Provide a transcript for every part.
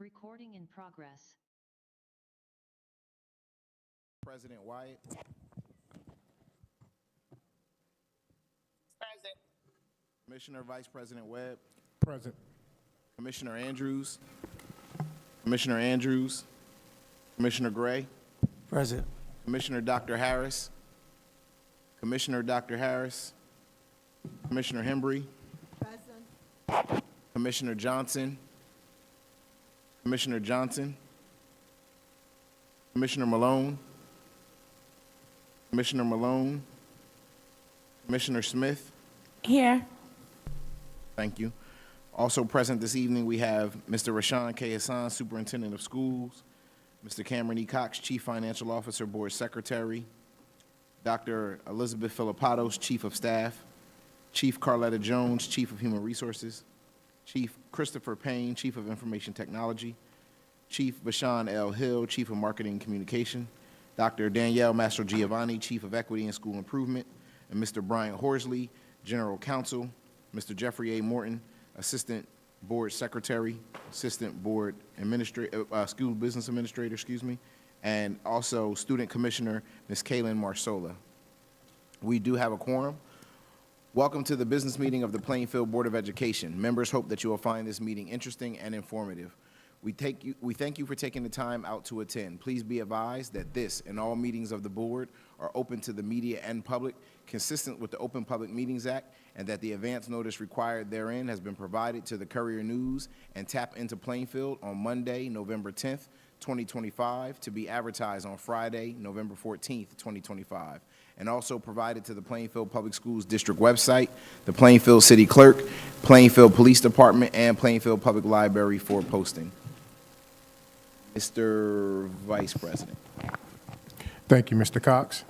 Recording in progress. President Wyatt. Present. Commissioner Vice President Webb. Present. Commissioner Andrews. Commissioner Andrews. Commissioner Gray. Present. Commissioner Dr. Harris. Commissioner Dr. Harris. Commissioner Hembry. Present. Commissioner Johnson. Commissioner Johnson. Commissioner Malone. Commissioner Malone. Commissioner Smith. Here. Thank you. Also present this evening, we have Mr. Rashawn K. Hassan, Superintendent of Schools, Mr. Cameron E. Cox, Chief Financial Officer, Board Secretary, Dr. Elizabeth Filipatos, Chief of Staff, Chief Carletta Jones, Chief of Human Resources, Chief Christopher Payne, Chief of Information Technology, Chief Bashan L. Hill, Chief of Marketing and Communication, Dr. Danielle Mastrogiovanni, Chief of Equity and School Improvement, and Mr. Brian Horsley, General Counsel, Mr. Jeffrey A. Morton, Assistant Board Secretary, Assistant Board Administrator, School Business Administrator, and also Student Commissioner, Ms. Kaylin Marsola. We do have a quorum. Welcome to the business meeting of the Plainfield Board of Education. Members hope that you will find this meeting interesting and informative. We thank you for taking the time out to attend. Please be advised that this and all meetings of the board are open to the media and public, consistent with the Open Public Meetings Act, and that the advance notice required therein has been provided to the Courier News and Tap into Plainfield on Monday, November 10th, 2025, to be advertised on Friday, November 14th, 2025, and also provided to the Plainfield Public Schools District website, the Plainfield City Clerk, Plainfield Police Department, and Plainfield Public Library for posting. Mr. Vice President. Thank you, Mr. Cox.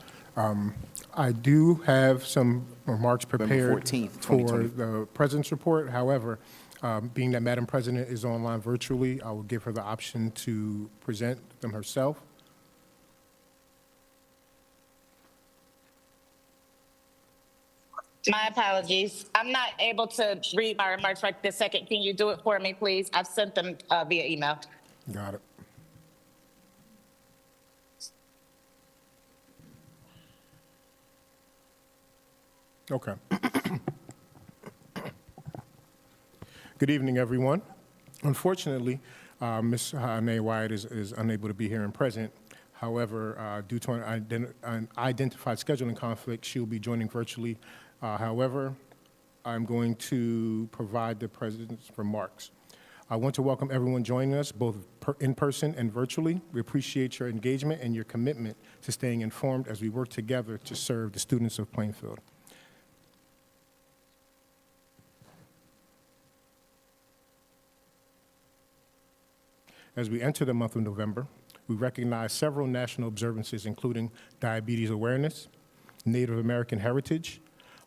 I do have some remarks prepared 14th, for 2020. the President's report. However, being that Madam President is online virtually, I will give her the option to present them herself. My apologies. I'm not able to read my remarks right this second. Can you do it for me, please? I've sent them via email. Got it. Okay. Good evening, everyone. Unfortunately, Ms. Hane Wyatt is unable to be here and present. However, due to an identified scheduling conflict, she'll be joining virtually. However, I'm going to provide the President's remarks. I want to welcome everyone joining us, both in person and virtually. We appreciate your engagement and your commitment to staying informed as we work together to serve the students of Plainfield. As we enter the month of November, we recognize several national observances, including Diabetes Awareness, Native American Heritage,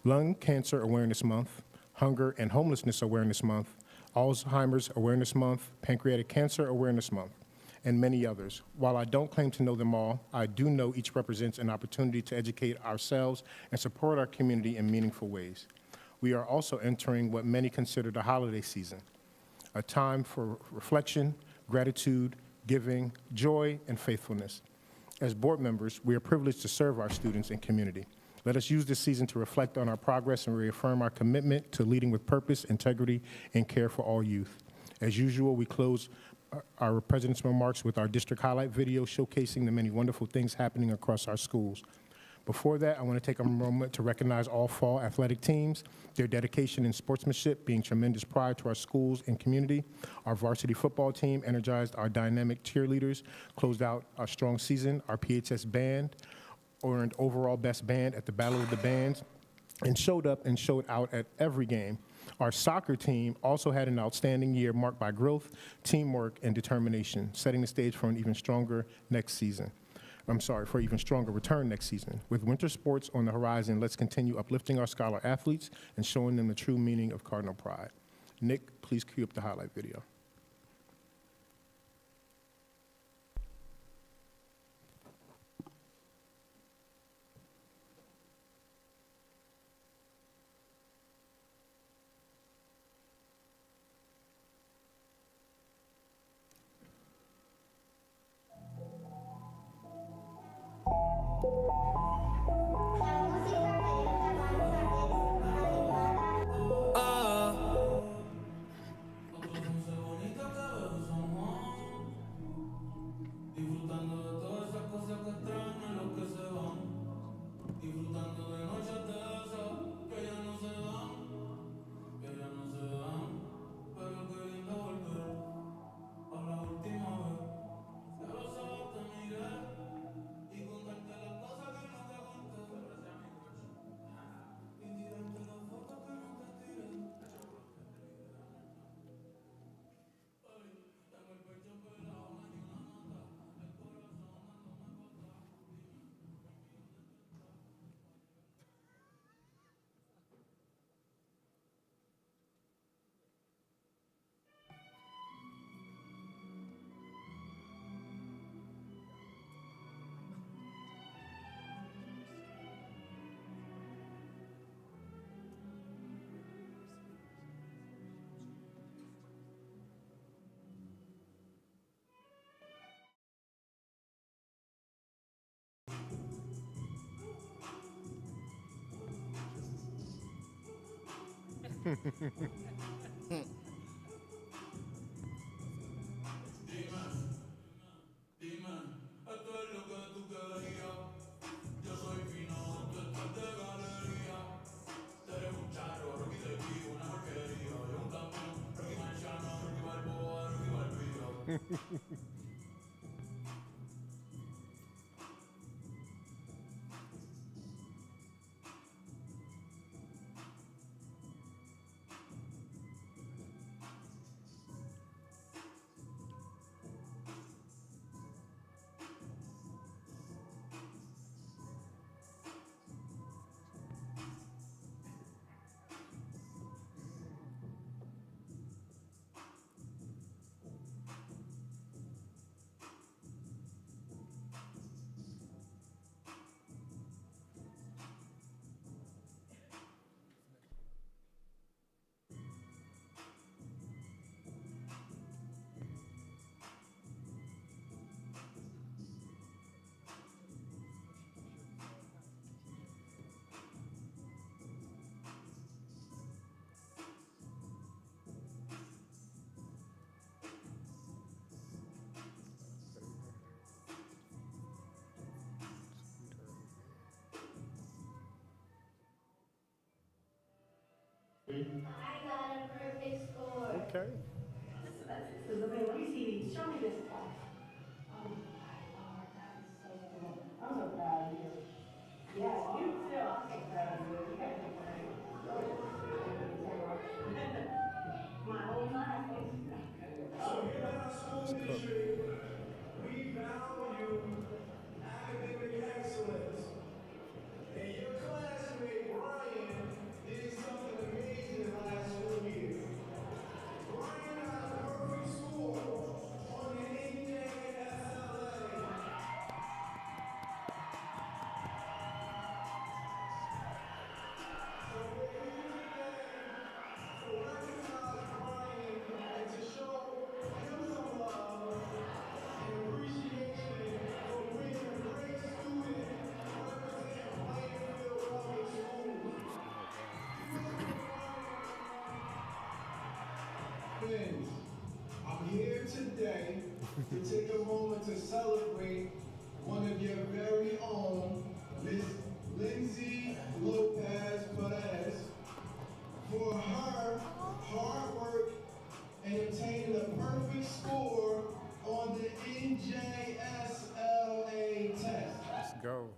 Lung Cancer Awareness Month, Hunger and Homelessness Awareness Month, Alzheimer's Awareness Month, Pancreatic Cancer Awareness Month, and many others. While I don't claim to know them all, I do know each represents an opportunity to educate ourselves and support our community in meaningful ways. We are also entering what many consider the holiday season, a time for reflection, gratitude, giving, joy, and faithfulness. As board members, we are privileged to serve our students and community. Let us use this season to reflect on our progress and reaffirm our commitment to leading with purpose, integrity, and care for all youth. As usual, we close our President's remarks with our district highlight video showcasing the many wonderful things happening across our schools. Before that, I want to take a moment to recognize all fall athletic teams, their dedication and sportsmanship being tremendous pride to our schools and community. Our varsity football team energized our dynamic cheerleaders, closed out a strong season. Our PHS band earned overall best band at the Battle of the Bands and showed up and showed out at every game. Our soccer team also had an outstanding year marked by growth, teamwork, and determination, setting the stage for an even stronger next season. For even stronger return next season. With winter sports on the horizon, let's continue uplifting our scholar athletes and showing them the true meaning of Cardinal pride. Nick, please cue up the highlight video. I got a perfect score. Okay. This is amazing. Let me see these. Show me this stuff. Oh my Lord, that is so cool. I'm so proud of you. Yes, you too. I'm so proud of you. You guys are great. My whole class It's cooked. We value academic excellence. And your classmate, Brian, did something amazing last school year. Brian got a perfect score on the NJSLA. So we're here today to recognize Brian and to show him some love and appreciation for being a great student representing Plainfield Public Schools. Friends, I'm here today to take a moment to celebrate one of your very own, Miss Lindsay Lopez Perez, for her hard work and obtaining a perfect score on the NJSLA test. Let's go.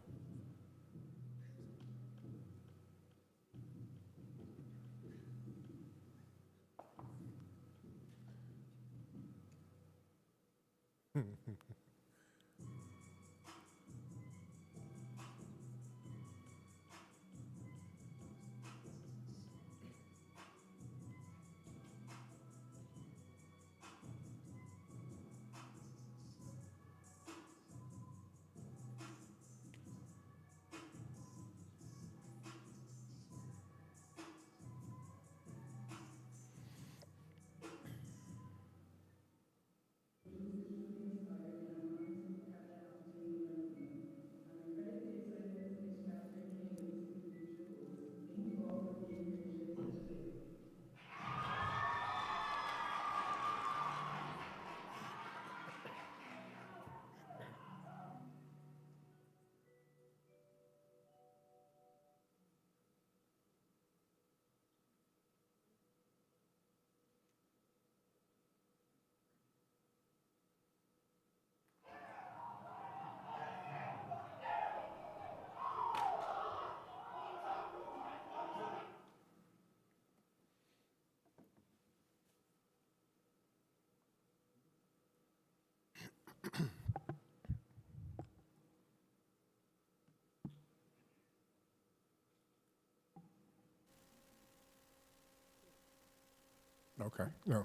Okay, no.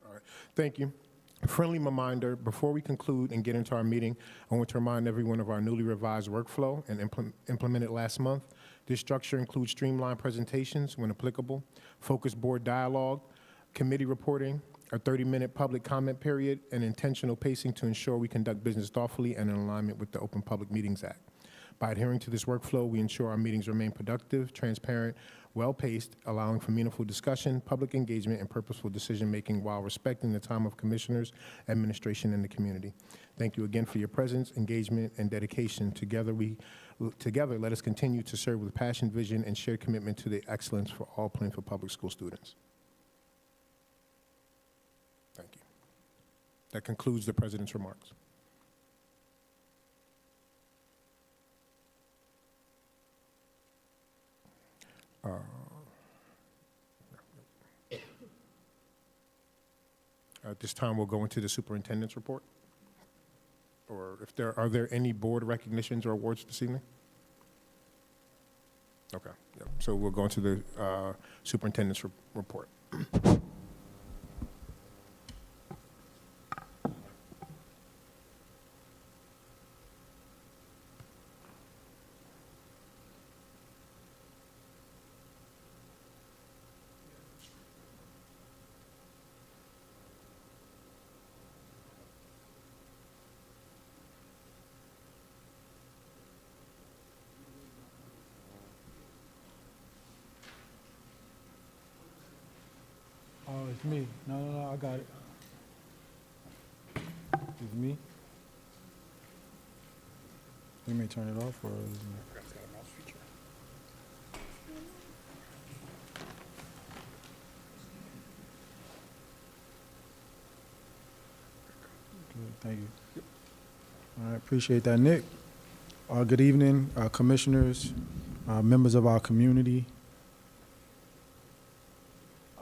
All right, thank you. A friendly reminder, before we conclude and get into our meeting, I want to remind everyone of our newly revised workflow and implemented last month. This structure includes streamlined presentations when applicable, focused board dialogue, committee reporting, a 30-minute public comment period, and intentional pacing to ensure we conduct business thoughtfully and in alignment with the Open Public Meetings Act. By adhering to this workflow, we ensure our meetings remain productive, transparent, well-paced, allowing for meaningful discussion, public engagement, and purposeful decision-making while respecting the time of commissioners, administration, and the community. Thank you again for your presence, engagement, and dedication. Together, let us continue to serve with passion, vision, and shared commitment to the excellence for all Plainfield Public School students. Thank you. That concludes the President's remarks. At this time, we'll go into the superintendent's report. Or are there any board recognitions or awards this evening? Okay, yeah. So we'll go into the superintendent's report. Oh, it's me. No, I got it. It's me. You may turn it off or is it? Good, thank you. All right, appreciate that, Nick. Good evening, commissioners, members of our community.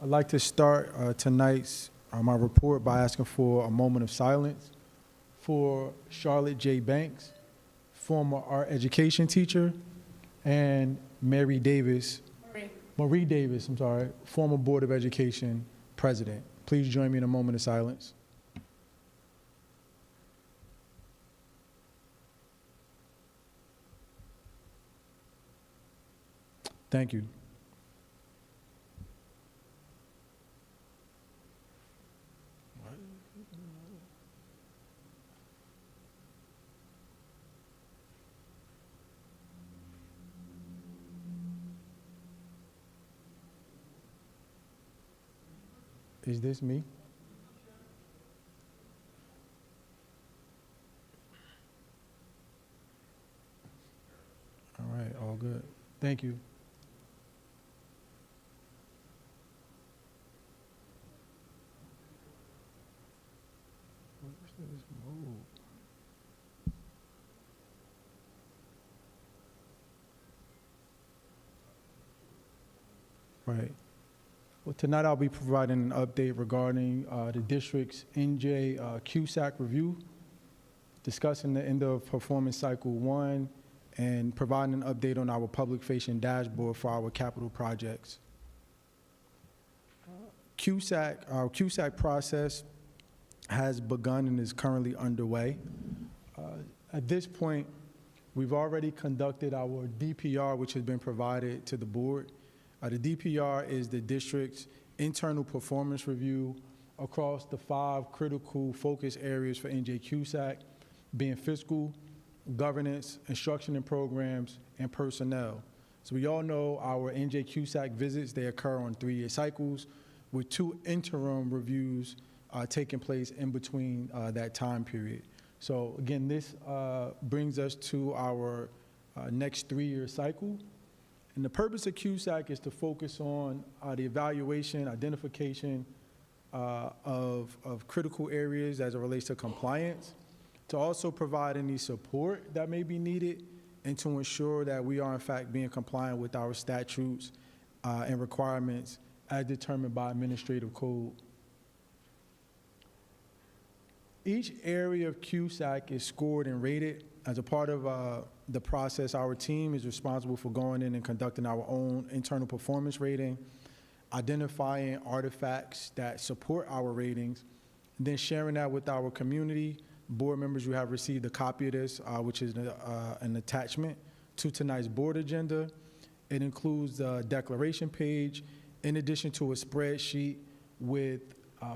I'd like to start tonight's my report by asking for a moment of silence for Charlotte J. Banks, former art education teacher, and Marie Davis, I'm sorry, former Board of Education president. Please join me in a moment of silence. Thank you. Is this me? All right, all good. Thank you. What's this move? Right. Well, tonight I'll be providing an update regarding the district's NJ QSAC review, discussing the end of performance cycle 1, and providing an update on our public-facing dashboard for our capital projects. Our QSAC process has begun and is currently underway. At this point, we've already conducted our DPR, which has been provided to the board. The DPR is the district's internal performance review across the 5 critical focus areas for NJQSAC, being fiscal, governance, instruction and programs, and personnel. So we all know our NJQSAC visits, they occur on 3-year cycles with 2 interim reviews taking place in between that time period. So again, this brings us to our next 3-year cycle. And the purpose of QSAC is to focus on the evaluation, identification of critical areas as it relates to compliance, to also provide any support that may be needed, and to ensure that we are in fact being compliant with our statutes and requirements as determined by administrative code. Each area of QSAC is scored and rated. As a part of the process, our team is responsible for going in and conducting our own internal performance rating. identifying artifacts that support our ratings, and then sharing that with our community. Board members, you have received a copy of this, which is an attachment to tonight's board agenda. It includes the declaration page, in addition to a spreadsheet with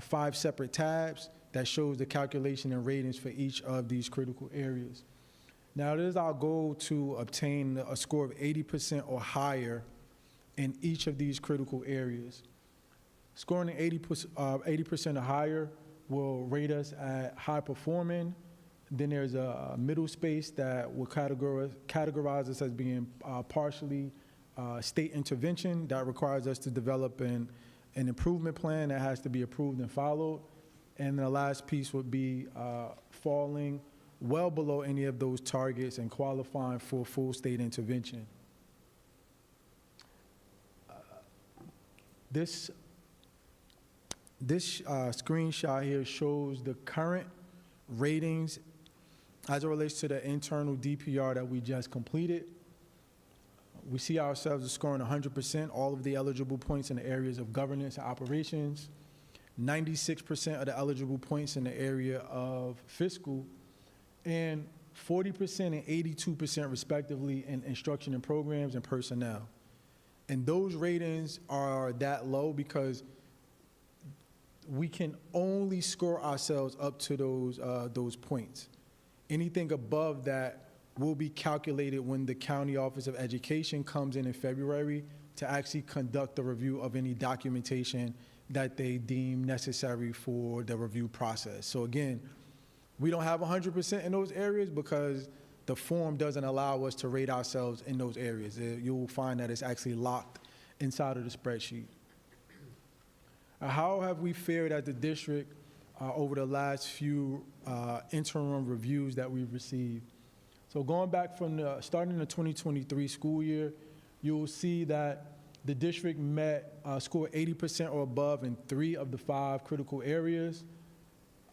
5 separate tabs that shows the calculation and ratings for each of these critical areas. Now, it is our goal to obtain a score of 80% or higher in each of these critical areas. Scoring 80% or higher will rate us at high performing. Then there's a middle space that will categorize us as being partially state intervention that requires us to develop an improvement plan that has to be approved and followed. And the last piece would be falling well below any of those targets and qualifying for full state intervention. This screenshot here shows the current ratings as it relates to the internal DPR that we just completed. We see ourselves as scoring 100% all of the eligible points in the areas of governance and operations, 96% of the eligible points in the area of fiscal, and 40% and 82% respectively in instruction and programs and personnel. And those ratings are that low because we can only score ourselves up to those points. Anything above that will be calculated when the County Office of Education comes in February to actually conduct a review of any documentation that they deem necessary for the review process. So again, we don't have 100% in those areas because the form doesn't allow us to rate ourselves in those areas. You will find that it's actually locked inside of the spreadsheet. How have we fared at the district over the last few interim reviews that we've received? So going back from starting the 2023 school year, you'll see that the district scored 80% or above in 3 of the 5 critical areas.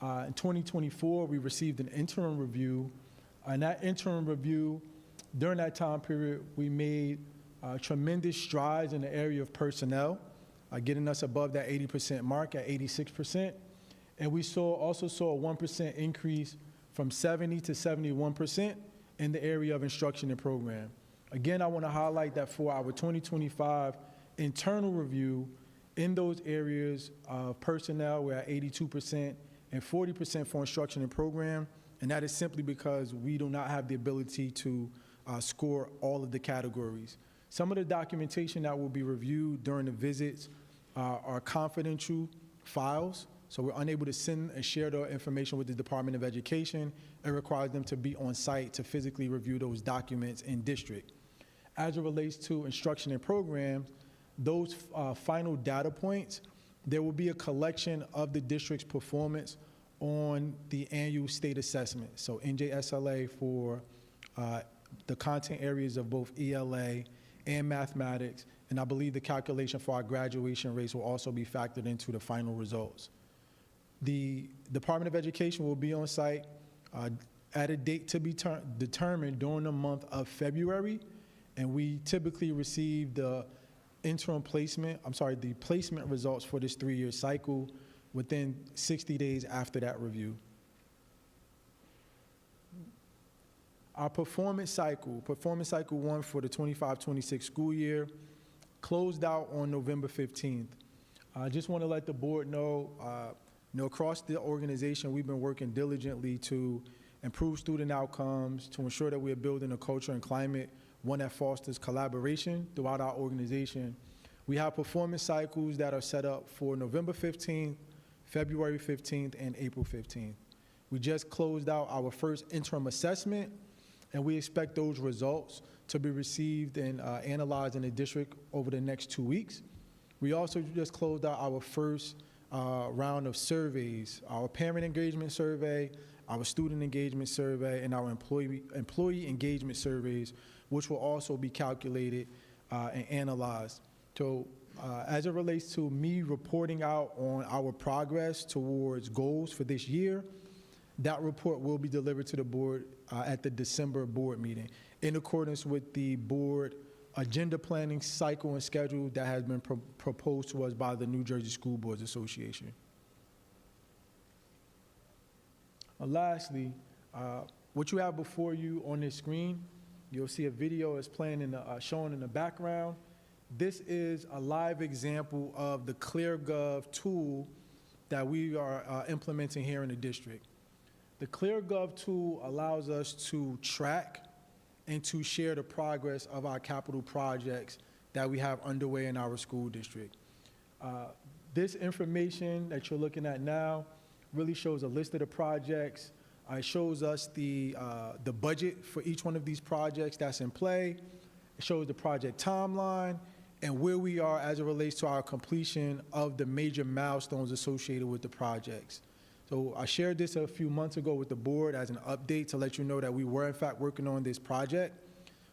In 2024, we received an interim review. And that interim review, during that time period, we made tremendous strides in the area of personnel, getting us above that 80% mark at 86%. And we also saw a 1% increase from 70 to 71% in the area of instruction and program. Again, I want to highlight that for our 2025 internal review, in those areas of personnel, we're at 82% and 40% for instruction and program. And that is simply because we do not have the ability to score all of the categories. Some of the documentation that will be reviewed during the visits are confidential files, so we're unable to send and share the information with the Department of Education. It requires them to be on site to physically review those documents in district. As it relates to instruction and programs, those final data points, there will be a collection of the district's performance on the annual state assessment. So NJSLA for the content areas of both ELA and mathematics, and I believe the calculation for our graduation rates will also be factored into the final results. The Department of Education will be on site at a date to be determined during the month of February, and we typically receive the placement results for this 3-year cycle within 60 days after that review. Our performance cycle 1 for the 25-26 school year, closed out on November 15th. I just want to let the board know, across the organization, we've been working diligently to improve student outcomes, to ensure that we are building a culture and climate, one that fosters collaboration throughout our organization. We have performance cycles that are set up for November 15th, February 15th, and April 15th. We just closed out our first interim assessment, and we expect those results to be received and analyzed in the district over the next 2 weeks. We also just closed out our first round of surveys, our parent engagement survey, our student engagement survey, and our employee engagement surveys, which will also be calculated and analyzed. So as it relates to me reporting out on our progress towards goals for this year, that report will be delivered to the board at the December board meeting in accordance with the board agenda planning cycle and schedule that has been proposed to us by the New Jersey School Boards Association. Lastly, what you have before you on this screen, you'll see a video is playing in the, showing in the background. This is a live example of the ClearGov tool that we are implementing here in the district. The ClearGov tool allows us to track and to share the progress of our capital projects that we have underway in our school district. This information that you're looking at now really shows a list of the projects. It shows us the budget for each one of these projects that's in play. It shows the project timeline and where we are as it relates to our completion of the major milestones associated with the projects. So I shared this a few months ago with the board as an update to let you know that we were in fact working on this project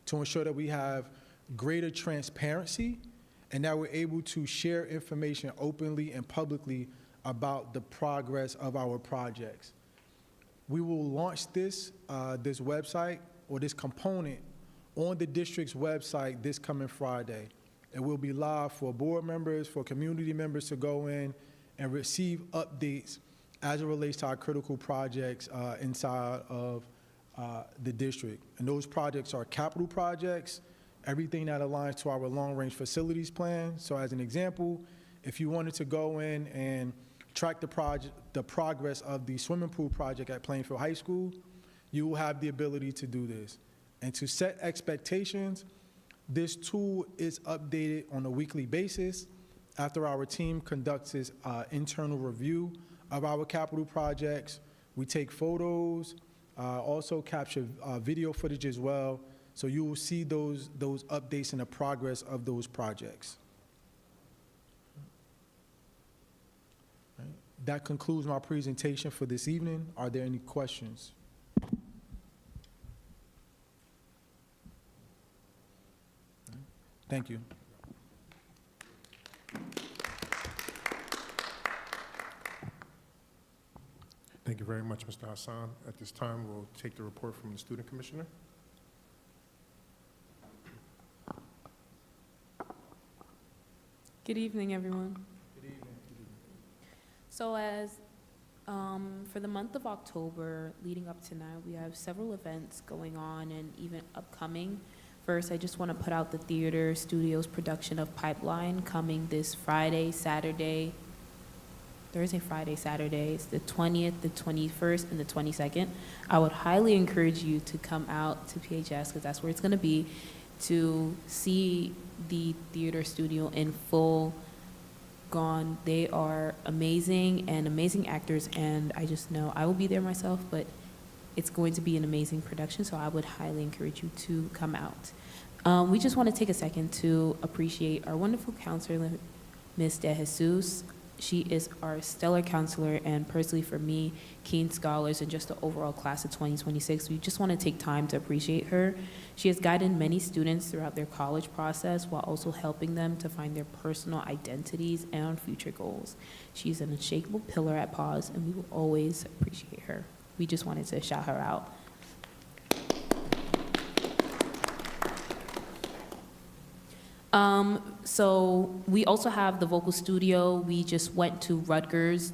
to ensure that we have greater transparency and that we're able to share information openly and publicly about the progress of our projects. We will launch this website or this component on the district's website this coming Friday. It will be live for board members, for community members to go in and receive updates as it relates to our critical projects inside of the district. And those projects are capital projects, everything that aligns to our long-range facilities plan. So as an example, if you wanted to go in and track the progress of the swimming pool project at Plainfield High School, you will have the ability to do this. And to set expectations, this tool is updated on a weekly basis after our team conducts its internal review of our capital projects. We take photos, also capture video footage as well, so you will see those updates and the progress of those projects. Right. That concludes my presentation for this evening. Are there any questions? Thank you. Thank you very much, Mr. Hassan. At this time, we'll take the report from the student commissioner. Good evening, everyone. Good evening. So as for the month of October, leading up to now, we have several events going on and even upcoming. First, I just want to put out the Theater Studios production of Pipeline coming this Friday, Saturday, Thursday, Friday, Saturday. It's the 20th, the 21st, and the 22nd. I would highly encourage you to come out to PHS because that's where it's going to be, to see the theater studio in full gone. They are amazing and amazing actors, and I just know I will be there myself, but it's going to be an amazing production, so I would highly encourage you to come out. We just want to take a second to appreciate our wonderful counselor, Ms. De Jesus. She is our stellar counselor, and personally for me, keen scholars, and just the overall class of 2026, we just want to take time to appreciate her. She has guided many students throughout their college process while also helping them to find their personal identities and future goals. She's an unshakable pillar at PAWS, and we will always appreciate her. We just wanted to shout her out. So we also have the vocal studio. We just went to Rutgers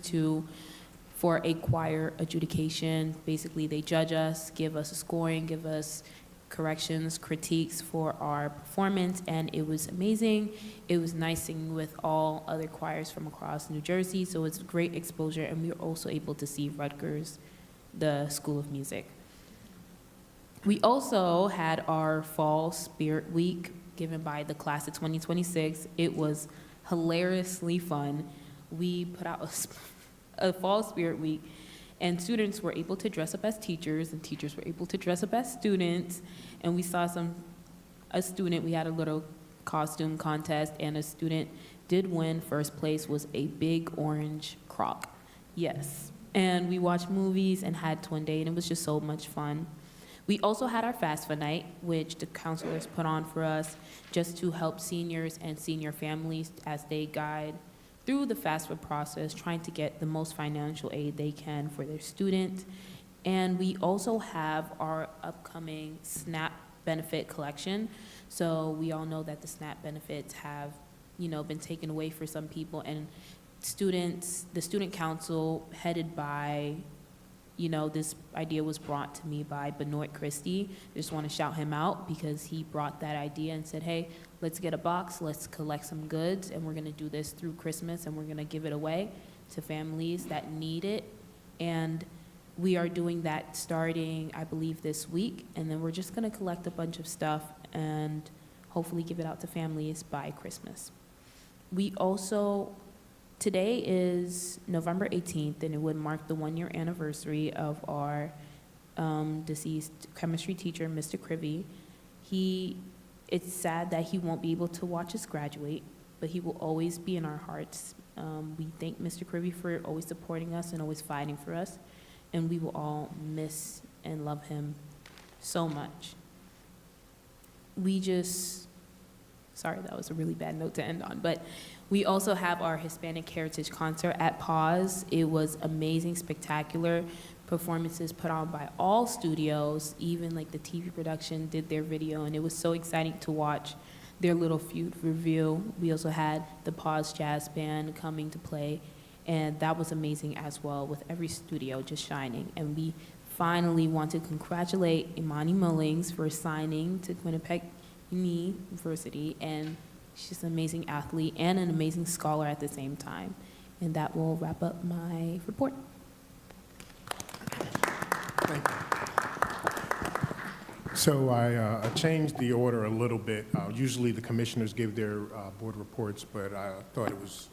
for a choir adjudication. Basically, they judge us, give us a scoring, give us corrections, critiques for our performance, and it was amazing. It was nice singing with all other choirs from across New Jersey, so it's great exposure, and we were also able to see Rutgers, the School of Music. We also had our Fall Spirit Week given by the class of 2026. It was hilariously fun. We put out a Fall Spirit Week, and students were able to dress up as teachers, and teachers were able to dress up as students, and we saw a student, we had a little costume contest, and a student did win. First place was a big orange croc. Yes. And we watched movies and had Twin Day, and it was just so much fun. We also had our FAFSA night, which the counselors put on for us just to help seniors and senior families as they guide through the FAFSA process, trying to get the most financial aid they can for their student. And we also have our upcoming SNAP benefit collection. So we all know that the SNAP benefits have, been taken away for some people, and the student council headed by, this idea was brought to me by Benoit Christie. I just want to shout him out because he brought that idea and said, hey, let's get a box, let's collect some goods, and we're going to do this through Christmas, and we're going to give it away to families that need it. And we are doing that starting, I believe, this week, and then we're just going to collect a bunch of stuff and hopefully give it out to families by Christmas. We also, today is November 18th, and it would mark the 1-year anniversary of our deceased chemistry teacher, Mr. Crivy. It's sad that he won't be able to watch us graduate, but he will always be in our hearts. We thank Mr. Crivy for always supporting us and always fighting for us, and we will all miss and love him so much. Sorry, that was a really bad note to end on, but we also have our Hispanic Heritage Concert at Pause. It was amazing, spectacular performances put on by all studios, even like the TV production did their video, and it was so exciting to watch their little feud reveal. We also had the Pause Jazz Band coming to play, and that was amazing as well, with every studio just shining. And we finally want to congratulate Imani Mullings for signing to Quinnipiac University, and she's an amazing athlete and an amazing scholar at the same time. And that will wrap up my report. Thank you. So I changed the order a little bit. Usually the commissioners give their board reports, but I thought it was,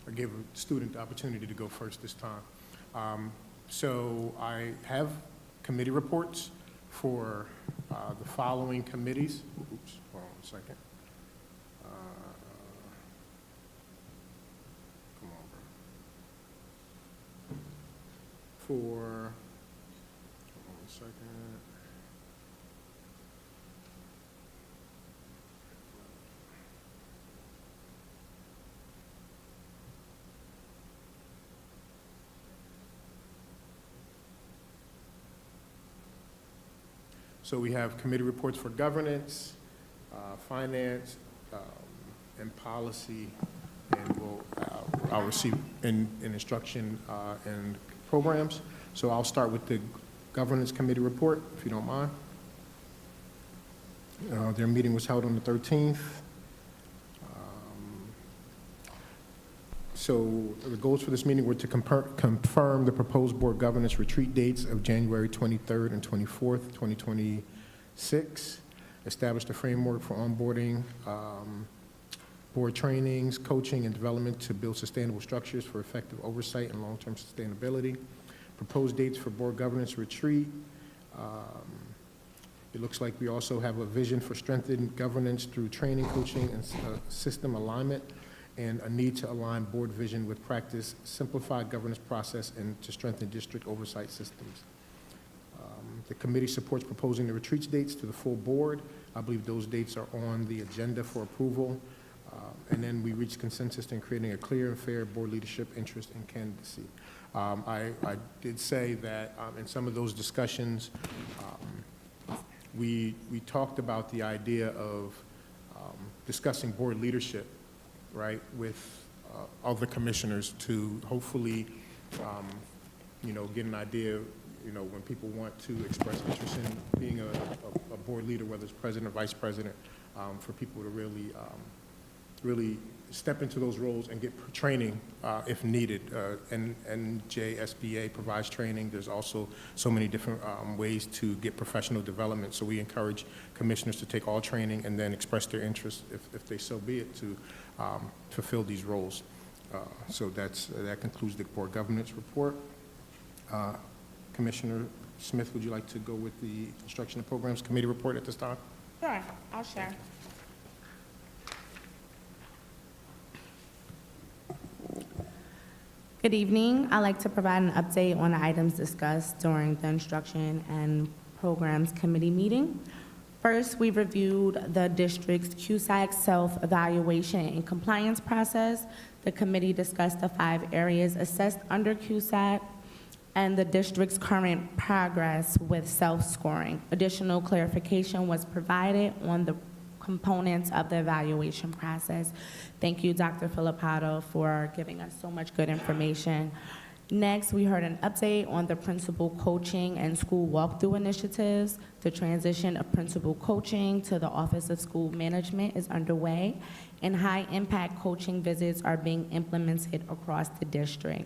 I gave a student the opportunity to go first this time. So I have committee reports for the following committees. Oops, hold on a second. Come on, bro. Hold on a second. So we have committee reports for governance, finance, and policy, and I'll receive in instruction and programs. So I'll start with the governance committee report, if you don't mind. Their meeting was held on the 13th. So the goals for this meeting were to confirm the proposed board governance retreat dates of January 23rd and 24th, 2026, establish the framework for onboarding, board trainings, coaching, and development to build sustainable structures for effective oversight and long-term sustainability, propose dates for board governance retreat. It looks like we also have a vision for strengthened governance through training, coaching, and system alignment, and a need to align board vision with practice, simplify governance process, and to strengthen district oversight systems. The committee supports proposing the retreats dates to the full board. I believe those dates are on the agenda for approval. And then we reached consensus in creating a clear and fair board leadership interest and candidacy. I did say that in some of those discussions, we talked about the idea of discussing board leadership, right, with other commissioners to hopefully, get an idea, when people want to express interest in being a board leader, whether it's president or vice president, for people to really step into those roles and get training if needed. NJSBA provides training. There's also so many different ways to get professional development. So we encourage commissioners to take all training and then express their interest, if they so be it, to fulfill these roles. So that concludes the board governance report. Commissioner Smith, would you like to go with the instruction and programs committee report at this time? Sure, I'll share. Good evening. I'd like to provide an update on the items discussed during the Instruction and Programs Committee meeting. First, we reviewed the district's CUSAC self-evaluation and compliance process. The committee discussed the 5 areas assessed under CUSAC and the district's current progress with self-scoring. Additional clarification was provided on the components of the evaluation process. Thank you, Dr. Filippato, for giving us so much good information. Next, we heard an update on the principal coaching and school walkthrough initiatives. The transition of principal coaching to the Office of School Management is underway, and high-impact coaching visits are being implemented across the district.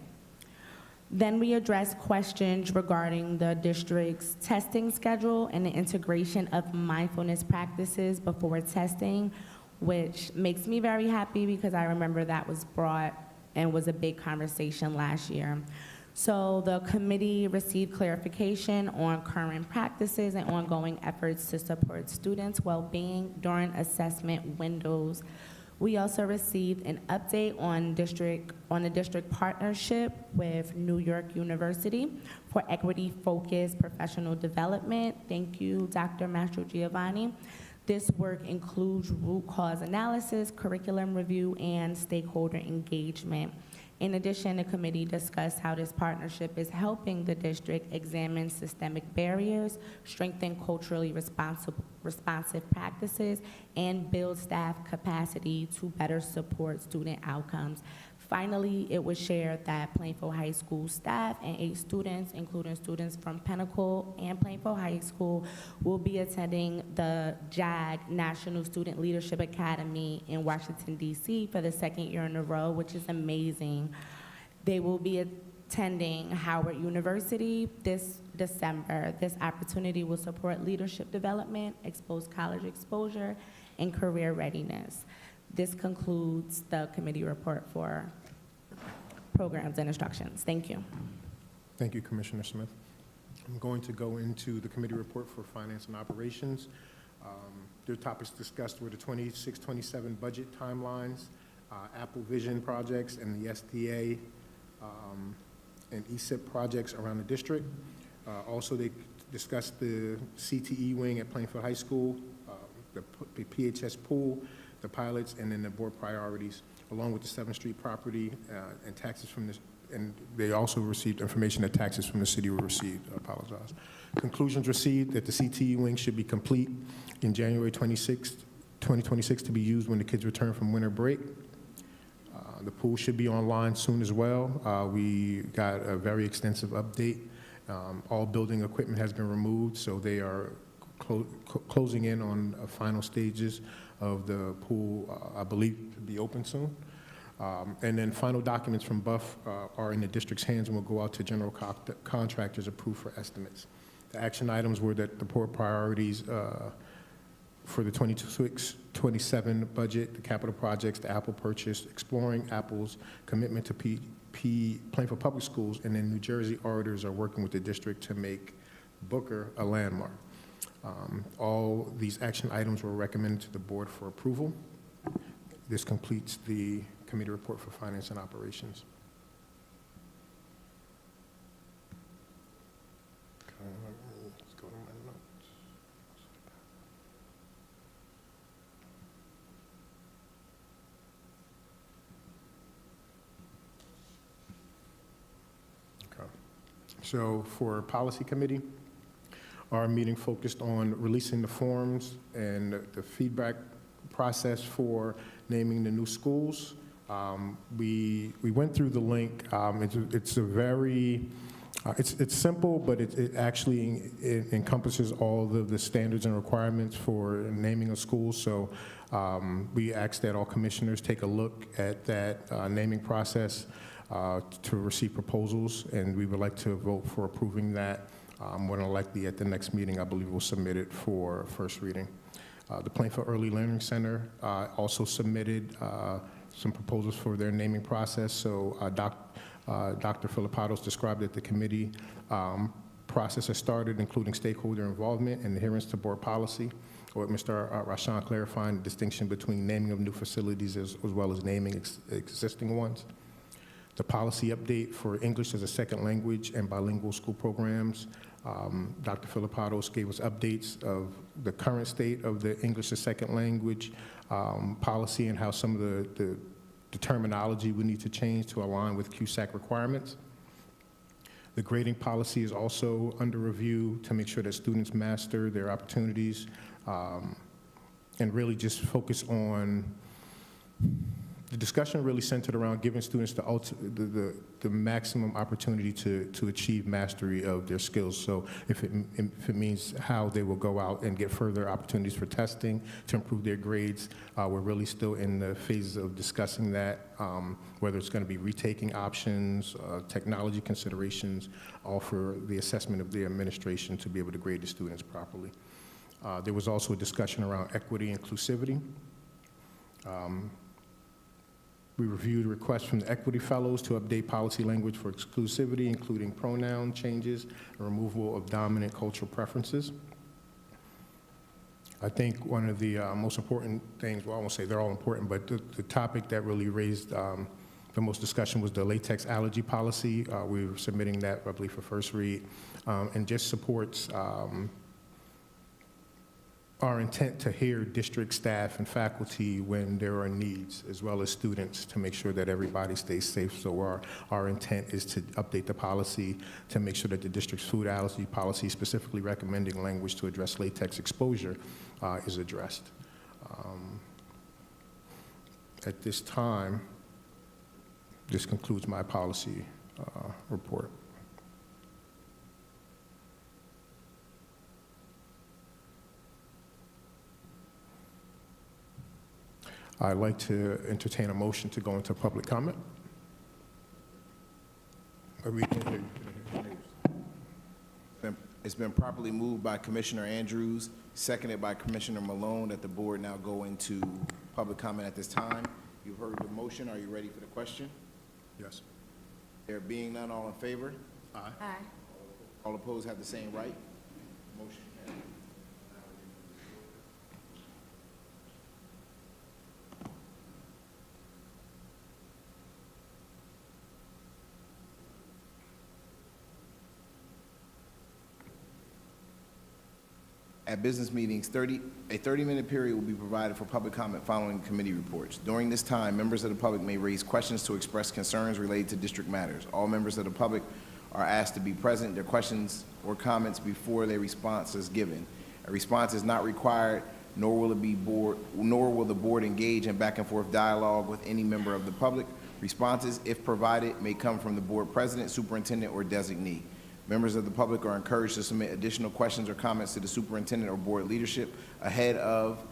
Then we addressed questions regarding the district's testing schedule and the integration of mindfulness practices before testing, which makes me very happy because I remember that was brought and was a big conversation last year. So the committee received clarification on current practices and ongoing efforts to support students' well-being during assessment windows. We also received an update on the district partnership with New York University for equity-focused professional development. Thank you, Dr. Mastro Giovanni. This work includes root cause analysis, curriculum review, and stakeholder engagement. In addition, the committee discussed how this partnership is helping the district examine systemic barriers, strengthen culturally responsive practices, and build staff capacity to better support student outcomes. Finally, it was shared that Plainfield High School staff and 8 students, including students from Pinnacle and Plainfield High School, will be attending the JAG, National Student Leadership Academy in Washington, D.C. for the 2nd year in a row, which is amazing. They will be attending Howard University this December. This opportunity will support leadership development, expose college exposure, and career readiness. This concludes the committee report for programs and instructions. Thank you. Thank you, Commissioner Smith. I'm going to go into the committee report for finance and operations. The topics discussed were the 26-27 budget timelines, Apple Vision projects, and the SDA and ESIP projects around the district. Also, they discussed the CTE wing at Plainfield High School, the PHS pool, the pilots, and then the board priorities, along with the 7th Street property and taxes from this, and they also received information that taxes from the city were received. I apologize. Conclusions received that the CTE wing should be complete in January 2026 to be used when the kids return from winter break. The pool should be online soon as well. We got a very extensive update. All building equipment has been removed, so they are closing in on final stages of the pool, I believe, to be open soon. And then final documents from Buff are in the district's hands and will go out to general contractors approved for estimates. The action items were that the board priorities for the 26-27 budget, the capital projects, the Apple purchase, exploring Apple's commitment to Plainfield Public Schools, and then New Jersey auditors are working with the district to make Booker a landmark. All these action items were recommended to the board for approval. This completes the committee report for finance and operations. Okay, let's go to my notes. Okay. So for policy committee, our meeting focused on releasing the forms and the feedback process for naming the new schools. We went through the link. It's a very, it's simple, but it actually encompasses all of the standards and requirements for naming a school. So we asked that all commissioners take a look at that naming process to receive proposals, and we would like to vote for approving that. More than likely at the next meeting, I believe we'll submit it for first reading. The Plainfield Early Learning Center also submitted some proposals for their naming process. So Dr. Filippatos described that the committee process has started, including stakeholder involvement and adherence to board policy, with Mr. Rashan clarifying the distinction between naming of new facilities as well as naming existing ones. The policy update for English as a second language and bilingual school programs. Dr. Filippatos gave us updates of the current state of the English as second language policy and how some of the terminology we need to change to align with CUSAC requirements. The grading policy is also under review to make sure that students master their opportunities and really just focus on, the discussion really centered around giving students the maximum opportunity to achieve mastery of their skills. So if it means how they will go out and get further opportunities for testing to improve their grades, we're really still in the phases of discussing that, whether it's going to be retaking options, technology considerations, all for the assessment of the administration to be able to grade the students properly. There was also a discussion around equity and inclusivity. We reviewed requests from the Equity Fellows to update policy language for exclusivity, including pronoun changes and removal of dominant cultural preferences. I think one of the most important things, well, I won't say they're all important, but the topic that really raised the most discussion was the latex allergy policy. We were submitting that, I believe, for first read, and just supports our intent to hear district staff and faculty when there are needs, as well as students, to make sure that everybody stays safe. So our intent is to update the policy to make sure that the district's food allergy policy, specifically recommending language to address latex exposure, is addressed. At this time, this concludes my policy report. I'd like to entertain a motion to go into public comment. It's been properly moved by Commissioner Andrews, seconded by Commissioner Malone, that the board now go into public comment at this time. You've heard the motion. Are you ready for the question? Yes. There being none, all in favor? Aye. Aye. All opposed have the same right? Motion carries. At business meetings, a 30-minute period will be provided for public comment following committee reports. During this time, members of the public may raise questions to express concerns related to district matters. All members of the public are asked to be present, their questions or comments before their response is given. A response is not required, nor will the board engage in back and forth dialogue with any member of the public. Responses, if provided, may come from the board president, superintendent, or designee. Members of the public are encouraged to submit additional questions or comments to the superintendent or board leadership ahead of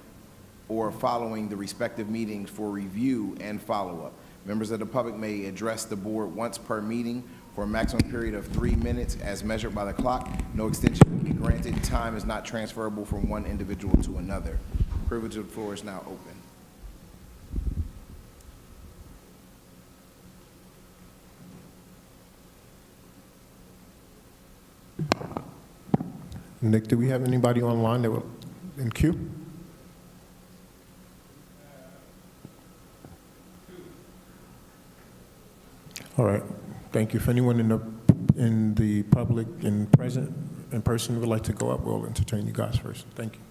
or following the respective meetings for review and follow-up. Members of the public may address the board once per meeting for a maximum period of 3 minutes as measured by the clock. No extension will be granted. Time is not transferable from one individual to another. Privilege of the floor is now open. Nick, do we have anybody online that will in queue? All right, thank you. If anyone in the public in person would like to go up, we'll entertain you guys first. Thank you.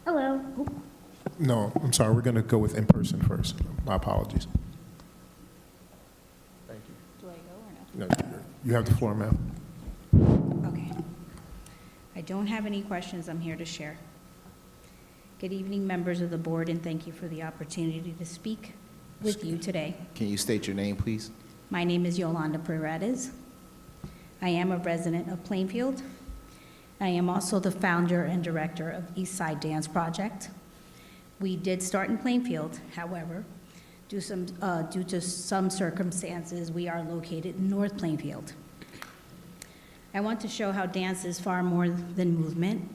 Hello. No, I'm sorry. We're going to go with in person first. My apologies. Thank you. Do I go or No, you have the floor, ma'am. no? Okay. I don't have any questions. I'm here to share. Good evening, members of the board, and thank you for the opportunity to speak with you today. Can you state your name, please? My name is Yolanda Paredes. I am a resident of Plainfield. I am also the founder and director of East Side Dance Project. We did start in Plainfield, however, due to some circumstances, we are located in North Plainfield. I want to show how dance is far more than movement.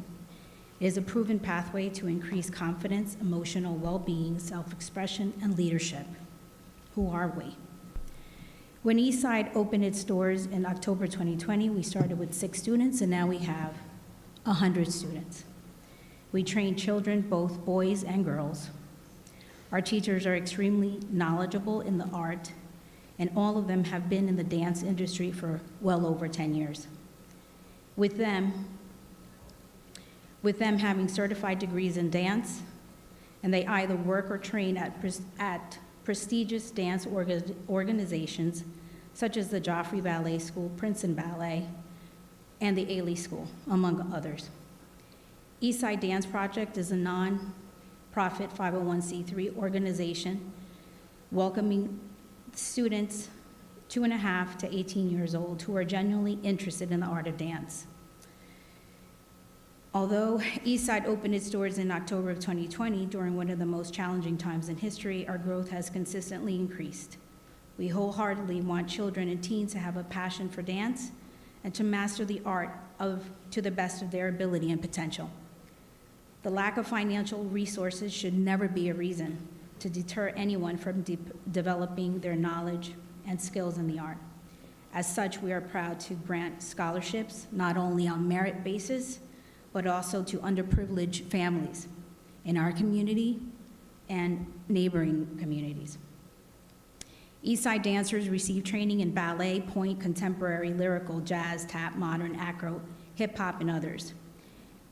It is a proven pathway to increase confidence, emotional well-being, self-expression, and leadership. Who are we? When Eastside opened its doors in October 2020, we started with 6 students, and now we have 100 students. We train children, both boys and girls. Our teachers are extremely knowledgeable in the art, and all of them have been in the dance industry for well over 10 years. With them having certified degrees in dance, and they either work or train at prestigious dance organizations such as the Joffrey Ballet School, Princeton Ballet, and the Ailey School, among others. Eastside Dance Project is a non-profit 501c3 organization welcoming students 2.5 to 18 years old who are genuinely interested in the art of dance. Although Eastside opened its doors in October of 2020 during one of the most challenging times in history, our growth has consistently increased. We wholeheartedly want children and teens to have a passion for dance and to master the art to the best of their ability and potential. The lack of financial resources should never be a reason to deter anyone from developing their knowledge and skills in the art. As such, we are proud to grant scholarships, not only on merit basis, but also to underprivileged families in our community and neighboring communities. Eastside dancers receive training in ballet, point, contemporary, lyrical, jazz, tap, modern, acro, hip hop, and others.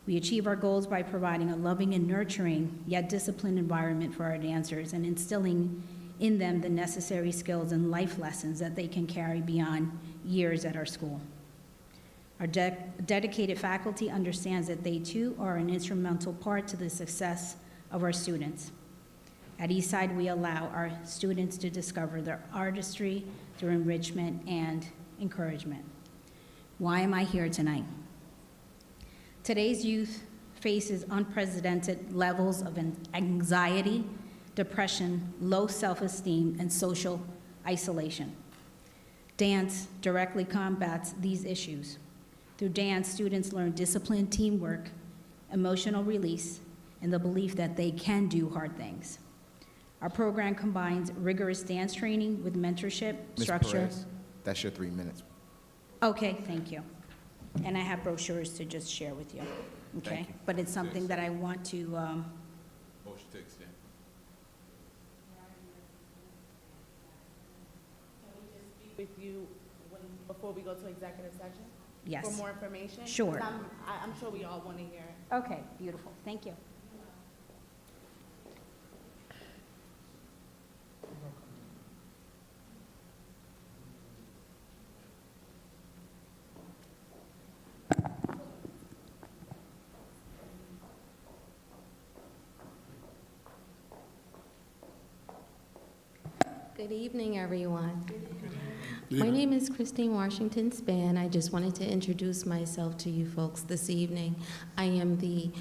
We achieve our goals by providing a loving and nurturing, yet disciplined environment for our dancers and instilling in them the necessary skills and life lessons that they can carry beyond years at our school. Our dedicated faculty understands that they too are an instrumental part to the success of our students. At Eastside, we allow our students to discover their artistry through enrichment and encouragement. Why am I here tonight? Today's youth faces unprecedented levels of anxiety, depression, low self-esteem, and social isolation. Dance directly combats these issues. Through dance, students learn discipline, teamwork, emotional release, and the belief that they can do hard things. Our program combines rigorous dance training with mentorship, Ms. structure. Perez, that's your 3 minutes. Okay, thank you. And I have brochures to just share with you, okay? Thank you. But it's something that I want to, Motion to extend. With you before we go to executive session? yes. For more information? Sure. 'Cause I'm sure we all want to hear it. Okay, beautiful, thank you. Good evening, everyone. My name is Christine Washington Spann. I just wanted to introduce myself to you folks this evening. I am the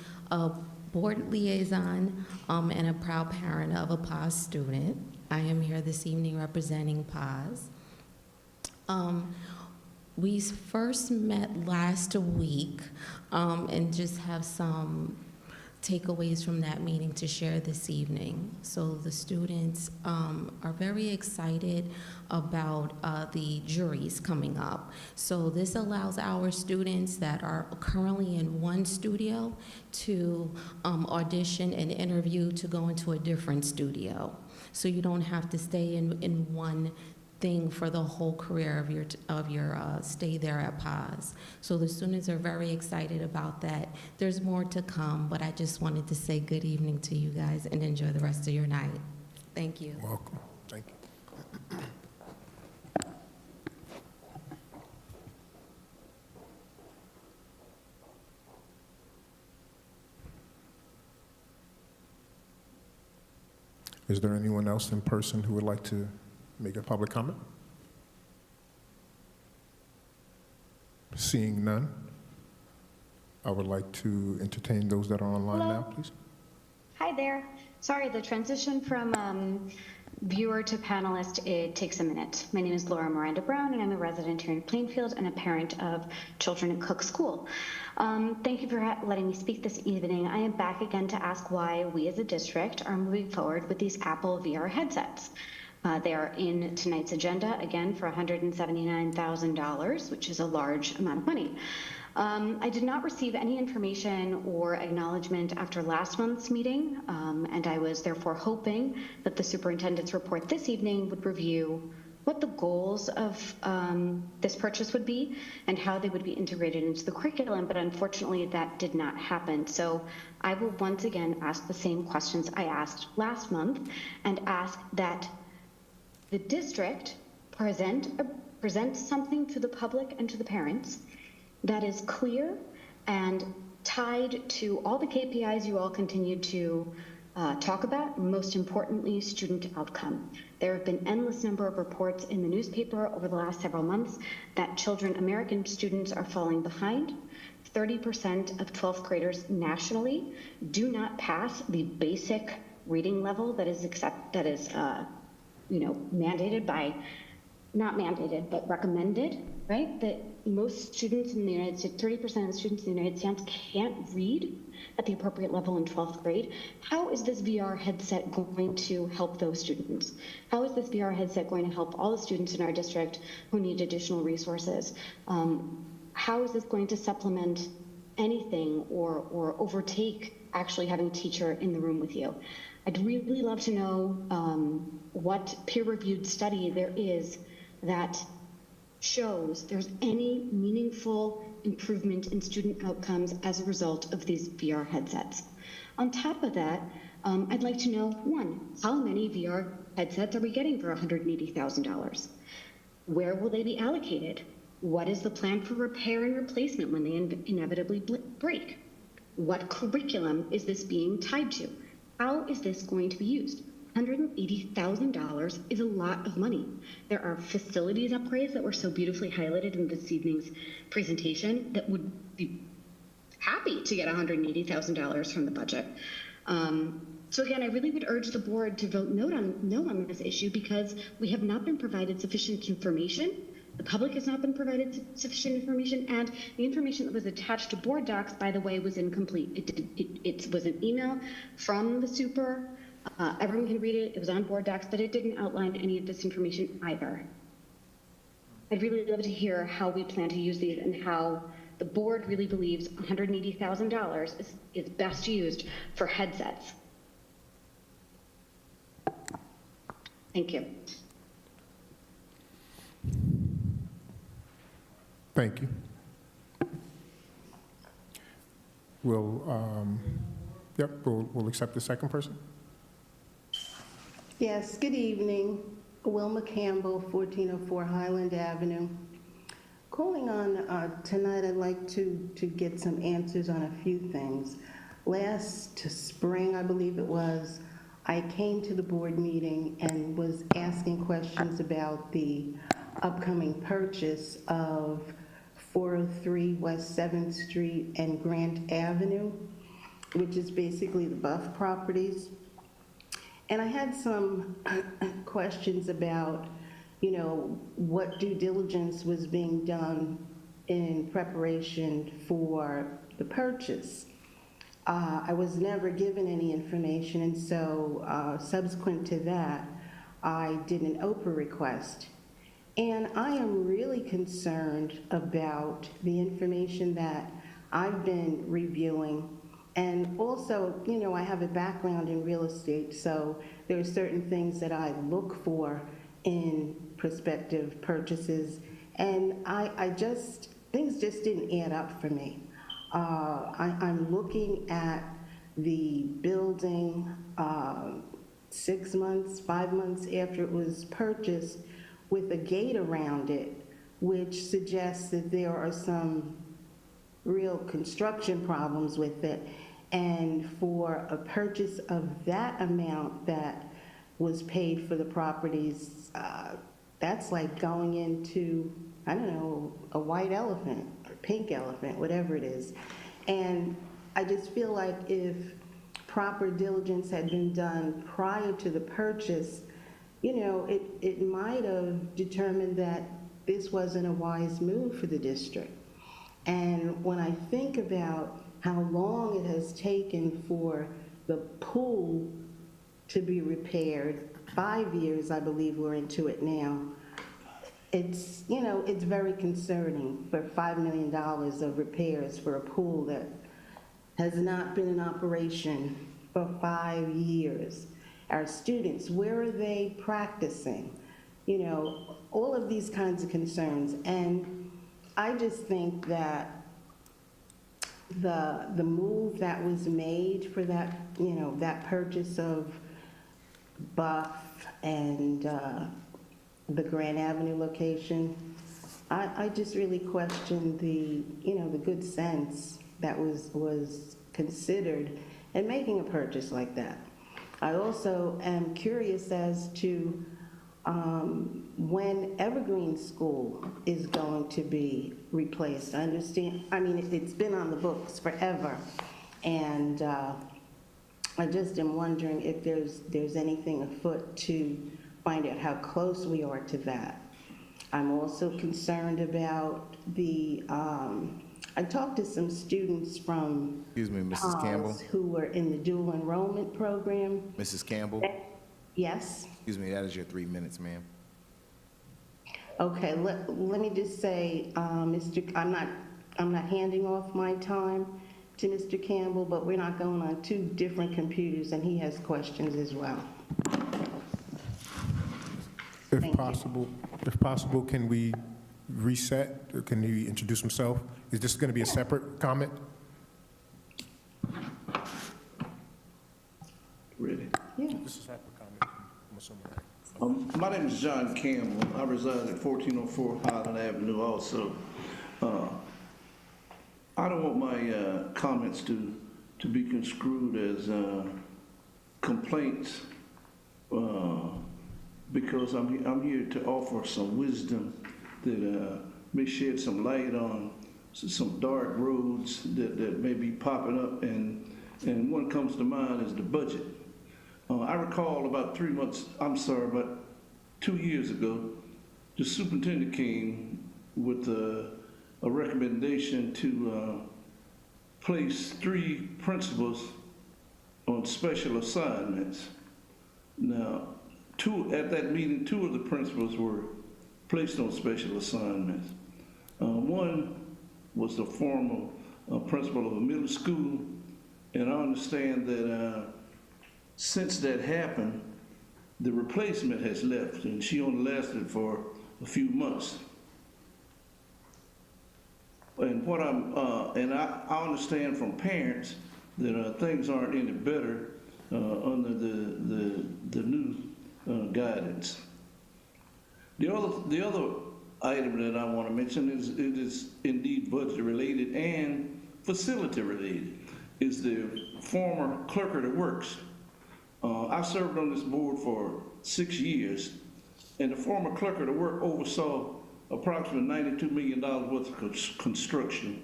board liaison and a proud parent of a PAS student. I am here this evening representing PAS. We first met last week and just have some takeaways from that meeting to share this evening. So the students are very excited about the juries coming up. So this allows our students that are currently in one studio to audition and interview to go into a different studio. So you don't have to stay in one thing for the whole career of your stay there at PAS. So the students are very excited about that. There's more to come, but I just wanted to say good evening to you guys and enjoy the rest of your night. Thank you. Welcome. Thank you. Is there anyone else in person who would like to make a public comment? Seeing none, I would like to entertain those that are online now, please. Hi there. Sorry, the transition from viewer to panelist, it takes a minute. My name is Laura Miranda Brown, and I'm a resident here in Plainfield and a parent of children at Cook School. Thank you for letting me speak this evening. I am back again to ask why we as a district are moving forward with these Apple VR headsets. They are in tonight's agenda, again, for $179,000, which is a large amount of money. I did not receive any information or acknowledgement after last month's meeting, and I was therefore hoping that the superintendent's report this evening would review what the goals of this purchase would be and how they would be integrated into the curriculum, but unfortunately that did not happen. So I will once again ask the same questions I asked last month and ask that the district present something to the public and to the parents that is clear and tied to all the KPIs you all continue to talk about, most importantly, student outcome. There have been endless number of reports in the newspaper over the last several months that American students are falling behind. 30% of 12th graders nationally do not pass the basic reading level that is mandated by, not mandated, but recommended, right? That most students in the United States, 30% of students in the United States can't read at the appropriate level in 12th grade. How is this VR headset going to help those students? How is this VR headset going to help all the students in our district who need additional resources? How is this going to supplement anything or overtake actually having a teacher in the room with you? I'd really love to know what peer-reviewed study there is that shows there's any meaningful improvement in student outcomes as a result of these VR headsets. On top of that, I'd like to know, one, how many VR headsets are we getting for $180,000? Where will they be allocated? What is the plan for repair and replacement when they inevitably break? What curriculum is this being tied to? How is this going to be used? $180,000 is a lot of money. There are facilities upgrades that were so beautifully highlighted in this evening's presentation that would be happy to get $180,000 from the budget. So again, I really would urge the board to vote no on this issue because we have not been provided sufficient information. The public has not been provided sufficient information, and the information that was attached to board docs, by the way, was incomplete. It was an email from the super. Everyone can read it. It was on board docs, but it didn't outline any of this information either. I'd really love to hear how we plan to use these and how the board really believes $180,000 is best used for headsets. Thank you. Thank you. We'll accept the second person. Yes, good evening. Wilma Campbell, 1404 Highland Avenue. Calling on tonight, I'd like to get some answers on a few things. Last spring, I believe it was, I came to the board meeting and was asking questions about the upcoming purchase of 403 West 7th Street and Grant Avenue, which is basically the Buff properties. And I had some questions about, what due diligence was being done in preparation for the purchase. I was never given any information, and so subsequent to that, I did an OPRA request. And I am really concerned about the information that I've been reviewing. And also, I have a background in real estate, so there are certain things that I look for in prospective purchases. And things just didn't add up for me. I'm looking at the building 6 months, 5 months after it was purchased with a gate around it, which suggests that there are some real construction problems with it. And for a purchase of that amount that was paid for the properties, that's like going into, I don't know, a white elephant or pink elephant, whatever it is. And I just feel like if proper diligence had been done prior to the purchase, it might have determined that this wasn't a wise move for the district. And when I think about how long it has taken for the pool to be repaired, 5 years, I believe we're into it now, it's very concerning for $5 million of repairs for a pool that has not been in operation for 5 years. Our students, where are they practicing? All of these kinds of concerns. And I just think that the move that was made for that, that purchase of Buff and the Grand Avenue location. I just really question the, the good sense that was considered in making a purchase like that. I also am curious as to when Evergreen School is going to be replaced. I understand, it's been on the books forever, and I just am wondering if there's anything afoot to find out how close we are to that. I'm also concerned about the, I talked to some students from Excuse me, Mrs. Campbell. who were in the dual enrollment program. Mrs. Campbell, Yes? excuse me, that is your 3 minutes, ma'am. Okay, let me just say, I'm not handing off my time to Mr. Campbell, but we're not going on 2 different computers, and he has questions as well. If possible, can we reset? Or can he introduce himself? Is this going to be a separate comment? Ready? Yeah. This is a separate comment, I'm assuming. My name is John Campbell. I reside at 1404 Highland Avenue also. I don't want my comments to be construed as complaints because I'm here to offer some wisdom that may shed some light on some dark roads that may be popping up, and one comes to mind is the budget. I recall about 2 years ago, the superintendent came with a recommendation to place 3 principals on special assignments. Now, at that meeting, 2 of the principals were placed on special assignments. One was the former principal of a middle school, and I understand that since that happened, the replacement has left, and she only lasted for a few months. And I understand from parents that things aren't any better under the new guidance. The other item that I want to mention it is indeed budget related and facility related. Is the former clerk of the works. I served on this board for 6 years, and the former clerk of the work oversaw approximately $92 million worth of construction.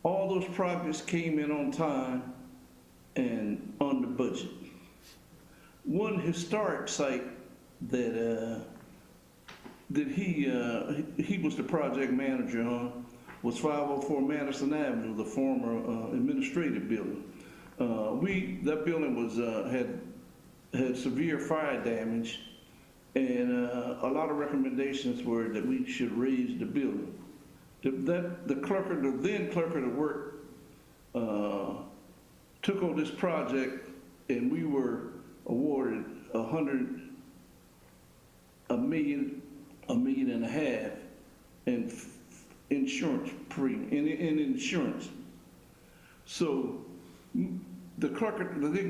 All those projects came in on time and on the budget. One historic site that he was the project manager on was 504 Madison Avenue, the former administrative building. That building was had severe fire damage, and a lot of recommendations were that we should raise the building. The then clerk of the work took on this project, and we were awarded $1.5 million in insurance premium in insurance. So the then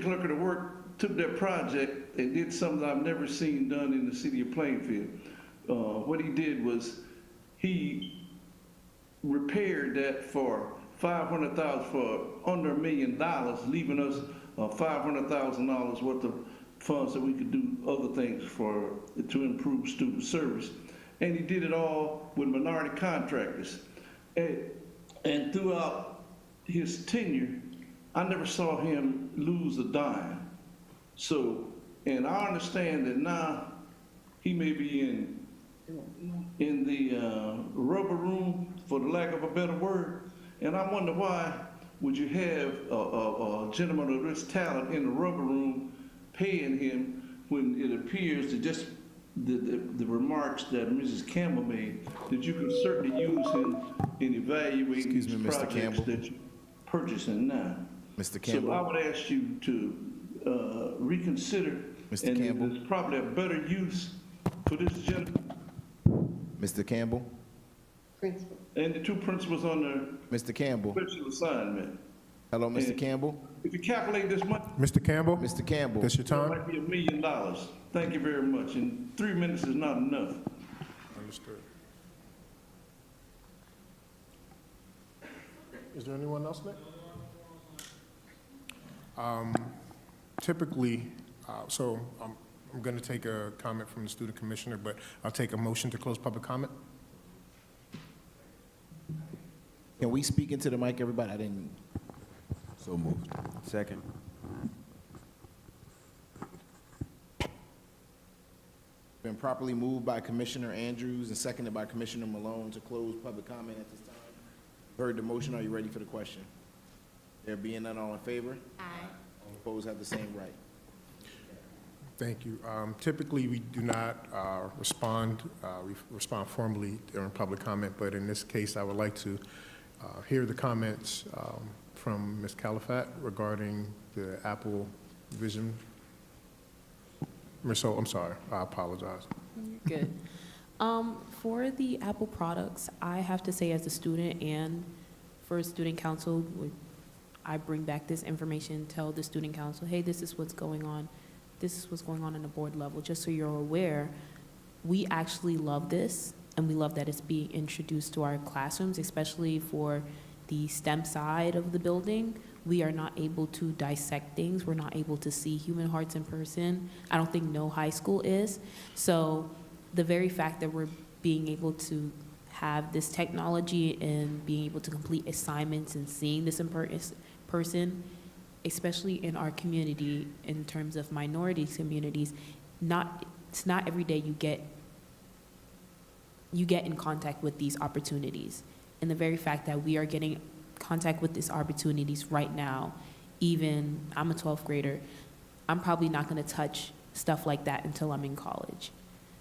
clerk of the work took that project and did something I've never seen done in the city of Plainfield. What he did was he repaired that for $500,000 for under $1 million, leaving us $500,000 worth of funds that we could do other things to improve student service. And he did it all with minority contractors. And throughout his tenure, I never saw him lose a dime. So, and I understand that now he may be in the rubber room, for the lack of a better word. And I wonder why would you have a gentleman of this talent in the rubber room paying him when it appears to just the remarks that Mrs. Campbell made, that you can certainly use him in evaluating these projects that you're purchasing now. Mr. Campbell. So I would ask you to reconsider. Mr. Campbell. There's probably a better use for this gentleman. Mr. Campbell. Principal. And the 2 principals on the Mr. Campbell. special assignment. Hello, Mr. And Campbell. If you calculate this money, Mr. Campbell? Mr. Campbell. That's your it time? might be $1 million. Thank you very much. And 3 minutes is not enough. Understood. Is there anyone else, Nick? Typically, so I'm going to take a comment from the student commissioner, but I'll take a motion to close public comment. Can we speak into the mic, everybody? I didn't. So moved. Second. Been properly moved by Commissioner Andrews and seconded by Commissioner Malone to close public comment at this time. Heard the motion. Are you ready for the question? There being none, all in favor? Aye. All opposed have the same right. Thank you. Typically, we do not respond formally during public comment, but in this case, I would like to hear the comments from Ms. Califat regarding the Apple Vision. So, I'm sorry, I apologize. You're good. For the Apple products, I have to say as a student and for student council, I bring back this information, tell the student council, hey, this is what's going on. This is what's going on the board level, just so you're aware. We actually love this, and we love that it's being introduced to our classrooms, especially for the STEM side of the building. We are not able to dissect things. We're not able to see human hearts in person. I don't think no high school is. So the very fact that we're being able to have this technology and being able to complete assignments and seeing this in person, especially in our community, in terms of minority communities, it's not every day you get in contact with these opportunities. And the very fact that we are getting contact with these opportunities right now, even I'm a 12th grader, I'm probably not going to touch stuff like that until I'm in college.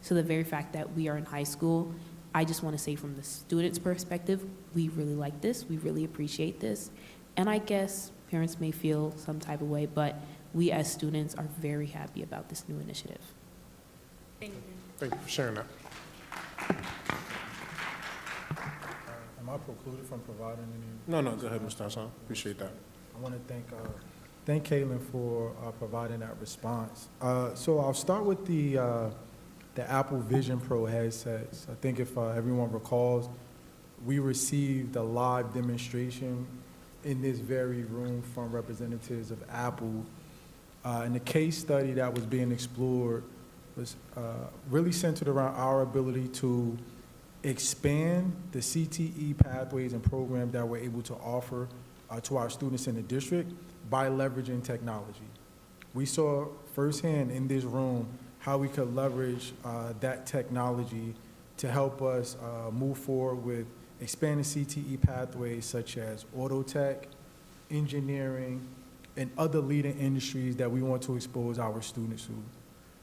So the very fact that we are in high school, I just want to say from the student's perspective, we really like this, we really appreciate this. And I guess parents may feel some type of way, but we as students are very happy about this new initiative. Thank you for sharing that. Am I precluded from providing any? No, go ahead, Mr. Hassan. Appreciate that. I want to thank Caitlin for providing that response. So I'll start with the Apple Vision Pro headsets. I think if everyone recalls, we received a live demonstration in this very room from representatives of Apple. And the case study that was being explored was really centered around our ability to expand the CTE pathways and programs that we're able to offer to our students in the district by leveraging technology. We saw firsthand in this room how we could leverage that technology to help us move forward with expanding CTE pathways such as auto tech, engineering, and other leading industries that we want to expose our students to.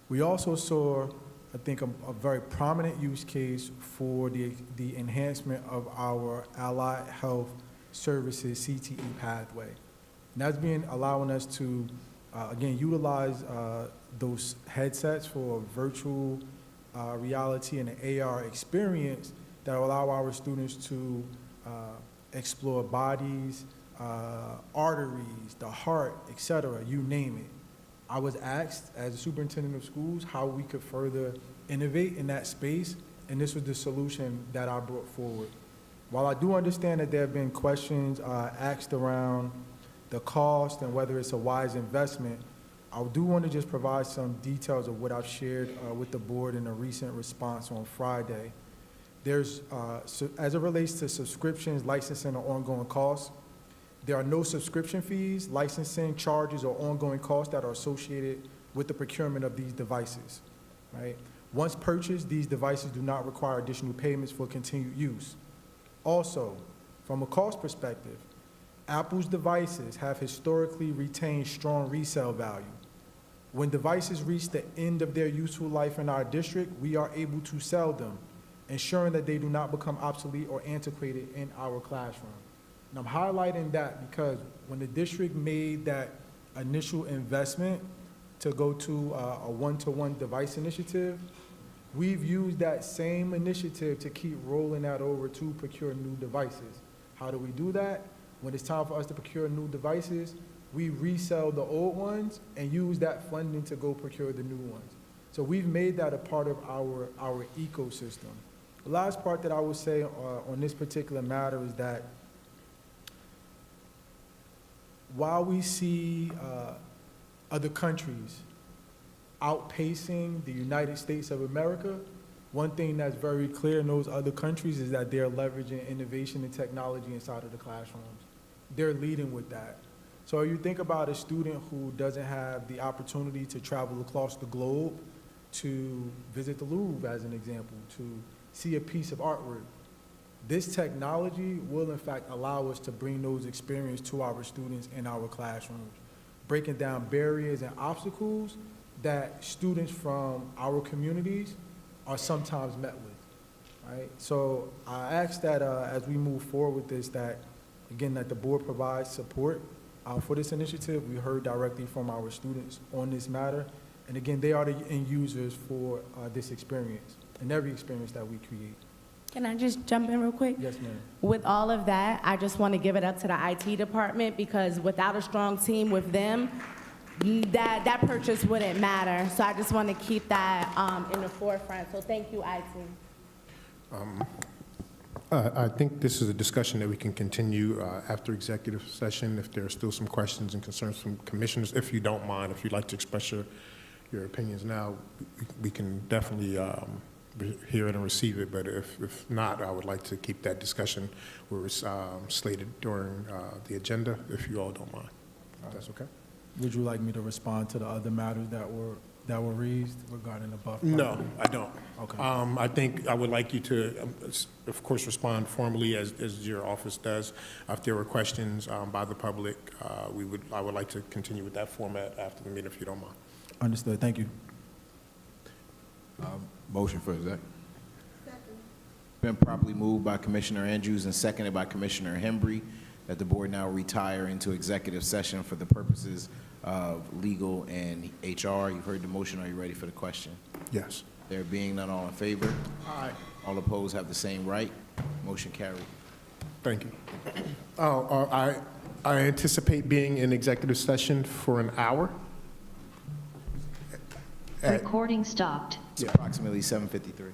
We also saw, I think, a very prominent use case for the enhancement of our allied health services CTE pathway. And that's allowing us to, again, utilize those headsets for virtual reality and an AR experience that will allow our students to explore bodies, arteries, the heart, et cetera, you name it. I was asked as a superintendent of schools how we could further innovate in that space, and this was the solution that I brought forward. While I do understand that there have been questions asked around the cost and whether it's a wise investment, I do want to just provide some details of what I've shared with the board in a recent response on Friday. There's, as it relates to subscriptions, licensing, or ongoing costs, there are no subscription fees, licensing charges, or ongoing costs that are associated with the procurement of these devices, right? Once purchased, these devices do not require additional payments for continued use. Also, from a cost perspective, Apple's devices have historically retained strong resale value. When devices reach the end of their useful life in our district, we are able to sell them, ensuring that they do not become obsolete or antiquated in our classroom. And I'm highlighting that because when the district made that initial investment to go to a one-to-one device initiative, we've used that same initiative to keep rolling that over to procure new devices. How do we do that? When it's time for us to procure new devices, we resell the old ones and use that funding to go procure the new ones. So we've made that a part of our ecosystem. The last part that I would say on this particular matter is that while we see other countries outpacing the United States of America, one thing that's very clear in those other countries is that they're leveraging innovation and technology inside of the classrooms. They're leading with that. So you think about a student who doesn't have the opportunity to travel across the globe to visit the Louvre, as an example, to see a piece of artwork. This technology will in fact allow us to bring those experiences to our students in our classrooms, breaking down barriers and obstacles that students from our communities are sometimes met with, right? So I ask that as we move forward with this, that again, that the board provides support for this initiative. We heard directly from our students on this matter. And again, they are the end users for this experience and every experience that we create. Can I just jump in real quick? Yes, ma'am. With all of that, I just want to give it up to the IT department, because without a strong team with them, that purchase wouldn't matter. So I just want to keep that in the forefront. So thank you, IT. I think this is a discussion that we can continue after executive session if there are still some questions and concerns from commissioners. If you don't mind, if you'd like to express your opinions now, we can definitely hear it and receive it. But if not, I would like to keep that discussion where it's slated during the agenda, if you all don't mind. If that's okay? Would you like me to respond to the other matters that were raised regarding the buffer? No, I don't. Okay. I think I would like you to, of course, respond formally as your office does. If there were questions by the public, I would like to continue with that format after the meeting, if you don't mind. Understood. Thank you. Motion for exec. Been properly moved by Commissioner Andrews and seconded by Commissioner Hembry that the board now retire into executive session for the purposes of legal and HR. You've heard the motion. Are you ready for the question? Yes. There being none, all in favor? Aye. All opposed have the same right. Motion carried. Thank you. I anticipate being in executive session for an hour. Recording stopped. It's approximately 7:53.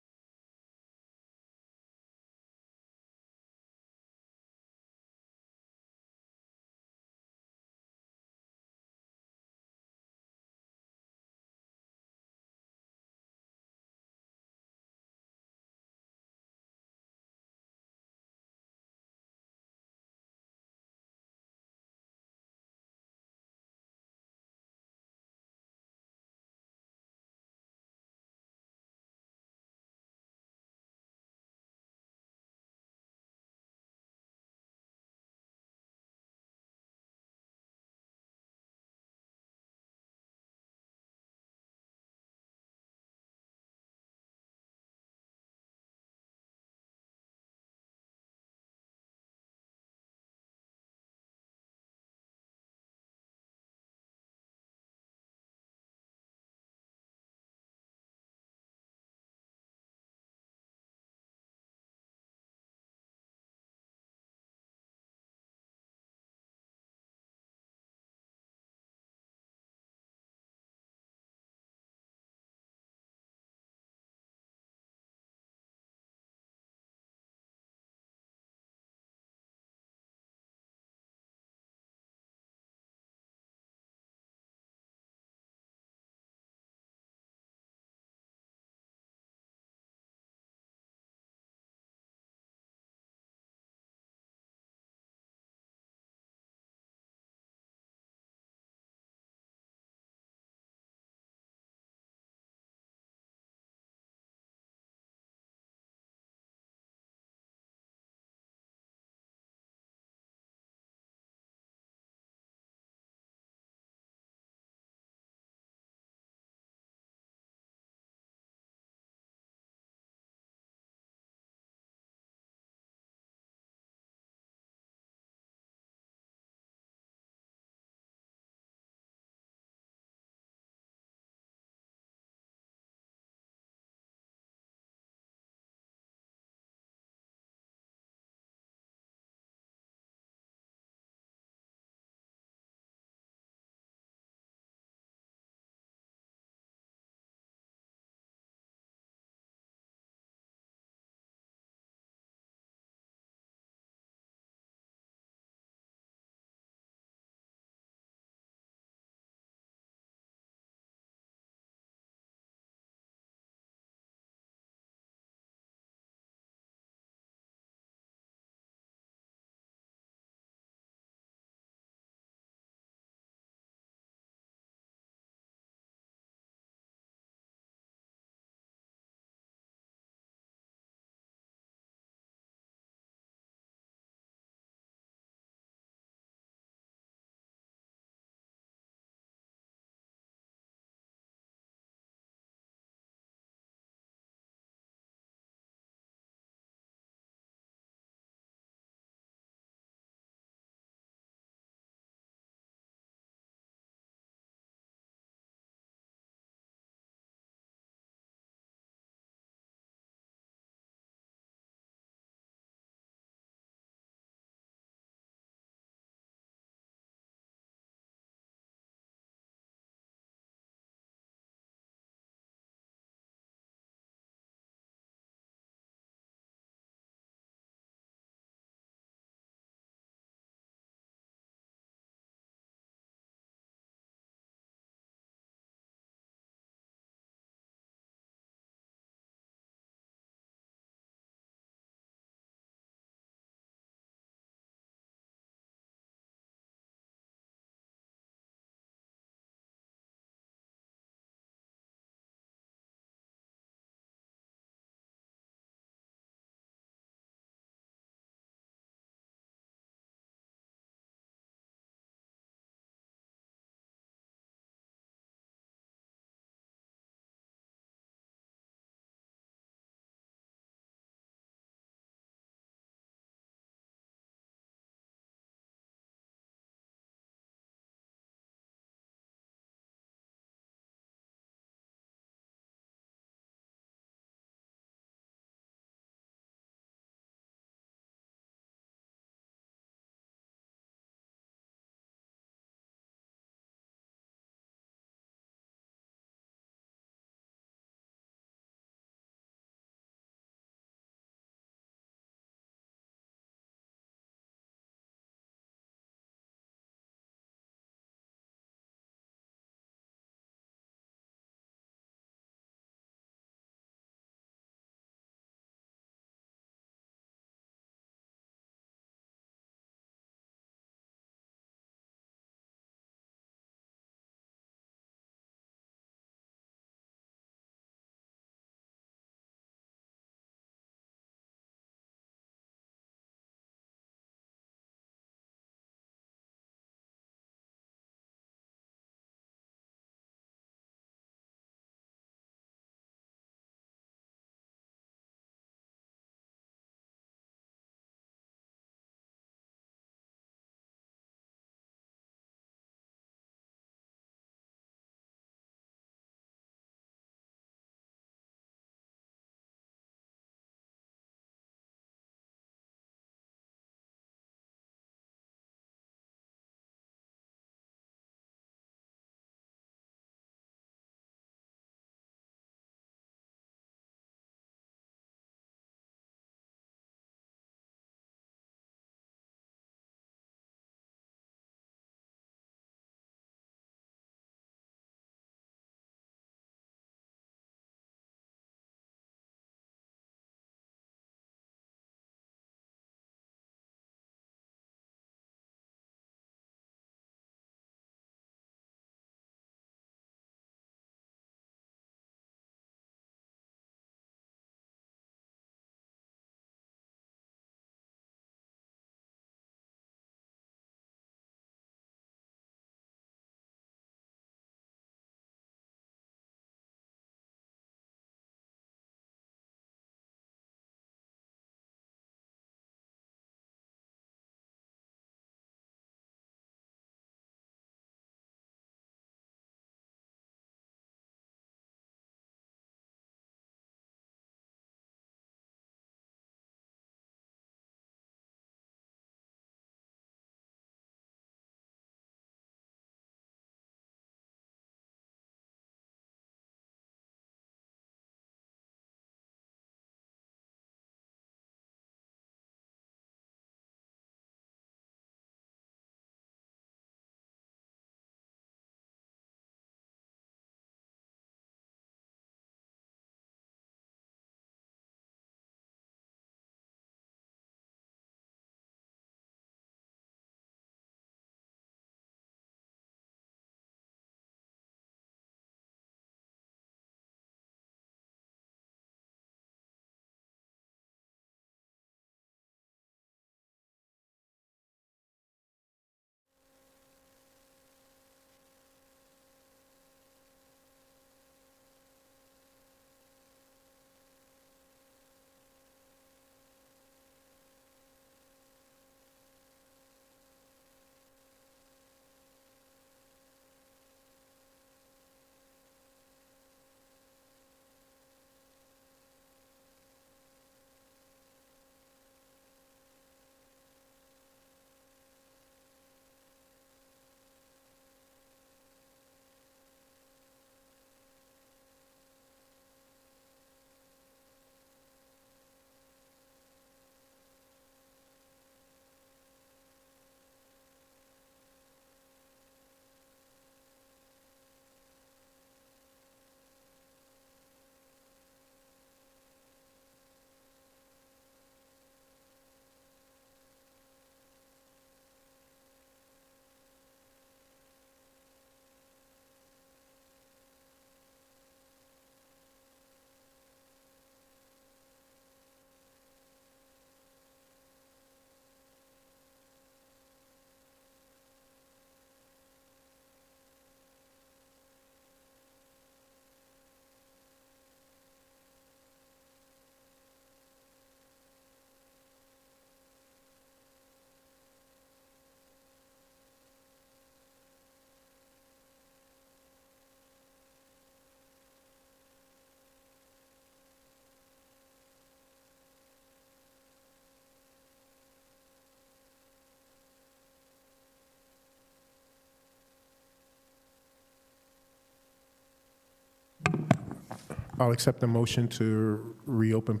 I'll accept the motion to reopen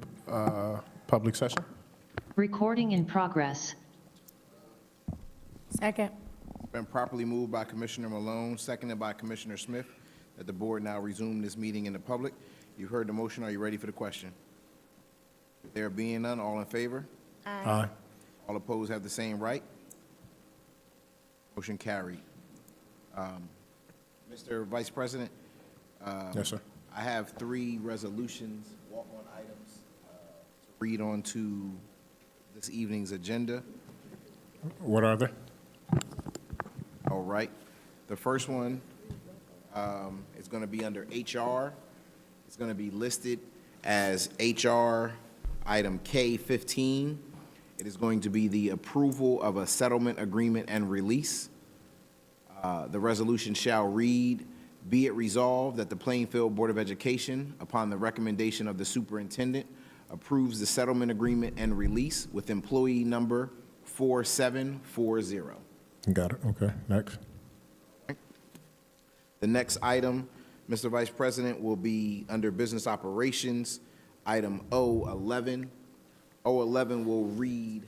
public session. Recording in progress. Second. Been properly moved by Commissioner Malone, seconded by Commissioner Smith, that the board now resume this meeting in the public. You've heard the motion. Are you ready for the question? There being none, all in favor? Aye. All opposed have the same right. Motion carried. Mr. Vice President? Yes, sir. I have 3 resolutions, walk-on items, to read on to this evening's agenda. What are they? All right. The first one is going to be under HR. It's going to be listed as HR item K15. It is going to be the approval of a settlement agreement and release. The resolution shall read, be it resolved that the Plainfield Board of Education, upon the recommendation of the superintendent, approves the settlement agreement and release with employee number 4740. Got it. Okay. Next. The next item, Mr. Vice President, will be under Business Operations, item O11. O11 will read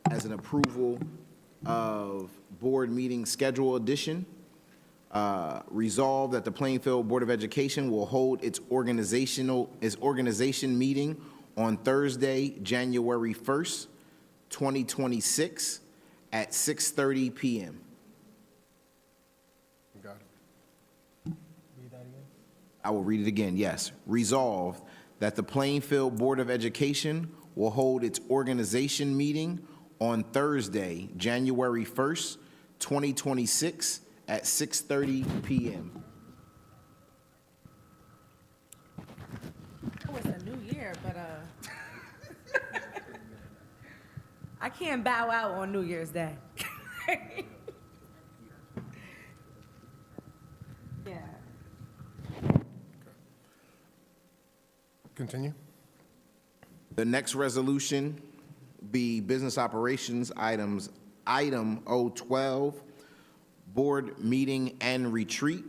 as an approval of board meeting schedule addition. Resolved that the Plainfield Board of Education will hold its organization meeting on Thursday, January 1st, 2026 at 6:30 p.m. Got it. Read that again? I will read it again, yes. Resolved that the Plainfield Board of Education will hold its organization meeting on Thursday, January 1st, 2026 at 6:30 p.m. Oh, it's a new year, but I can't bow out on New Year's Day. Yeah. Continue. The next resolution be Business Operations item O12, Board Meeting and Retreat.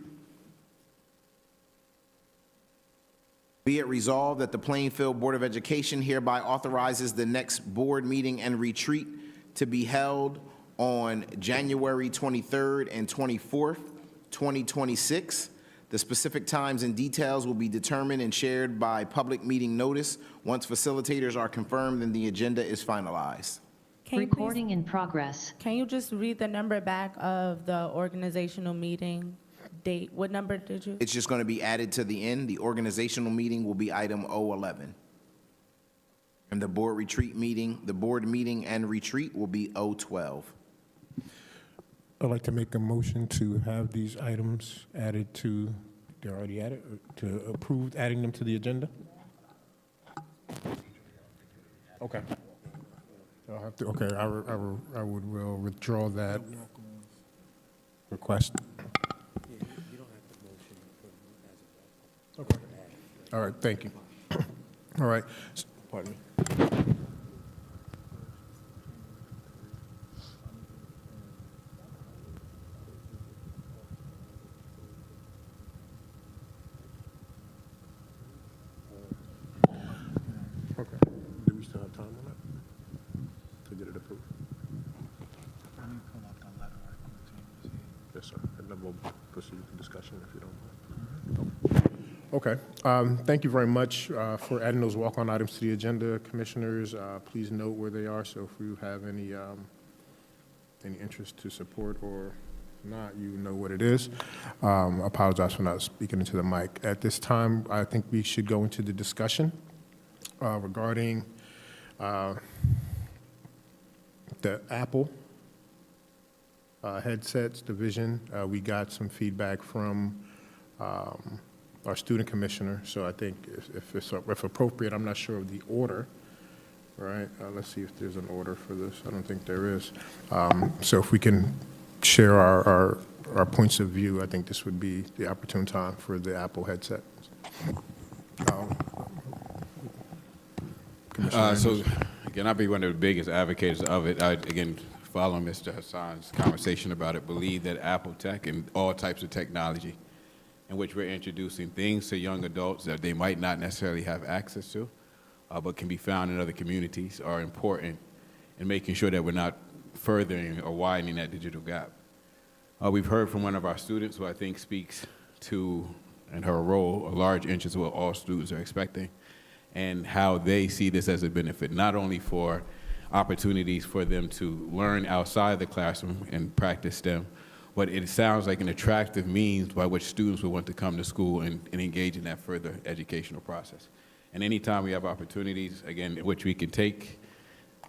Be it resolved that the Plainfield Board of Education hereby authorizes the next board meeting and retreat to be held on January 23rd and 24th, 2026. The specific times and details will be determined and shared by public meeting notice once facilitators are confirmed and the agenda is finalized. Recording in progress. Can you just read the number back of the organizational meeting date? What number did you? It's just going to be added to the end. The organizational meeting will be item O11. And the board meeting and retreat will be O12. I'd like to make a motion to have these items added to, they're already added, to approve adding them to the agenda? Okay. I'll have to, okay, I will withdraw that request. Okay. All right, thank you. All right, pardon me. Okay. Do we still have time on that to get it approved? Yes, sir. And then we'll proceed with the discussion if you don't mind. Okay. Thank you very much for adding those walk-on items to the agenda, commissioners. Please note where they are, so if you have any interest to support or not, you know what it is. I apologize for not speaking into the mic. At this time, I think we should go into the discussion regarding the Apple headsets division. We got some feedback from our student commissioner, so I think if appropriate, I'm not sure of the order, right? Let's see if there's an order for this. I don't think there is. So if we can share our points of view, I think this would be the opportune time for the Apple headset. So, again, I'll be one of the biggest advocates of it. I, again, following Mr. Hassan's conversation about it, believe that Apple Tech and all types of technology in which we're introducing things to young adults that they might not necessarily have access to, but can be found in other communities, are important in making sure that we're not furthering or widening that digital gap. We've heard from one of our students who I think speaks to, in her role, a large interest of what all students are expecting, and how they see this as a benefit, not only for opportunities for them to learn outside the classroom and practice STEM, but it sounds like an attractive means by which students will want to come to school and engage in that further educational process. And anytime we have opportunities, again, in which we can take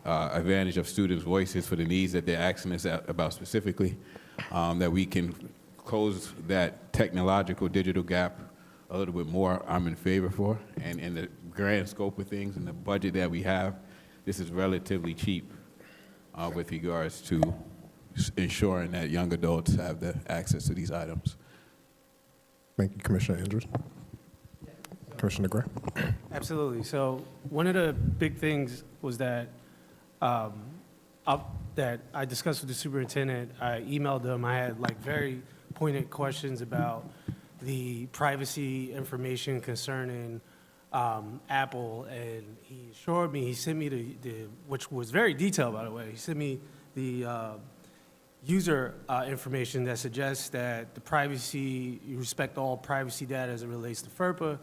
advantage of students' voices for the needs that they're asking us about specifically, that we can close that technological digital gap a little bit more, I'm in favor for. And in the grand scope of things and the budget that we have, this is relatively cheap with regards to ensuring that young adults have the access to these items. Thank you, Commissioner Andrews. Commissioner Gray. Absolutely. So one of the big things was that that I discussed with the superintendent. I emailed them. I had like very pointed questions about the privacy information concerning Apple, and he assured me, he sent me the which was very detailed, by the way. He sent me the user information that suggests that the privacy, you respect all privacy data as it relates to FERPA.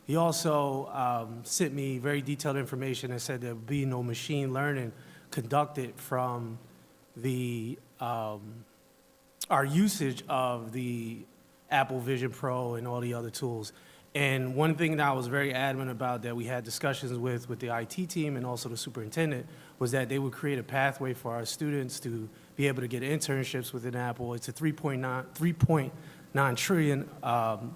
He also sent me very detailed information that said there would be no machine learning conducted from the our usage of the Apple Vision Pro and all the other tools. And one thing that I was very adamant about that we had discussions with the IT team and also the superintendent was that they would create a pathway for our students to be able to get internships within Apple. It's a $3.9 trillion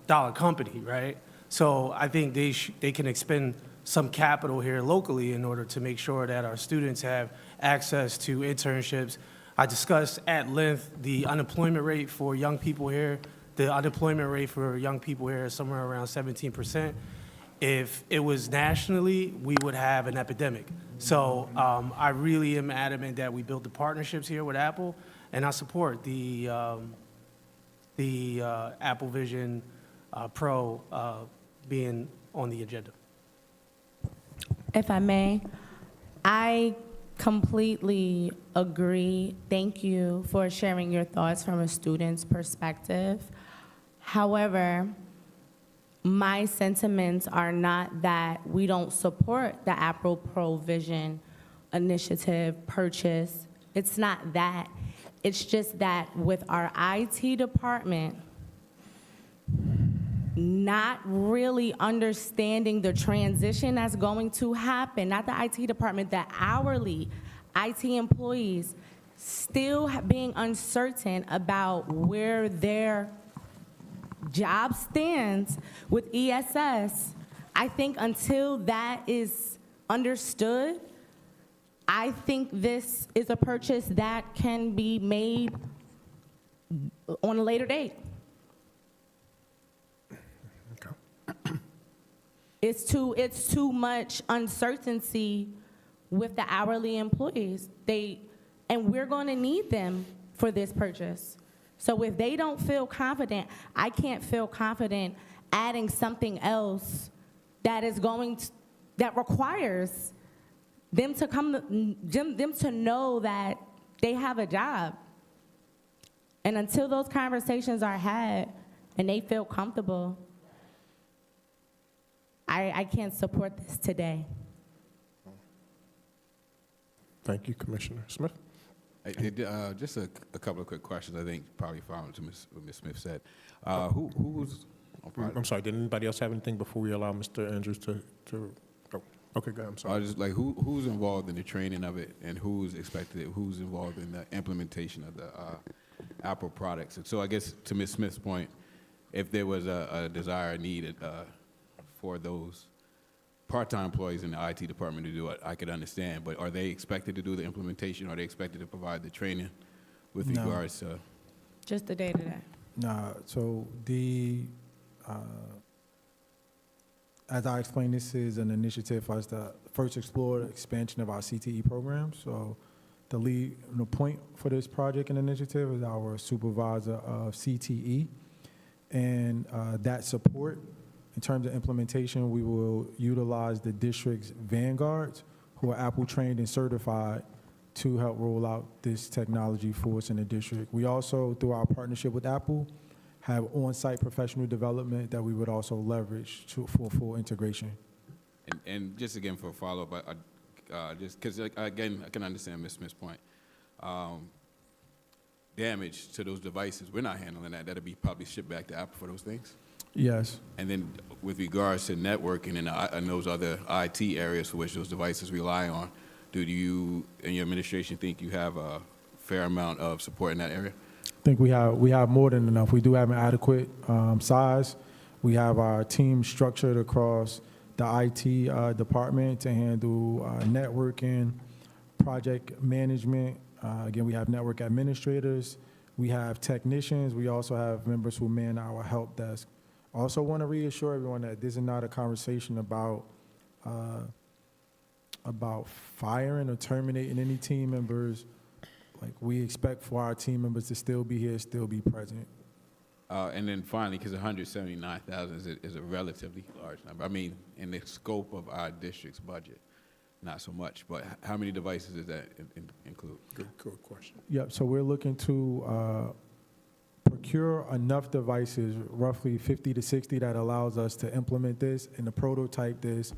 dollar company, right? So I think they can expend some capital here locally in order to make sure that our students have access to internships. I discussed at length the unemployment rate for young people here. The unemployment rate for young people here is somewhere around 17%. If it was nationally, we would have an epidemic. So I really am adamant that we build the partnerships here with Apple, and I support the Apple Vision Pro being on the agenda. If I may, I completely agree. Thank you for sharing your thoughts from a student's perspective. However, my sentiments are not that we don't support the Apple Pro Vision initiative purchase. It's not that. It's just that with our IT department not really understanding the transition that's going to happen, not the IT department, the hourly IT employees still being uncertain about where their job stands with ESS. I think until that is understood, I think this is a purchase that can be made on a later date. It's too much uncertainty with the hourly employees. And we're going to need them for this purchase. So if they don't feel confident, I can't feel confident adding something else that is that requires them to them to know that they have a job. And until those conversations are had and they feel comfortable, I can't support this today. Thank you, Commissioner Smith. Just a couple of quick questions, I think, probably following to what Ms. Smith said. Who's... I'm sorry, did anybody else have anything before we allow Mr. Andrews to oh, okay, go ahead, I'm sorry. Just like, who's involved in the training of it, and who's involved in the implementation of the Apple products? And so I guess to Ms. Smith's point, if there was a desire needed for those part-time employees in the IT department to do it, I could understand. But are they expected to do the implementation? Are they expected to provide the training with regards to? Just the day-to-day. Nah, so as I explained, this is an initiative for us to first explore the expansion of our CTE program. So the point for this project and initiative is our supervisor of CTE. and that support. In terms of implementation, we will utilize the district's vanguards, who are Apple trained and certified, to help roll out this technology for us in the district. We also, through our partnership with Apple, have on-site professional development that we would also leverage for full integration. And just again for a follow-up, just because again, I can understand Ms. Smith's point. Damage to those devices, we're not handling that. That'll be probably shipped back to Apple for those things. Yes. And then with regards to networking and those other IT areas for which those devices rely on, do you and your administration think you have a fair amount of support in that area? I think we have more than enough. We do have an adequate size. We have our team structured across the IT department to handle networking, project management. Again, we have network administrators. We have technicians. We also have members who man our help desk. Also want to reassure everyone that this is not a conversation about firing or terminating any team members. Like, we expect for our team members to still be here, still be present. And then finally, because 179,000 is a relatively large number. I mean, in the scope of our district's budget, not so much. But how many devices does that include? Good question. Yep, so we're looking to procure enough devices, roughly 50 to 60, that allows us to implement this and to prototype this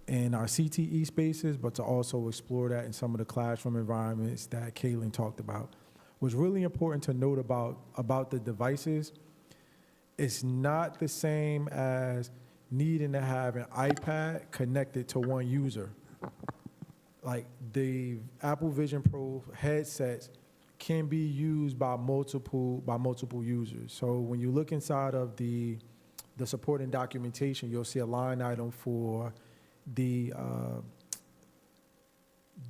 in our CTE spaces, but to also explore that in some of the classroom environments that Kaylin talked about. What's really important to note about the devices, it's not the same as needing to have an iPad connected to one user. Like, the Apple Vision Pro headsets can be used by multiple users. So when you look inside of the supporting documentation, you'll see a line item for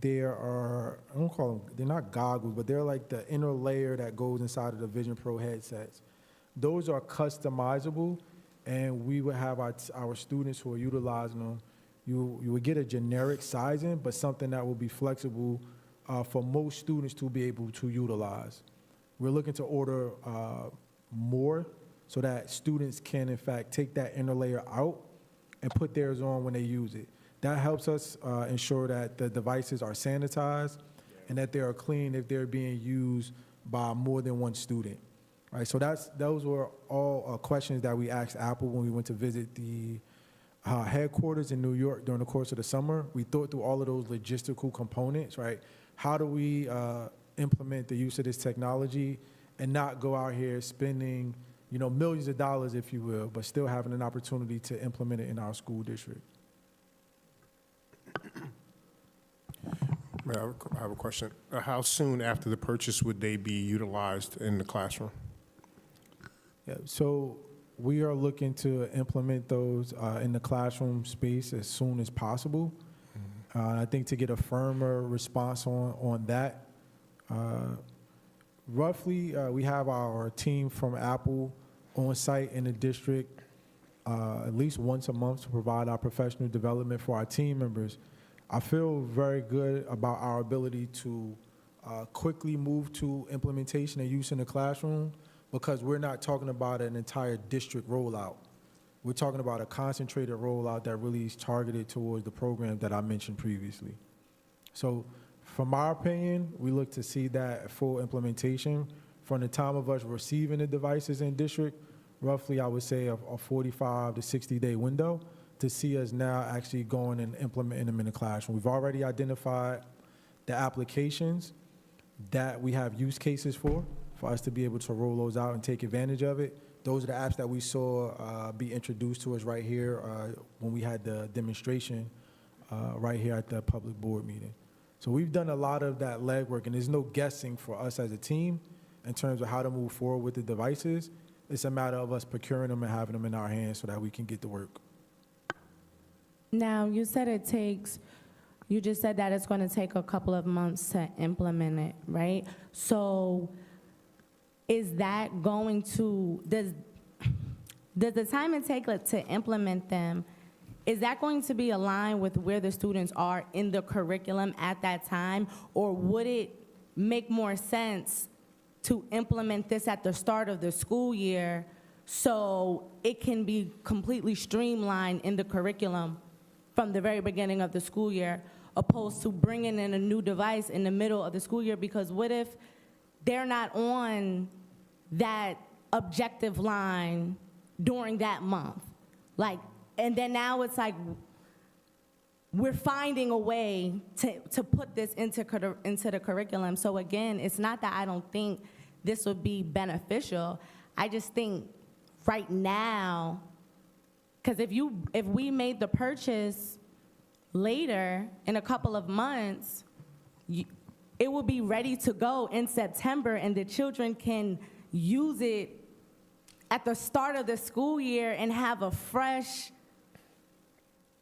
there are, I don't call them, they're not goggles, but they're like the inner layer that goes inside of the Vision Pro headsets. Those are customizable, and we would have our students who are utilizing them, you would get a generic sizing, but something that will be flexible for most students to be able to utilize. We're looking to order more so that students can, in fact, take that inner layer out and put theirs on when they use it. That helps us ensure that the devices are sanitized and that they are clean if they're being used by more than one student. Right, so those were all questions that we asked Apple when we went to visit the headquarters in New York during the course of the summer. We thought through all of those logistical components, right? How do we implement the use of this technology and not go out here spending, millions of dollars, if you will, but still having an opportunity to implement it in our school district? I have a question. How soon after the purchase would they be utilized in the classroom? Yeah, so we are looking to implement those in the classroom space as soon as possible. I think to get a firmer response on that, roughly we have our team from Apple on site in the district at least once a month to provide our professional development for our team members. I feel very good about our ability to quickly move to implementation and use in the classroom, because we're not talking about an entire district rollout. We're talking about a concentrated rollout that really is targeted towards the program that I mentioned previously. So from our opinion, we look to see that full implementation from the time of us receiving the devices in district, roughly I would say a 45 to 60-day window, to see us now actually going and implementing them in the classroom. We've already identified the applications that we have use cases for us to be able to roll those out and take advantage of it. Those are the apps that we saw be introduced to us right here when we had the demonstration right here at the public board meeting. So we've done a lot of that legwork, and there's no guessing for us as a team in terms of how to move forward with the devices. It's a matter of us procuring them and having them in our hands so that we can get to work. Now, you said you just said that it's going to take a couple of months to implement it, right? So is that going to, does the time it take to implement them, is that going to be aligned with where the students are in the curriculum at that time? Or would it make more sense to implement this at the start of the school year so it can be completely streamlined in the curriculum from the very beginning of the school year, opposed to bringing in a new device in the middle of the school year, because what if they're not on that objective line during that month? Like, and then now it's like, we're finding a way to put this into the curriculum. So again, it's not that I don't think this would be beneficial. I just think right now, because if we made the purchase later in a couple of months, it will be ready to go in September, and the children can use it at the start of the school year and have a fresh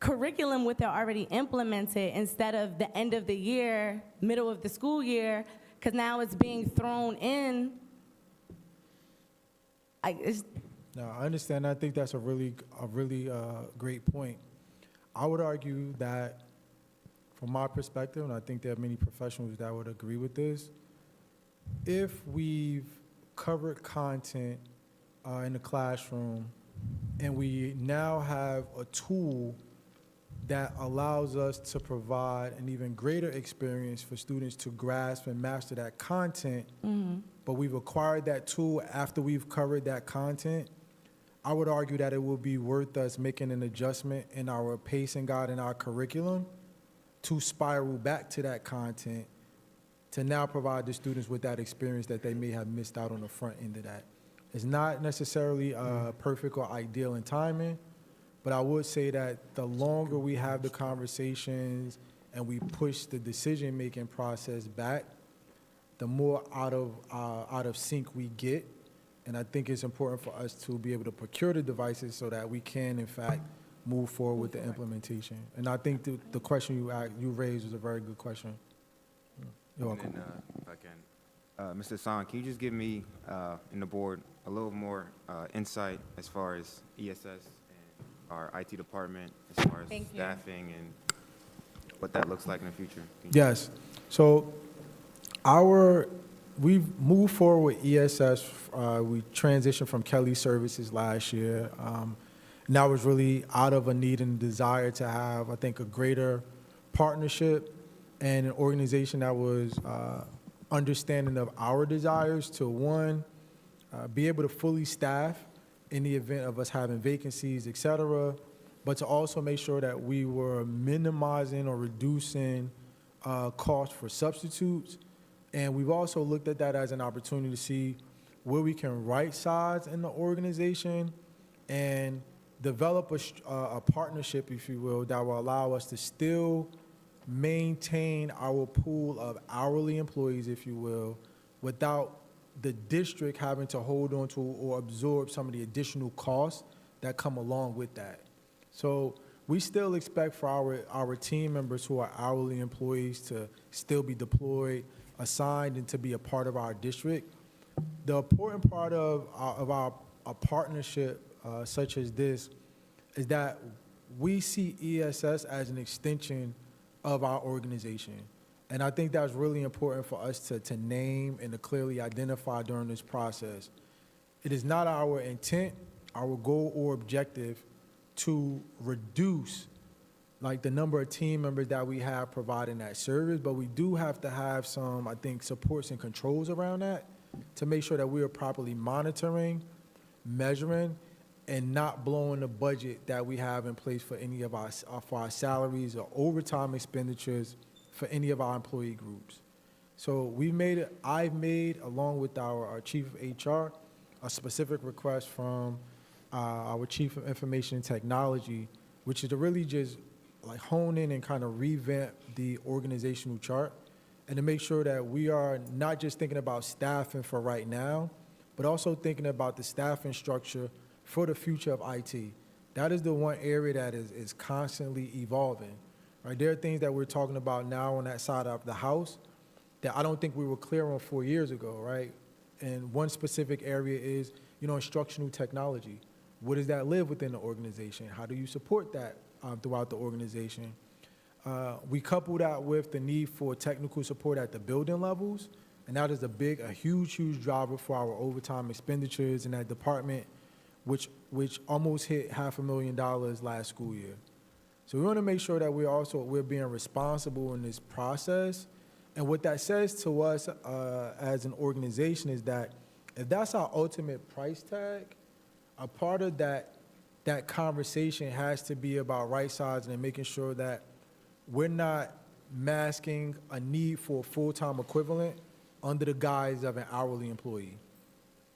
curriculum with it already implemented, instead of the end of the year, middle of the school year, because now it's being thrown in. No, I understand. I think that's a really great point. I would argue that, from my perspective, and I think there are many professionals that would agree with this, if we've covered content in the classroom and we now have a tool that allows us to provide an even greater experience for students to grasp and master that content, but we've acquired that tool after we've covered that content, I would argue that it will be worth us making an adjustment in our pacing guide and our curriculum to spiral back to that content to now provide the students with that experience that they may have missed out on the front end of that. It's not necessarily perfect or ideal in timing, but I would say that the longer we have the conversations and we push the decision-making process back, the more out of sync we get. And I think it's important for us to be able to procure the devices so that we can, in fact, move forward with the implementation. And I think the question you raised was a very good question. You're welcome. And, if I can, Mr. Hassan, can you just give me and the board a little more insight as far as ESS and our IT department, as far as staffing and what that looks like in the future? Yes. So we've moved forward with ESS. We transitioned from Kelly Services last year. And that was really out of a need and desire to have, I think, a greater partnership and an organization that was understanding of our desires to, one, be able to fully staff in the event of us having vacancies, et cetera, but to also make sure that we were minimizing or reducing costs for substitutes. And we've also looked at that as an opportunity to see where we can right size in the organization and develop a partnership, if you will, that will allow us to still maintain our pool of hourly employees, if you will, without the district having to hold on to or absorb some of the additional costs that come along with that. So we still expect for our team members who are hourly employees to still be deployed, assigned, and to be a part of our district. The important part of a partnership such as this is that we see ESS as an extension of our organization. And I think that's really important for us to name and to clearly identify during this process. It is not our intent, our goal or objective to reduce like the number of team members that we have providing that service, but we do have to have some, I think, supports and controls around that to make sure that we are properly monitoring, measuring, and not blowing the budget that we have in place for any of our salaries or overtime expenditures for any of our employee groups. So I've made, along with our chief of HR, a specific request from our chief of information and technology, which is to really just like hone in and kind of revamp the organizational chart and to make sure that we are not just thinking about staffing for right now, but also thinking about the staffing structure for the future of IT. That is the one area that is constantly evolving. Right? There are things that we're talking about now on that side of the house that I don't think we were clear on 4 years ago, right? And one specific area is, instructional technology. Where does that live within the organization? How do you support that throughout the organization? We couple that with the need for technical support at the building levels, and that is a huge driver for our overtime expenditures in that department. which almost hit $500,000 last school year. So we want to make sure that we're being responsible in this process. And what that says to us as an organization is that if that's our ultimate price tag, a part of that conversation has to be about right sizing and making sure that we're not masking a need for a full-time equivalent under the guise of an hourly employee.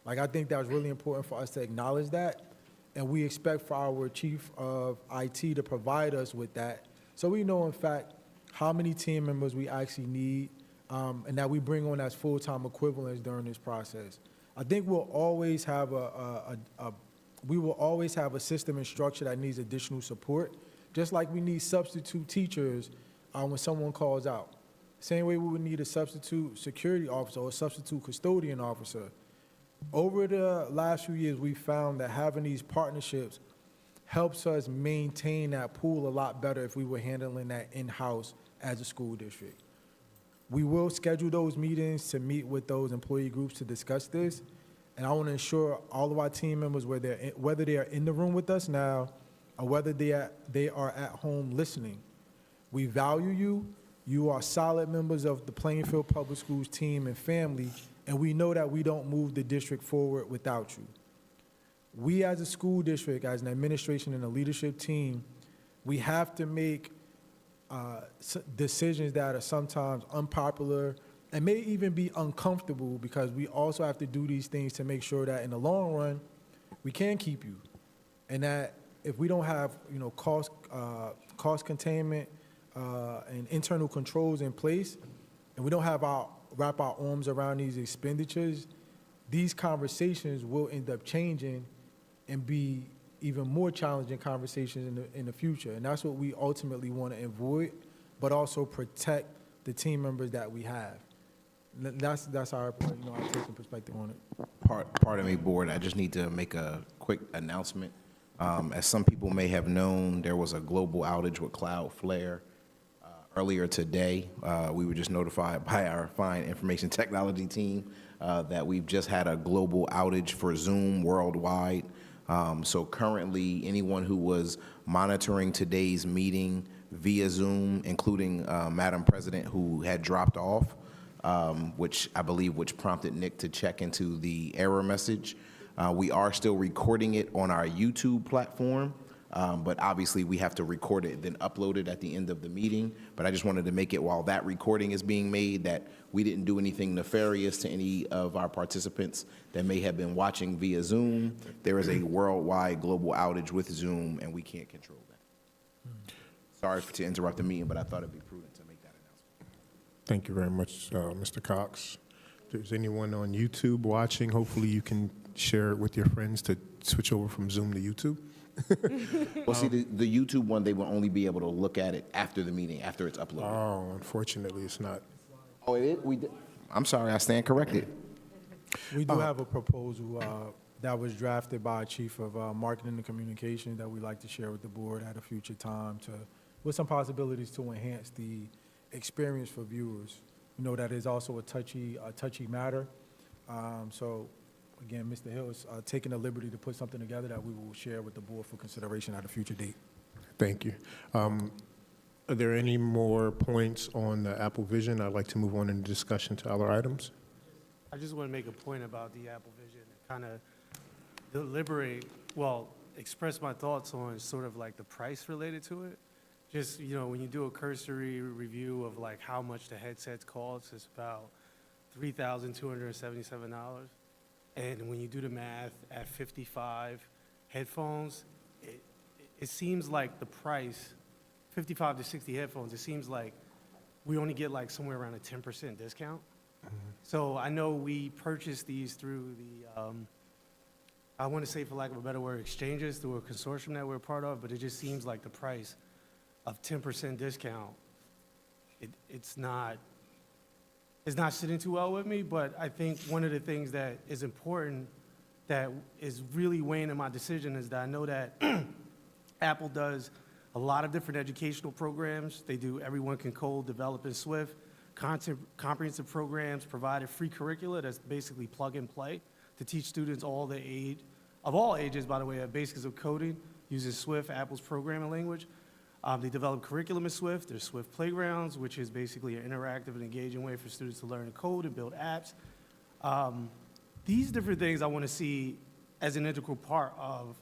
Like, I think that was really important for us to acknowledge that, and we expect for our chief of IT to provide us with that, so we know, in fact, how many team members we actually need, and that we bring on as full-time equivalents during this process. I think we'll always have a system and structure that needs additional support, just like we need substitute teachers when someone calls out. Same way we would need a substitute security officer or a substitute custodian officer. Over the last few years, we found that having these partnerships helps us maintain that pool a lot better if we were handling that in-house as a school district. We will schedule those meetings to meet with those employee groups to discuss this, and I want to ensure all of our team members, whether they are in the room with us now or whether they are at home listening, we value you. You are solid members of the Plainfield Public Schools team and family, and we know that we don't move the district forward without you. We as a school district, as an administration and a leadership team, we have to make decisions that are sometimes unpopular and may even be uncomfortable, because we also have to do these things to make sure that in the long run, we can keep you. And that if we don't have, cost containment and internal controls in place, and we don't have wrap our arms around these expenditures, these conversations will end up changing and be even more challenging conversations in the future. And that's what we ultimately want to avoid, but also protect the team members that we have. That's our take and perspective on it. Pardon me, board, I just need to make a quick announcement. As some people may have known, there was a global outage with Cloudflare earlier today. We were just notified by our fine information technology team that we've just had a global outage for Zoom worldwide. So currently, anyone who was monitoring today's meeting via Zoom, including Madam President, who had dropped off, which prompted Nick to check into the error message. We are still recording it on our YouTube platform, but obviously we have to record it, then upload it at the end of the meeting. But I just wanted to make it, while that recording is being made, that we didn't do anything nefarious to any of our participants that may have been watching via Zoom. There is a worldwide global outage with Zoom, and we can't control that. Sorry to interrupt the meeting, but I thought it'd be prudent to make that announcement. Thank you very much, Mr. Cox. If there's anyone on YouTube watching, hopefully you can share it with your friends to switch over from Zoom to YouTube. Well, see, the YouTube one, they will only be able to look at it after the meeting, after it's uploaded. Oh, unfortunately, it's not. Oh, it is? I'm sorry, I stand corrected. We do have a proposal that was drafted by Chief of Marketing and Communications that we'd like to share with the board at a future time with some possibilities to enhance the experience for viewers. That is also a touchy matter. So, again, Mr. Hill is taking the liberty to put something together that we will share with the board for consideration at a future date. Thank you. Are there any more points on the Apple Vision? I'd like to move on in discussion to other items. I just want to make a point about the Apple Vision and kind of express my thoughts on sort of like the price related to it. Just, when you do a cursory review of like how much the headsets cost, it's about $3,277. And when you do the math at 55 headphones, it seems like the price, 55 to 60 headphones, it seems like we only get like somewhere around a 10% discount. So I know we purchased these through the, I want to say, for lack of a better word, exchanges through a consortium that we're part of, but it just seems like the price of 10% discount, it's not sitting too well with me. But I think one of the things that is important that is really weighing in my decision is that I know that Apple does a lot of different educational programs. They do Everyone Can Code, Develop in Swift, comprehensive programs, provided free curricula that's basically plug and play to teach students all the of all ages, by the way, have basics of coding, uses Swift, Apple's programming language. They develop curriculum in Swift. There's Swift Playgrounds, which is basically an interactive and engaging way for students to learn to code and build apps. These different things I want to see as an integral part of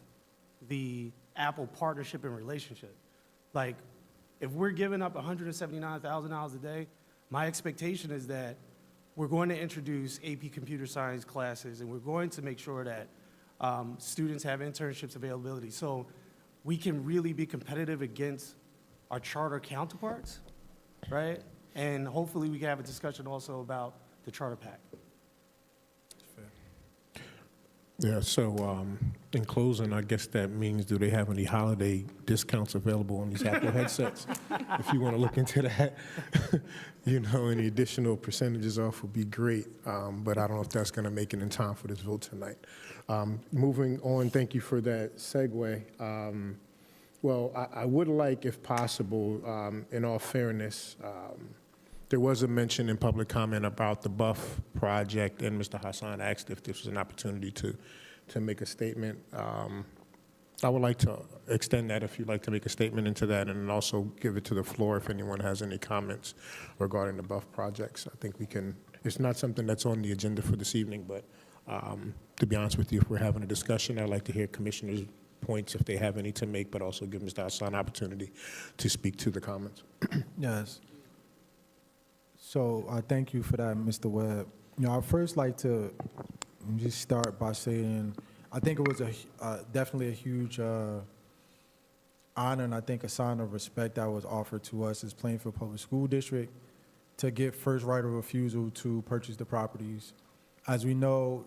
the Apple partnership and relationship. Like, if we're giving up $179,000 a day, my expectation is that we're going to introduce AP Computer Science classes, and we're going to make sure that students have internships availability. So we can really be competitive against our charter counterparts, right? And hopefully we can have a discussion also about the charter pack. Yeah, so in closing, I guess that means, do they have any holiday discounts available on these Apple headsets? If you want to look into that, any additional percentages off would be great, but I don't know if that's going to make it in time for this vote tonight. Moving on, thank you for that segue. Well, I would like, if possible, in all fairness, there was a mention in public comment about the Buff project, and Mr. Hassan asked if this was an opportunity to make a statement. I would like to extend that if you'd like to make a statement into that, and then also give it to the floor if anyone has any comments regarding the Buff projects. I think we can, it's not something that's on the agenda for this evening, but to be honest with you, if we're having a discussion, I'd like to hear commissioners' points if they have any to make, but also give Mr. Hassan an opportunity to speak to the comments. Yes. So thank you for that, Mr. Webb. I'd first like to just start by saying I think it was definitely a huge honor, and I think a sign of respect that was offered to us as Plainfield Public School District to get first right of refusal to purchase the properties. As we know,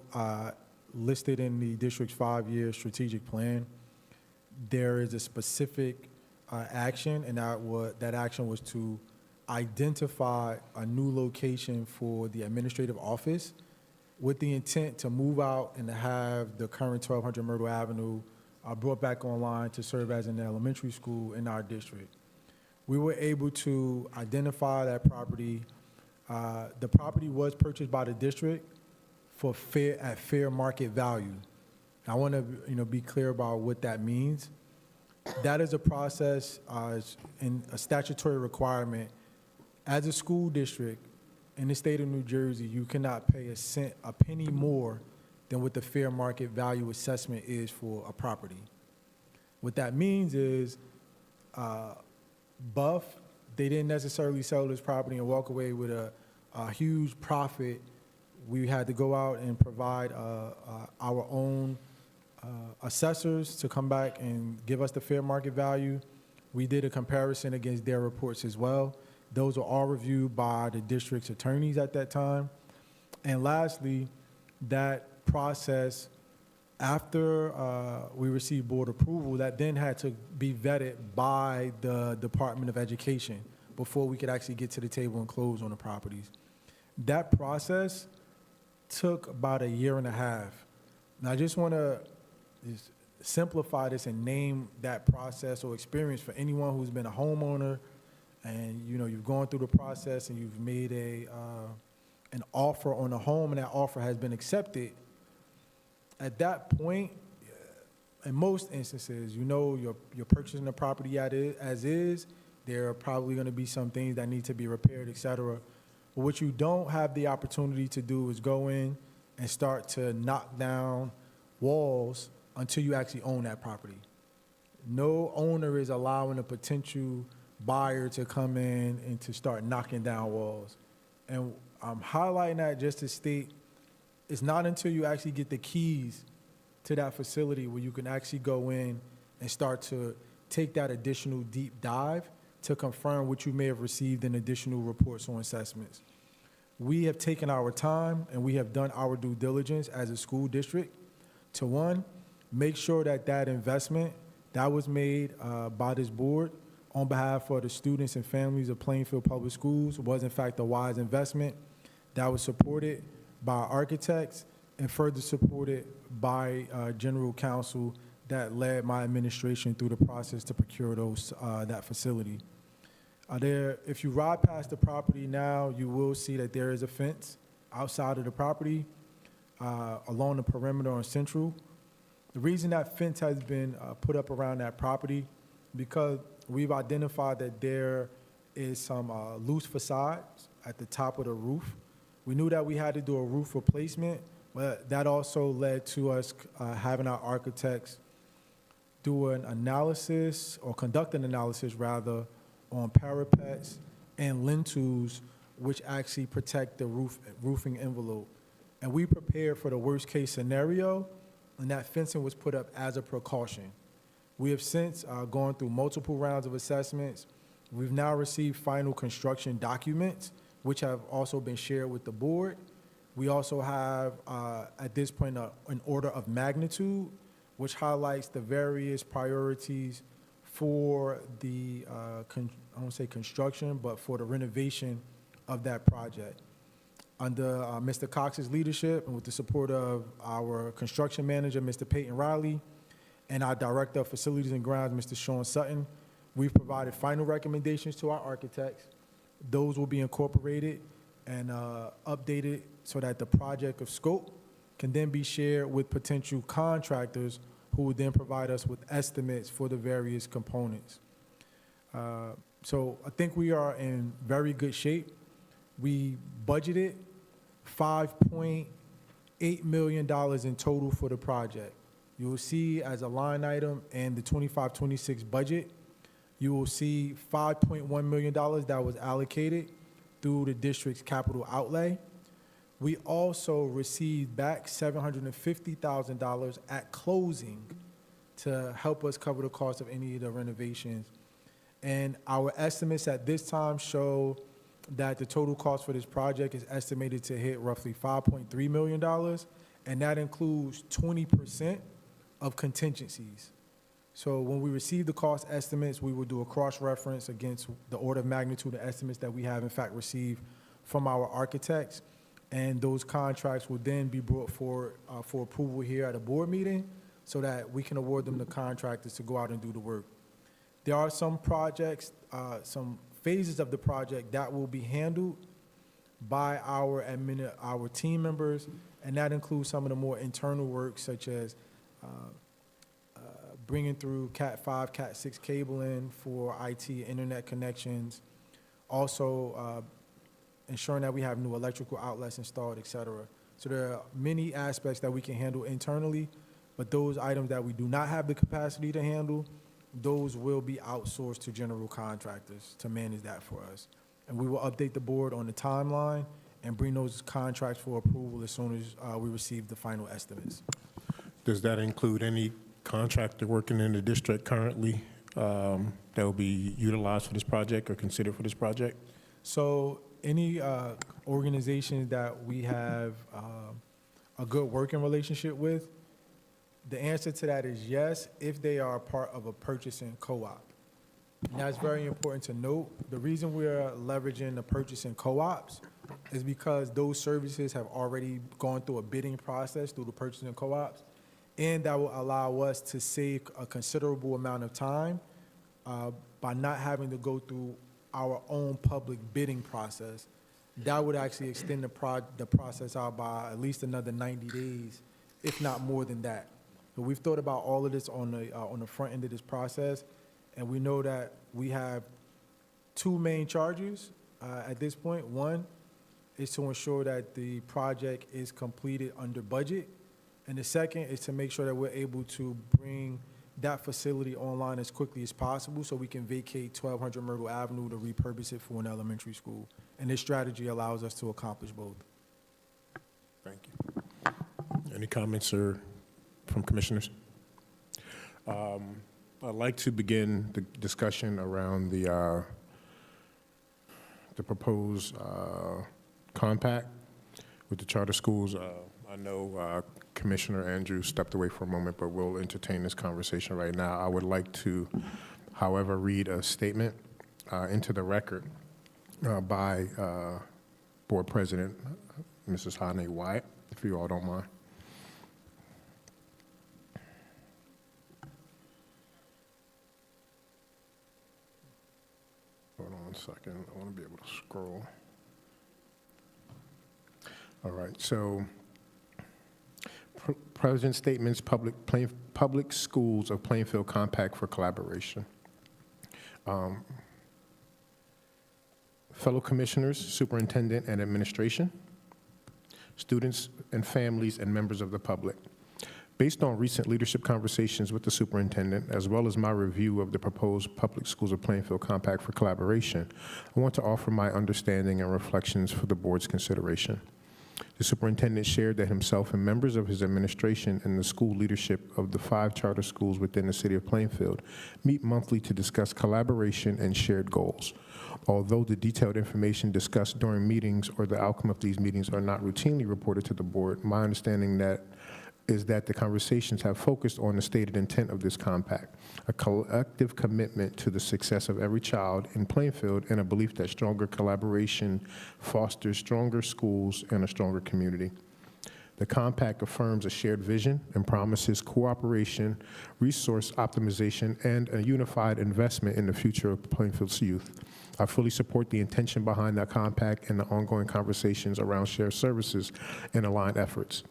listed in the district's 5-year strategic plan, there is a specific action, and that action was to identify a new location for the administrative office with the intent to move out and to have the current 1200 Myrtle Avenue brought back online to serve as an elementary school in our district. We were able to identify that property. The property was purchased by the district at fair market value. I want to be clear about what that means. That is a process and a statutory requirement. As a school district in the state of New Jersey, you cannot pay a penny more than what the fair market value assessment is for a property. What that means is Buff, they didn't necessarily sell this property and walk away with a huge profit. We had to go out and provide our own assessors to come back and give us the fair market value. We did a comparison against their reports as well. Those were all reviewed by the district's attorneys at that time. And lastly, that process, after we received board approval, that then had to be vetted by the Department of Education before we could actually get to the table and close on the properties. That process took about 1.5 years. Now, I just want to simplify this and name that process or experience for anyone who's been a homeowner and you've gone through the process and you've made an offer on a home and that offer has been accepted. At that point, in most instances, you're purchasing the property as is. There are probably going to be some things that need to be repaired, et cetera. But what you don't have the opportunity to do is go in and start to knock down walls until you actually own that property. No owner is allowing a potential buyer to come in and to start knocking down walls. And I'm highlighting that just to state, it's not until you actually get the keys to that facility where you can actually go in and start to take that additional deep dive to confirm what you may have received in additional reports or assessments. We have taken our time and we have done our due diligence as a school district to, one, make sure that that investment that was made by this board on behalf of the students and families of Plainfield Public Schools was in fact a wise investment that was supported by architects and further supported by general counsel that led my administration through the process to procure that facility. If you ride past the property now, you will see that there is a fence outside of the property along the perimeter on Central. The reason that fence has been put up around that property, because we've identified that there is some loose facades at the top of the roof. We knew that we had to do a roof replacement, but that also led to us having our architects do an analysis, or conduct an analysis rather, on parapets and lintels, which actually protect the roofing envelope. And we prepared for the worst case scenario, and that fencing was put up as a precaution. We have since gone through multiple rounds of assessments. We've now received final construction documents, which have also been shared with the board. We also have, at this point, an order of magnitude, which highlights the various priorities for the, I won't say construction, but for the renovation of that project. Under Mr. Cox's leadership and with the support of our construction manager, Mr. Peyton Riley, and our director of facilities and grounds, Mr. Sean Sutton, we've provided final recommendations to our architects. Those will be incorporated and updated so that the project of scope can then be shared with potential contractors who will then provide us with estimates for the various components. So I think we are in very good shape. We budgeted $5.8 million in total for the project. You will see as a line item in the 25-26 budget, you will see $5.1 million that was allocated through the district's capital outlay. We also received back $750,000 at closing to help us cover the cost of any of the renovations. And our estimates at this time show that the total cost for this project is estimated to hit roughly $5.3 million, and that includes 20% of contingencies. So when we receive the cost estimates, we will do a cross-reference against the order of magnitude of estimates that we have in fact received from our architects, and those contracts will then be brought forward for approval here at a board meeting so that we can award them to contractors to go out and do the work. There are some projects, some phases of the project that will be handled by our team members, and that includes some of the more internal work, such as bringing through Cat 5, Cat 6 cabling for IT internet connections, also ensuring that we have new electrical outlets installed, et cetera. So there are many aspects that we can handle internally, but those items that we do not have the capacity to handle, those will be outsourced to general contractors to manage that for us. And we will update the board on the timeline and bring those contracts for approval as soon as we receive the final estimates. Does that include any contractor working in the district currently that will be utilized for this project or considered for this project? So any organizations that we have a good working relationship with, the answer to that is yes, if they are part of a purchasing co-op. And that's very important to note. The reason we're leveraging the purchasing co-ops is because those services have already gone through a bidding process through the purchasing co-ops, and that will allow us to save a considerable amount of time by not having to go through our own public bidding process. That would actually extend the process out by at least another 90 days, if not more than that. So we've thought about all of this on the front end of this process, and we know that we have two main charges at this point. One is to ensure that the project is completed under budget, and the second is to make sure that we're able to bring that facility online as quickly as possible so we can vacate 1200 Myrtle Avenue to repurpose it for an elementary school. And this strategy allows us to accomplish both. Thank you. Any comments from commissioners? I'd like to begin the discussion around the proposed compact with the charter schools. I know Commissioner Andrews stepped away for a moment, but we'll entertain this conversation right now. I would like to, however, read a statement into the record by Board President Mrs. Hane Wyatt, if you all don't mind. Hold on a second. I want to be able to scroll. All right. So President Statements, Public Schools of Plainfield Compact for Collaboration. Fellow Commissioners, Superintendent, and Administration, students and families, and members of the public. Based on recent leadership conversations with the superintendent, as well as my review of the proposed Public Schools of Plainfield Compact for Collaboration, I want to offer my understanding and reflections for the board's consideration. The superintendent shared that himself and members of his administration and the school leadership of the 5 charter schools within the city of Plainfield meet monthly to discuss collaboration and shared goals. Although the detailed information discussed during meetings or the outcome of these meetings are not routinely reported to the board, my understanding is that the conversations have focused on the stated intent of this compact, a collective commitment to the success of every child in Plainfield and a belief that stronger collaboration fosters stronger schools and a stronger community. The compact affirms a shared vision and promises cooperation, resource optimization, and a unified investment in the future of Plainfield's youth. I fully support the intention behind that compact and the ongoing conversations around shared services and aligned efforts.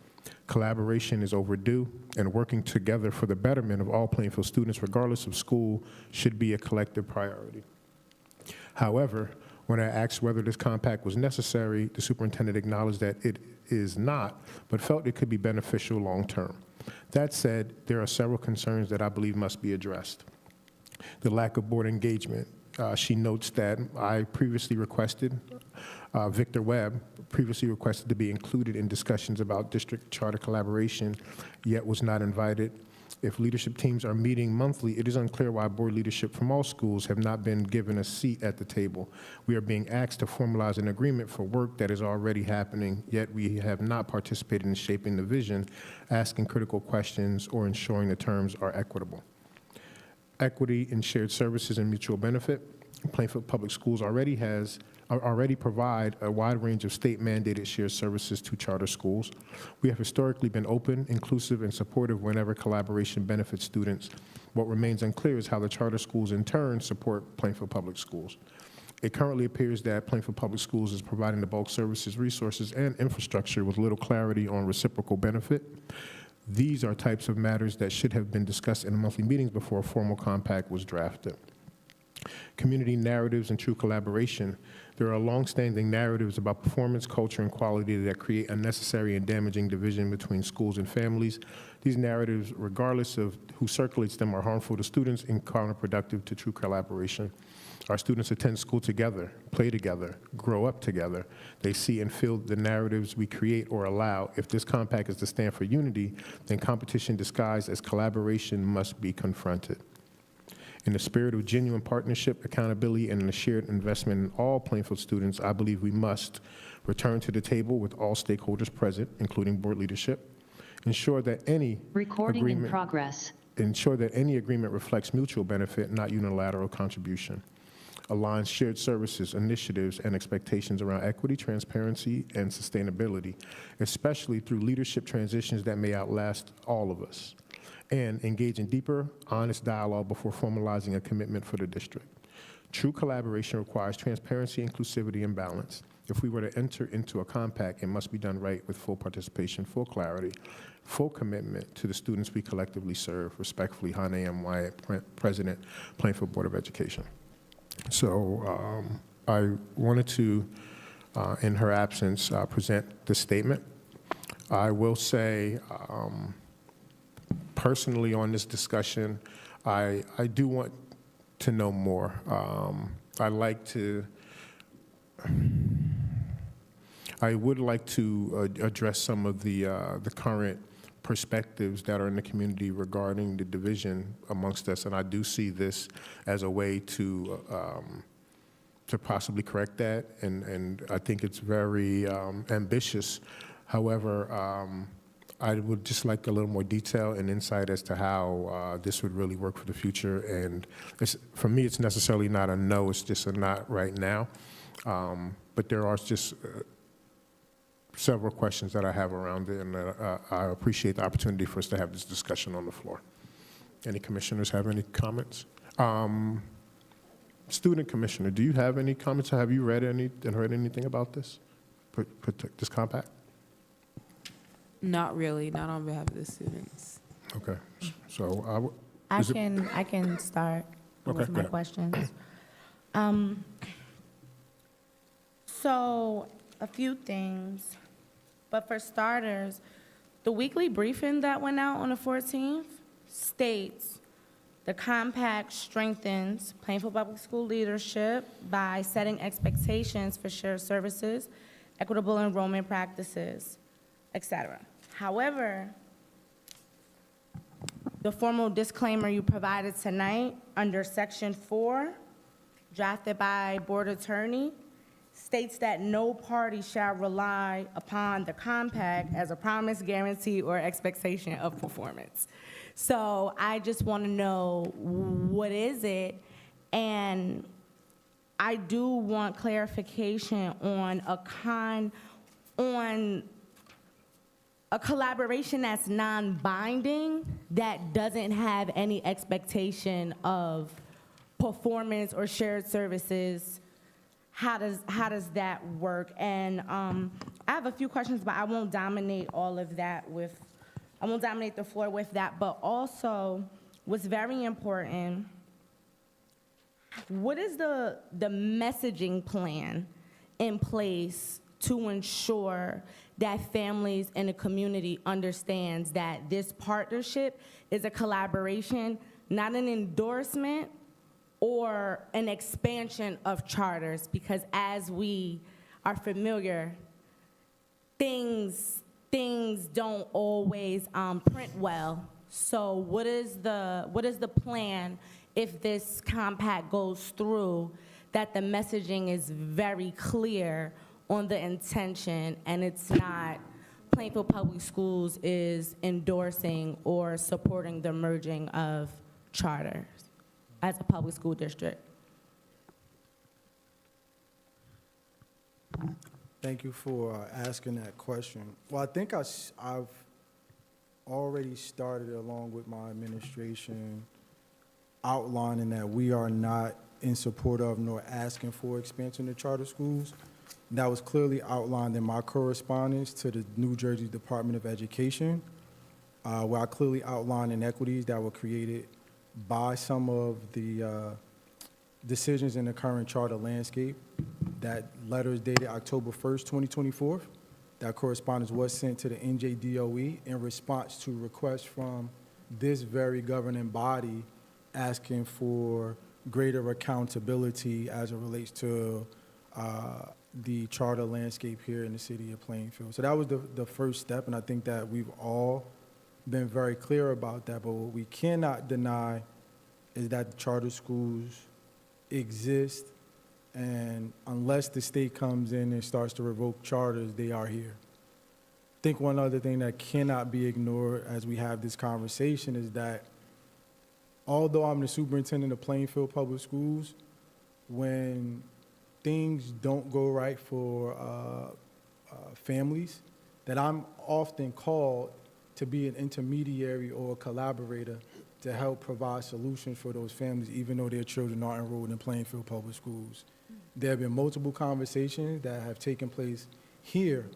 Collaboration is overdue, and working together for the betterment of all Plainfield students, regardless of school, should be a collective priority. However, when I asked whether this compact was necessary, the superintendent acknowledged that it is not, but felt it could be beneficial long-term. That said, there are several concerns that I believe must be addressed. The lack of board engagement. She notes that I previously requested, Victor Webb previously requested to be included in discussions about district charter collaboration, yet was not invited. If leadership teams are meeting monthly, it is unclear why board leadership from all schools have not been given a seat at the table. We are being asked to formalize an agreement for work that is already happening, yet we have not participated in shaping the vision, asking critical questions, or ensuring the terms are equitable. Equity in shared services and mutual benefit. Plainfield Public Schools already provide a wide range of state-mandated shared services to charter schools. We have historically been open, inclusive, and supportive whenever collaboration benefits students. What remains unclear is how the charter schools in turn support Plainfield Public Schools. It currently appears that Plainfield Public Schools is providing the bulk services, resources, and infrastructure with little clarity on reciprocal benefit. These are types of matters that should have been discussed in monthly meetings before a formal compact was drafted. Community narratives and true collaboration. There are longstanding narratives about performance, culture, and quality that create unnecessary and damaging division between schools and families. These narratives, regardless of who circulates them, are harmful to students and counterproductive to true collaboration. Our students attend school together, play together, grow up together. They see and feel the narratives we create or allow. If this compact is to stand for unity, then competition disguised as collaboration must be confronted. In the spirit of genuine partnership, accountability, and a shared investment in all Plainfield students, I believe we must return to the table with all stakeholders present, including board leadership, ensure that any agreement reflects mutual benefit, not unilateral contribution, aligns shared services, initiatives, and expectations around equity, transparency, and sustainability, especially through leadership transitions that may outlast all of us, and engage in deeper, honest dialogue before formalizing a commitment for the district. True collaboration requires transparency, inclusivity, and balance. If we were to enter into a compact, it must be done right with full participation, full clarity, full commitment to the students we collectively serve. Respectfully, Hannah M. Wyatt, President, Plainfield Board of Education. So I wanted to, in her absence, present the statement. I will say, personally on this discussion, I do want to know more. I would like to address some of the current perspectives that are in the community regarding the division amongst us, and I do see this as a way to possibly correct that, and I think it's very ambitious. However, I would just like a little more detail and insight as to how this would really work for the future. And for me, it's necessarily not a no, it's just a not right now. But there are just several questions that I have around it, and I appreciate the opportunity for us to have this discussion on the floor. Any commissioners have any comments? Student commissioner, do you have any comments, or have you read and heard anything about this compact? Not really, not on behalf of the students. Okay, so I is it- can start Okay, with go my ahead. questions. So a few things, but for starters, the weekly briefing that went out on the 14th states the compact strengthens Plainfield Public School leadership by setting expectations for shared services, equitable enrollment practices, etc. However, the formal disclaimer you provided tonight under Section 4, drafted by Board Attorney, states that no party shall rely upon the compact as a promise, guarantee, or expectation of performance. So I just want to know, what is it? And I do want clarification on a collaboration that's non-binding, that doesn't have any expectation of performance or shared services. How does that work? And I have a few questions, but I won't dominate I won't dominate the floor with that. But also, what's very important, what is the messaging plan in place to ensure that families and the community understands that this partnership is a collaboration, not an endorsement or an expansion of charters? Because as we are familiar, things don't always print well. So what is the plan if this compact goes through, that the messaging is very clear on the intention, and it's not Plainfield Public Schools is endorsing or supporting the merging of charters as a public school district? Thank you for asking that question. Well, I think I've already started, along with my administration, outlining that we are not in support of nor asking for expansion of charter schools. That was clearly outlined in my correspondence to the New Jersey Department of Education, where I clearly outlined inequities that were created by some of the decisions in the current charter landscape. That letter is dated October 1st, 2024. That correspondence was sent to the NJDOE in response to requests from this very governing body asking for greater accountability as it relates to the charter landscape here in the city of Plainfield. So that was the first step, and I think that we've all been very clear about that. But what we cannot deny is that the charter schools exist, and unless the state comes in and starts to revoke charters, they are here. I think one other thing that cannot be ignored as we have this conversation is that although I'm the superintendent of Plainfield Public Schools, when things don't go right for families, that I'm often called to be an intermediary or a collaborator to help provide solutions for those families, even though their children are enrolled in Plainfield Public Schools. There have been multiple conversations that have taken place here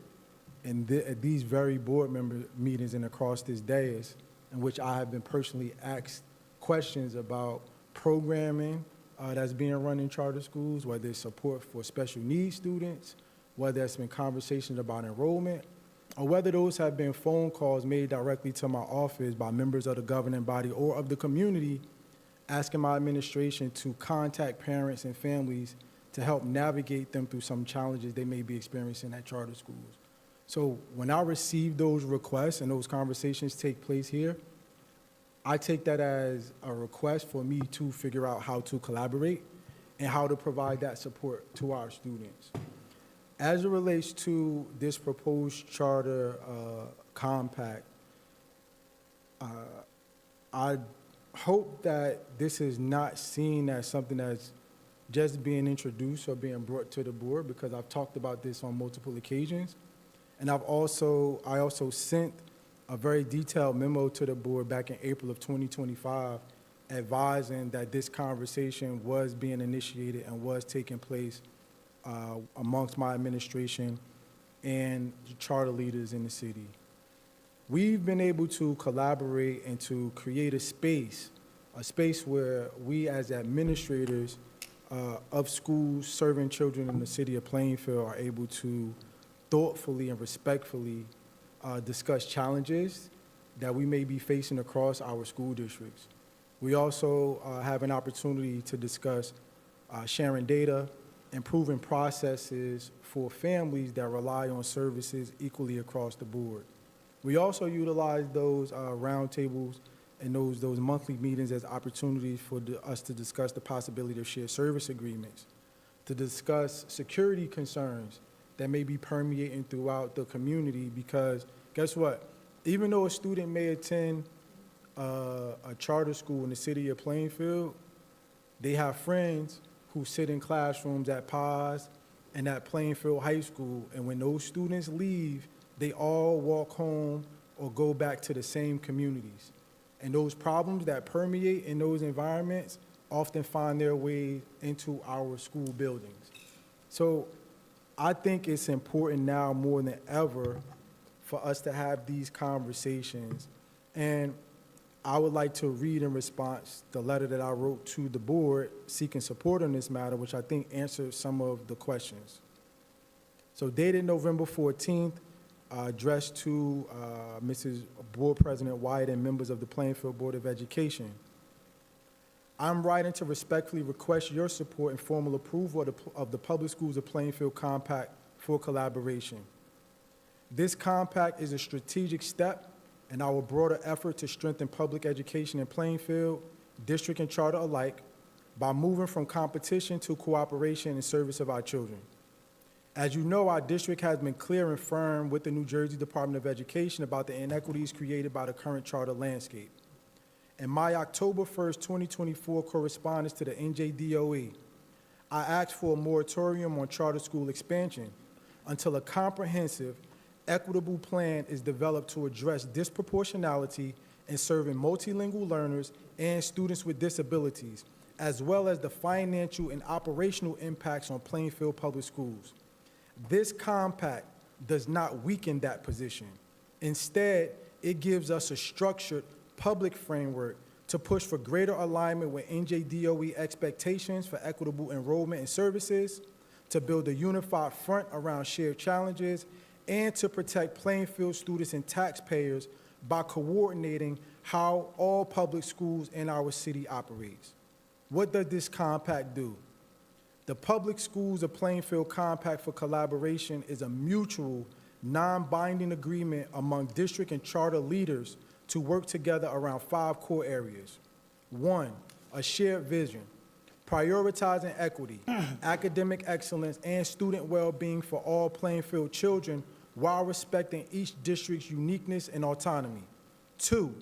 at these very board member meetings and across this dais, in which I have been personally asked questions about programming that's being run in charter schools, whether it's support for special needs students, whether it's been conversations about enrollment, or whether those have been phone calls made directly to my office by members of the governing body or of the community asking my administration to contact parents and families to help navigate them through some challenges they may be experiencing at charter schools. So when I receive those requests and those conversations take place here, I take that as a request for me to figure out how to collaborate and how to provide that support to our students. As it relates to this proposed charter compact, I hope that this is not seen as something that's just being introduced or being brought to the board, because I've talked about this on multiple occasions. And I also sent a very detailed memo to the board back in April of 2025 advising that this conversation was being initiated and was taking place amongst my administration and charter leaders in the city. we've been able to collaborate and to create a space where we as administrators of schools serving children in the city of Plainfield are able to thoughtfully and respectfully discuss challenges that we may be facing across our school districts. We also have an opportunity to discuss sharing data, improving processes for families that rely on services equally across the board. We also utilize those roundtables and those monthly meetings as opportunities for us to discuss the possibility of shared service agreements, to discuss security concerns that may be permeating throughout the community, because guess what? Even though a student may attend a charter school in the city of Plainfield, they have friends who sit in classrooms at Paz and at Plainfield High School, and when those students leave, they all walk home or go back to the same communities. And those problems that permeate in those environments often find their way into our school buildings. So I think it's important now more than ever for us to have these conversations. And I would like to read in response the letter that I wrote to the board seeking support on this matter, which I think answers some of the questions. So dated November 14th, addressed to Mrs. Board President White and members of the Plainfield Board of Education. I'm writing to respectfully request your support and formal approval of the Public Schools of Plainfield Compact for collaboration. This compact is a strategic step in our broader effort to strengthen public education in Plainfield, district and charter alike, by moving from competition to cooperation in service of our children. As you know, our district has been clear and firm with the New Jersey Department of Education about the inequities created by the current charter landscape. In my October 1st, 2024 correspondence to the NJDOE, I asked for a moratorium on charter school expansion until a comprehensive, equitable plan is developed to address disproportionality in serving multilingual learners and students with disabilities, as well as the financial and operational impacts on Plainfield Public Schools. This compact does not weaken that position. Instead, it gives us a structured public framework to push for greater alignment with NJDOE expectations for equitable enrollment in services, to build a unified front around shared challenges, and to protect Plainfield students and taxpayers by coordinating how all public schools in our city operates. What does this compact do? The Public Schools of Plainfield Compact for Collaboration is a mutual, non-binding agreement among district and charter leaders to work together around 5 core areas. 1, a shared vision, prioritizing equity, academic excellence, and student well-being for all Plainfield children while respecting each district's uniqueness and autonomy. 2,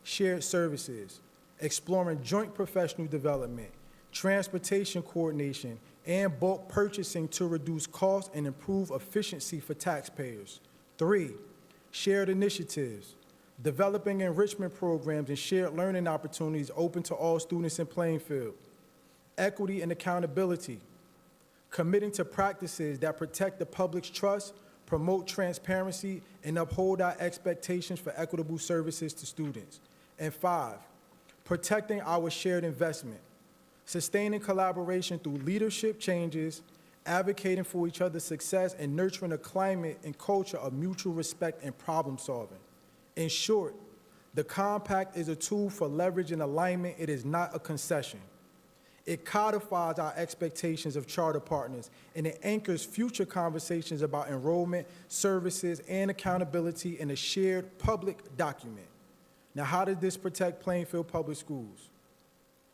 shared services, exploring joint professional development, transportation coordination, and bulk purchasing to reduce costs and improve efficiency for taxpayers. 3, shared initiatives, developing enrichment programs and shared learning opportunities open to all students in Plainfield. Equity and accountability, committing to practices that protect the public's trust, promote transparency, and uphold our expectations for equitable services to students. And 5, protecting our shared investment, sustaining collaboration through leadership changes, advocating for each other's success, and nurturing a climate and culture of mutual respect and problem solving. In short, the compact is a tool for leverage and alignment. It is not a concession. It codifies our expectations of charter partners, and it anchors future conversations about enrollment, services, and accountability in a shared public document. Now, how does this protect Plainfield Public Schools?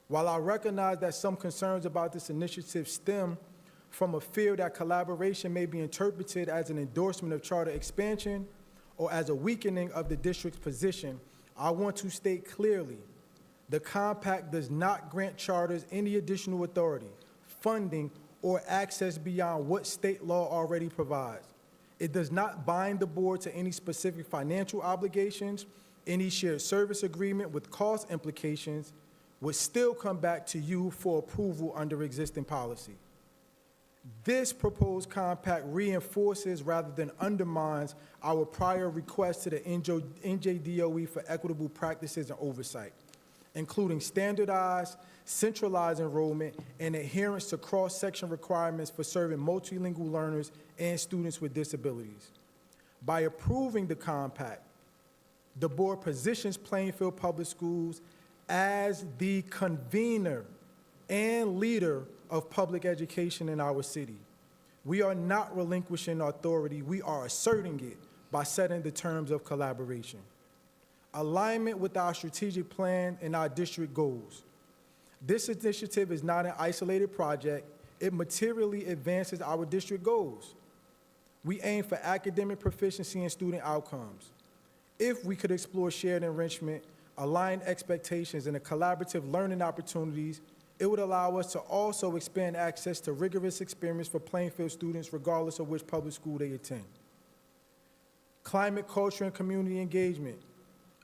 While I recognize that some concerns about this initiative stem from a fear that collaboration may be interpreted as an endorsement of charter expansion or as a weakening of the district's position, I want to state clearly, the compact does not grant charters any additional authority, funding, or access beyond what state law already provides. It does not bind the board to any specific financial obligations. Any shared service agreement with cost implications would still come back to you for approval under existing policy. This proposed compact reinforces rather than undermines our prior request to the NJDOE for equitable practices and oversight, including standardized, centralized enrollment, and adherence to cross-section requirements for serving multilingual learners and students with disabilities. By approving the compact, the board positions Plainfield Public Schools as the convener and leader of public education in our city. We are not relinquishing authority, we are asserting it by setting the terms of collaboration. Alignment with our strategic plan and our district goals. This initiative is not an isolated project, it materially advances our district goals. We aim for academic proficiency and student outcomes. If we could explore shared enrichment, aligned expectations, and collaborative learning opportunities, it would allow us to also expand access to rigorous experience for Plainfield students regardless of which public school they attend. Climate, culture, and community engagement.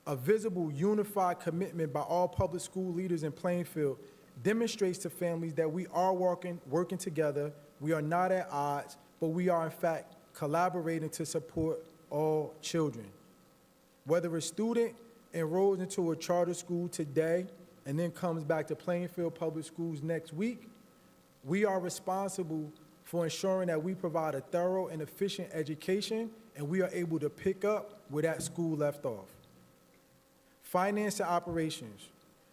A visible, unified commitment by all public school leaders in Plainfield demonstrates to families that we are working together, we are not at odds, but we are in fact collaborating to support all children. Whether a student enrolls into a charter school today and then comes back to Plainfield Public Schools next week, we are responsible for ensuring that we provide a thorough and efficient education and we are able to pick up where that school left off. Finance and operations,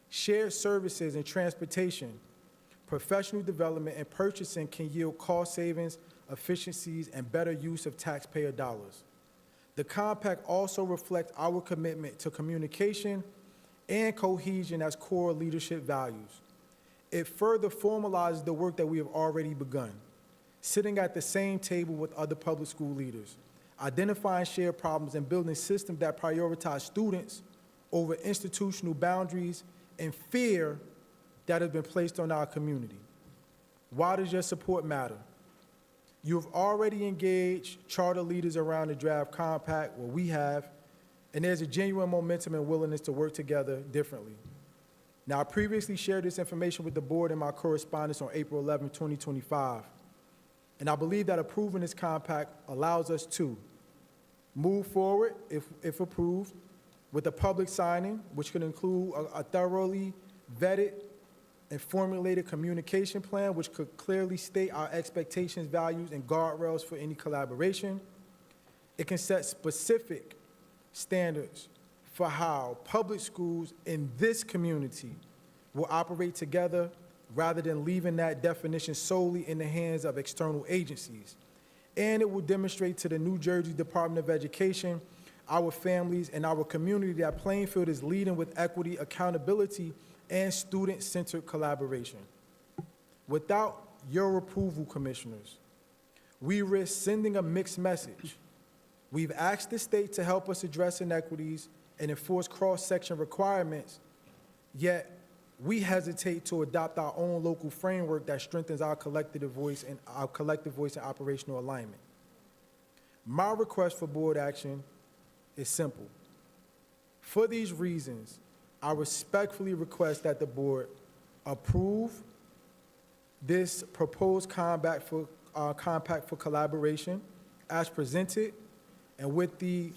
shared services and transportation, professional development and purchasing can yield cost savings, efficiencies, and better use of taxpayer dollars. The compact also reflects our commitment to communication and cohesion as core leadership values. It further formalizes the work that we have already begun, sitting at the same table with other public school leaders, identifying shared problems and building systems that prioritize students over institutional boundaries and fear that has been placed on our community. Why does your support matter? You've already engaged charter leaders around the draft compact, well, we have, and there's a genuine momentum and willingness to work together differently. Now, I previously shared this information with the board in my correspondence on April 11, 2025, and I believe that approving this compact allows us to move forward, if approved, with a public signing, which could include a thoroughly vetted and formulated communication plan, which could clearly state our expectations, values, and guardrails for any collaboration. It can set specific standards for how public schools in this community will operate together rather than leaving that definition solely in the hands of external agencies. And it will demonstrate to the New Jersey Department of Education, our families, and our community that Plainfield is leading with equity, accountability, and student-centered collaboration. Without your approval, commissioners, we risk sending a mixed message. We've asked the state to help us address inequities and enforce cross-section requirements, yet we hesitate to adopt our own local framework that strengthens our collective voice and operational alignment. My request for board action is simple. For these reasons, I respectfully request that the board approve this proposed compact for collaboration as presented and with the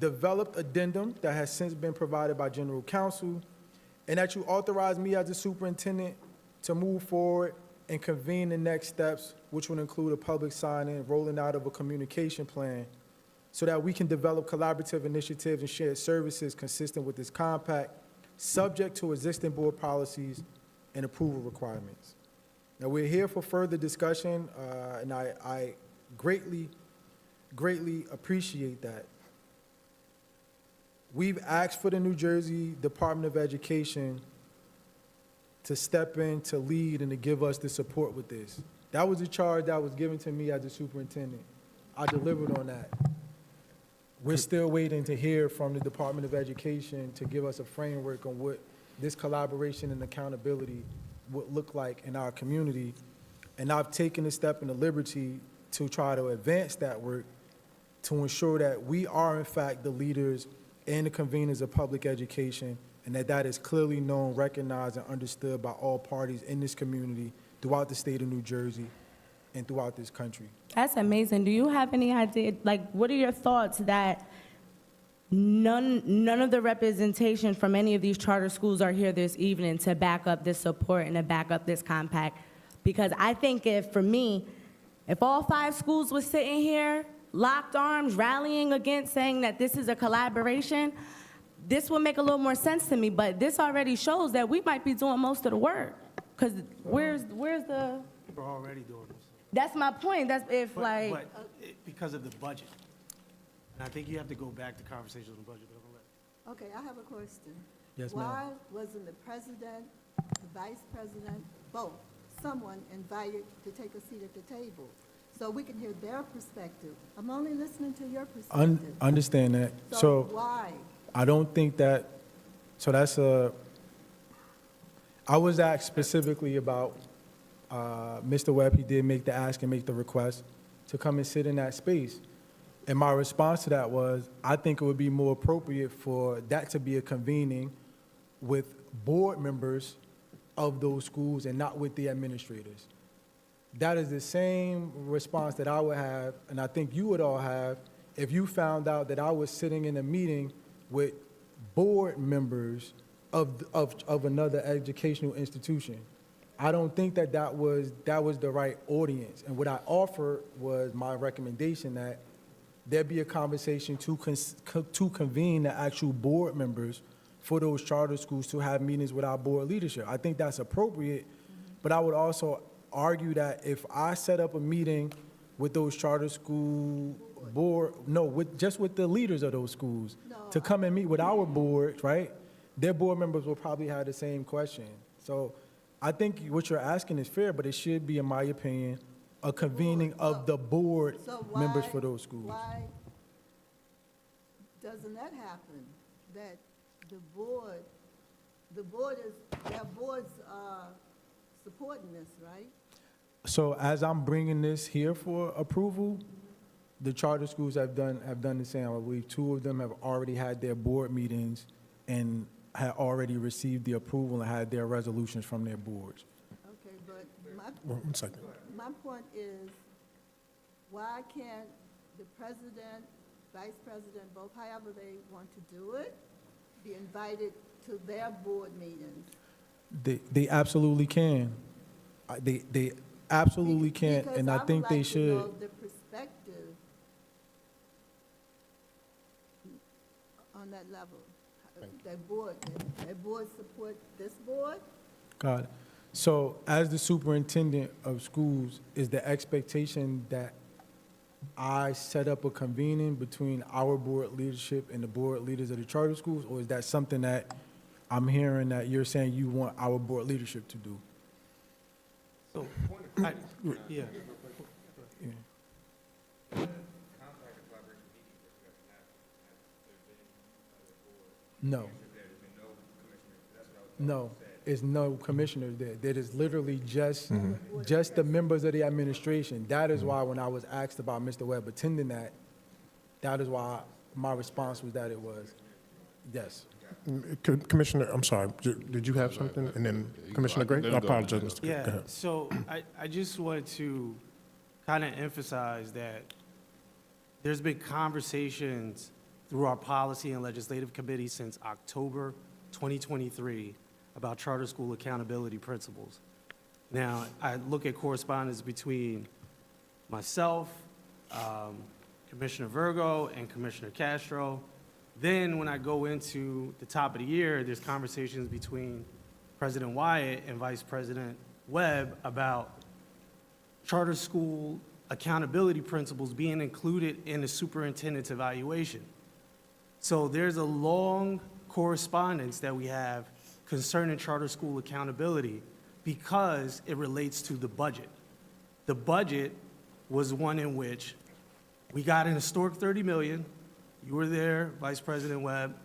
developed addendum that has since been provided by General Counsel, and that you authorize me as the superintendent to move forward and convene the next steps, which would include a public signing, rolling out of a communication plan, so that we can develop collaborative initiatives and shared services consistent with this compact, subject to existing board policies and approval requirements. Now, we're here for further discussion, and I greatly appreciate that. We've asked for the New Jersey Department of Education to step in, to lead, and to give us the support with this. That was a charge that was given to me as the superintendent. I delivered on that. We're still waiting to hear from the Department of Education to give us a framework on what this collaboration and accountability would look like in our community. And I've taken a step in the liberty to try to advance that work to ensure that we are, in fact, the leaders and the conveners of public education, and that is clearly known, recognized, and understood by all parties in this community throughout the state of New Jersey and throughout this country. That's amazing. Do you have any idea, like, what are your thoughts that none of the representation from any of these charter schools are here this evening to back up this support and to back up this compact? Because I think if all 5 schools were sitting here, locked arms, rallying against, saying that this is a collaboration, this would make a little more sense to me. But this already shows that we might be doing most of the work. Because where's the? We're already doing this. That's my point. That's if like. But because of the budget. And I think you have to go back to conversations on the budget. But I'm gonna let- Okay, I have a question. Yes, ma'am. Why wasn't the president, the vice president, both, someone invited to take a seat at the table so we can hear their perspective? I'm only listening to your perspective. Understand that. So why? I don't think that, so that's I was asked specifically about Mr. Webb. He did make the ask and make the request to come and sit in that space. And my response to that was, I think it would be more appropriate for that to be a convening with board members of those schools and not with the administrators. That is the same response that I would have, and I think you would all have, if you found out that I was sitting in a meeting with board members of another educational institution. I don't think that was the right audience. And what I offered was my recommendation that there be a conversation to convene the actual board members for those charter schools to have meetings with our board leadership. I think that's appropriate, but I would also argue that if I set up a meeting with those charter school board, just with the leaders of those schools to come and meet with our board, right? Their board members will probably have the same question. So I think what you're asking is fair, but it should be, in my opinion, a convening of the board members for those schools. Why doesn't that happen? That their boards are supporting this, right? So as I'm bringing this here for approval, the charter schools have done the same. I believe 2 of them have already had their board meetings and had already received the approval and had their resolutions from their boards. Okay, but One second. my point is, why can't the president, vice president, both, however they want to do it, be invited to their board meetings? They absolutely can. They absolutely can, Because and I think they should. would like to know the perspective on that level. Their board support this board? Got it. So as the superintendent of schools, is the expectation that I set up a convening between our board leadership and the board leaders of the charter schools? Or is that something that I'm hearing that you're saying you want our board leadership to do? So, yeah. No, it's no commissioners there. There is literally just the members of the administration. That is why when I was asked about Mr. Webb attending that is why my response was that it was, yes. Commissioner, I'm sorry, did you have something? And then Commissioner Gray? I apologize, Mr. Gray. Go Yeah, ahead. so I just wanted to kind of emphasize that there's been conversations through our policy and legislative committee since October 2023 about charter school accountability principles. Now, I look at correspondence between myself, Commissioner Virgo, and Commissioner Castro. Then when I go into the top of the year, there's conversations between President Wyatt and Vice President Webb about charter school accountability principles being included in the superintendent's evaluation. So there's a long correspondence that we have concerning charter school accountability because it relates to the budget. The budget was one in which we got an historic $30 million. You were there, Vice President Webb,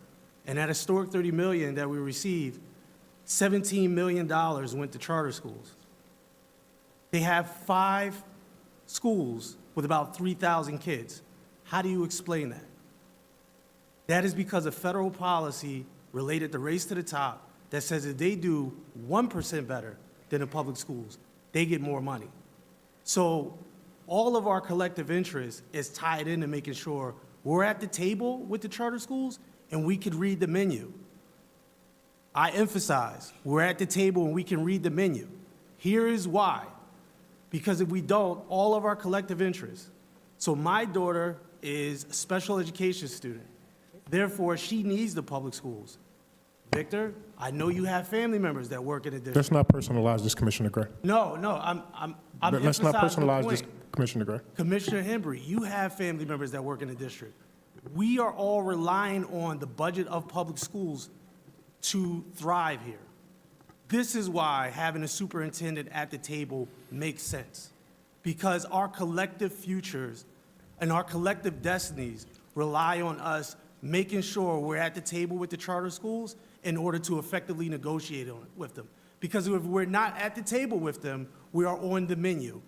and that historic $30 million that we received, $17 million went to charter schools. They have 5 schools with about 3,000 kids. How do you explain that? That is because of federal policy related to Race to the Top that says if they do 1% better than the public schools, they get more money. So all of our collective interest is tied into making sure we're at the table with the charter schools and we could read the menu. I emphasize, we're at the table and we can read the menu. Here is why. Because if we don't, all of our collective interests. So my daughter is a special education student. Therefore, she needs the public schools. Victor, I know you have family members that work in the district. Let's not personalize this, Commissioner Gray. No, I'm Let's not emphasizing the personalize this, point. Commissioner Gray. Commissioner Hembry, you have family members that work in the district. We are all relying on the budget of public schools to thrive here. This is why having a superintendent at the table makes sense, because our collective futures and our collective destinies rely on us making sure we're at the table with the charter schools in order to effectively negotiate with them. Because if we're not at the table with them, we are on the menu.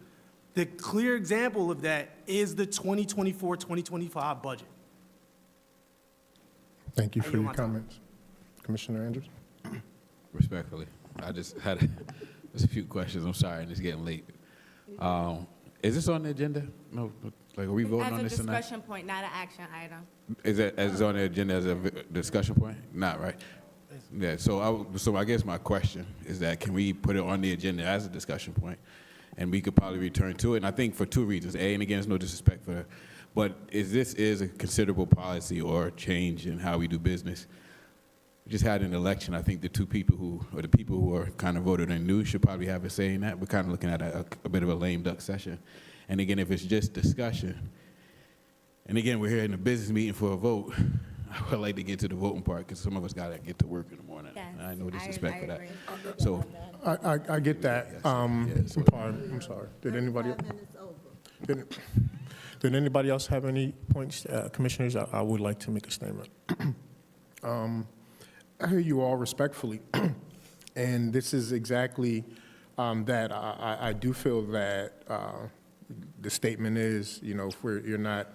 The clear example of that is the 2024-2025 budget. Thank you for your comments. Commissioner Andrews? Respectfully, I just had just a few questions. I'm sorry, it's getting late. Is this on the agenda? No, like, are we voting on this As a tonight? discussion point, not an action item. Is it as on the agenda as a discussion point? Not right. Yeah. So I guess my question is that can we put it on the agenda as a discussion point, and we could probably return to it? And I think for two reasons. A, and again, it's no disrespect for her, but this is a considerable policy or change in how we do business. We just had an election. I think the people who are kind of voted in new should probably have a say in that. We're kind of looking at a bit of a lame duck session. And again, if it's just discussion, and again, we're here in a business meeting for a vote, I would like to get to the voting part because some of us got to get to work in the morning. Yes, and I know disrespect for that. agree. So, I get that. I'm sorry. Did anybody? Did anybody else have any points? Commissioners, I would like to make a statement. I hear you all respectfully, and this is exactly that. I do feel that the statement is, if you're not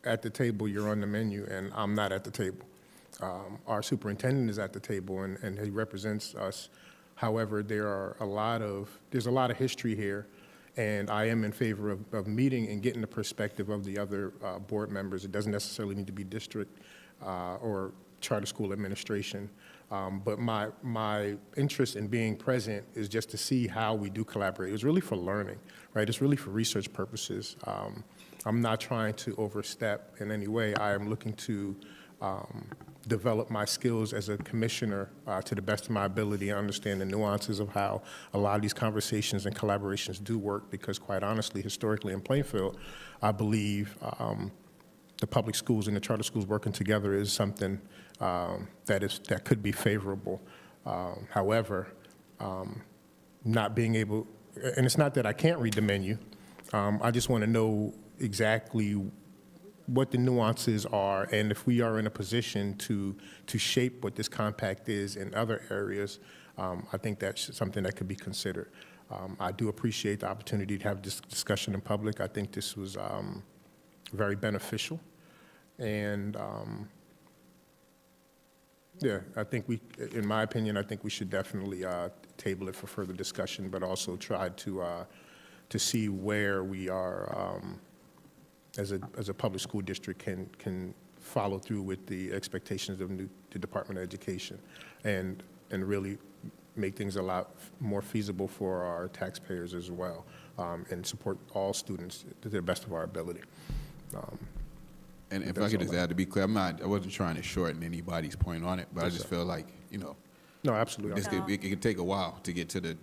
at the table, you're on the menu, and I'm not at the table. Our superintendent is at the table, and he represents us. However, there's a lot of history here, and I am in favor of meeting and getting the perspective of the other board members. It doesn't necessarily need to be district or charter school administration. But my interest in being present is just to see how we do collaborate. It's really for learning, right? It's really for research purposes. I'm not trying to overstep in any way. I am looking to develop my skills as a commissioner to the best of my ability and understand the nuances of how a lot of these conversations and collaborations do work, because quite honestly, historically in Plainfield, I believe the public schools and the charter schools working together is something that could be favorable. However, not being able, and it's not that I can't read the menu, I just want to know exactly what the nuances are, and if we are in a position to shape what this compact is in other areas, I think that's something that could be considered. I do appreciate the opportunity to have this discussion in public. I think this was very beneficial, and yeah, I think in my opinion, I think we should definitely table it for further discussion, but also try to see where we are as a public school district can follow through with the expectations of the Department of Education, and really make things a lot more feasible for our taxpayers as well, and support all students to the best of our ability. and if I could just add, to be clear, I wasn't trying to shorten anybody's point on it, but I just feel like, No, absolutely. it can take a while to get to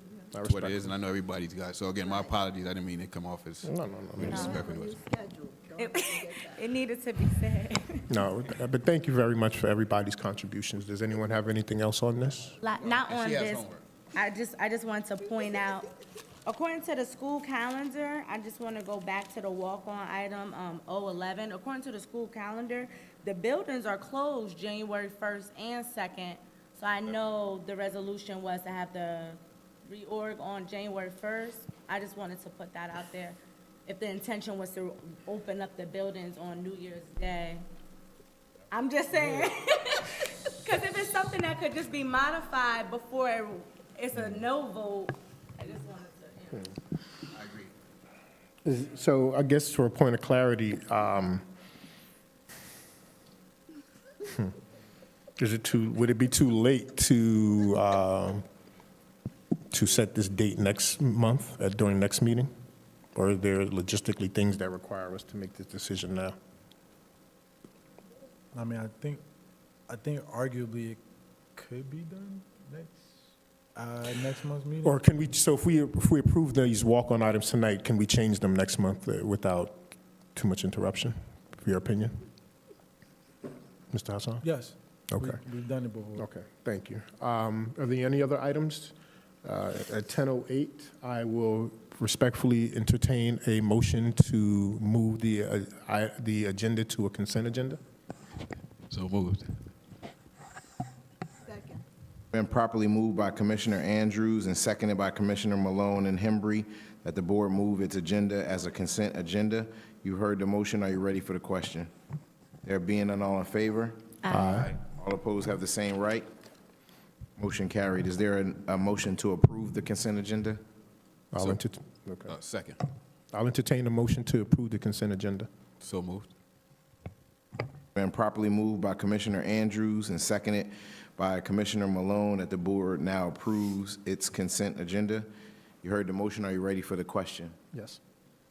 what it is, and I know everybody's got. So again, my apologies. I didn't mean to come off as disrespectful to us. It needed to be said. No, but thank you very much for everybody's contributions. Does anyone have anything else on this? Not on this. I just want to point out, according to the school calendar, I just want to go back to the walk-on item 011. According to the school calendar, the buildings are closed January 1st and 2nd. So I know the resolution was to have the reorg on January 1st. I just wanted to put that out there. If the intention was to open up the buildings on New Year's Day. I'm just saying, because if it's something that could just be modified before it's a no vote, I just wanted to, I agree. So I guess for a point of clarity, would it be too late to set this date next month, during next meeting? Or are there logistically things that require us to make this decision now? I mean, I think arguably it could be done next month's meeting. Or can we, so if we approve these walk-on items tonight, can we change them next month without too much interruption, for your opinion? Mr. Hassan? Yes. Okay. We've done it before. Okay, thank you. Are there any other items? At 10:08, I will respectfully entertain a motion to move the agenda to a consent agenda. So moved. Second. Been properly moved by Commissioner Andrews and seconded by Commissioner Malone and Hembry that the board move its agenda as a consent agenda. You heard the motion. Are you ready for the question? There being none, all in favor? Aye. All opposed have the same right. Motion carried. Is there a motion to approve the consent agenda? Second. I'll entertain a motion to approve the consent agenda. So moved. Been properly moved by Commissioner Andrews and seconded by Commissioner Malone that the board now approves its consent agenda. You heard the motion. Are you ready for the question? Yes.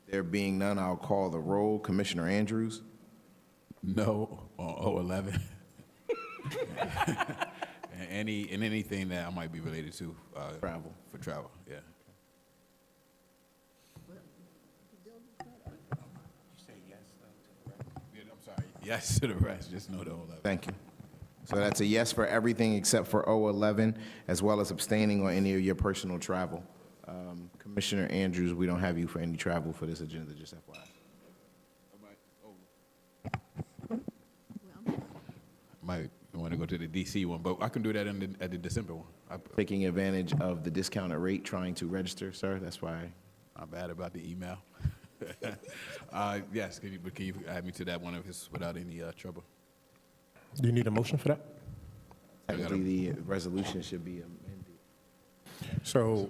There being none, I'll call the roll. Commissioner Andrews? No on 011. And anything that I might be related to Travel. For travel, yeah. I'm sorry. Yes to the rest. Just know the 011. Thank you. So that's a yes for everything except for 011, as well as abstaining on any of your personal travel. Commissioner Andrews, we don't have you for any travel for this agenda, just FYI. Might want to go to the DC one, but I can do that at the December one. Taking advantage of the discounted rate, trying to register, sir, that's why. I'm bad about the email. Yes, can you add me to that one without any trouble? Do you need a motion for that? Technically, the resolution should be amended. So,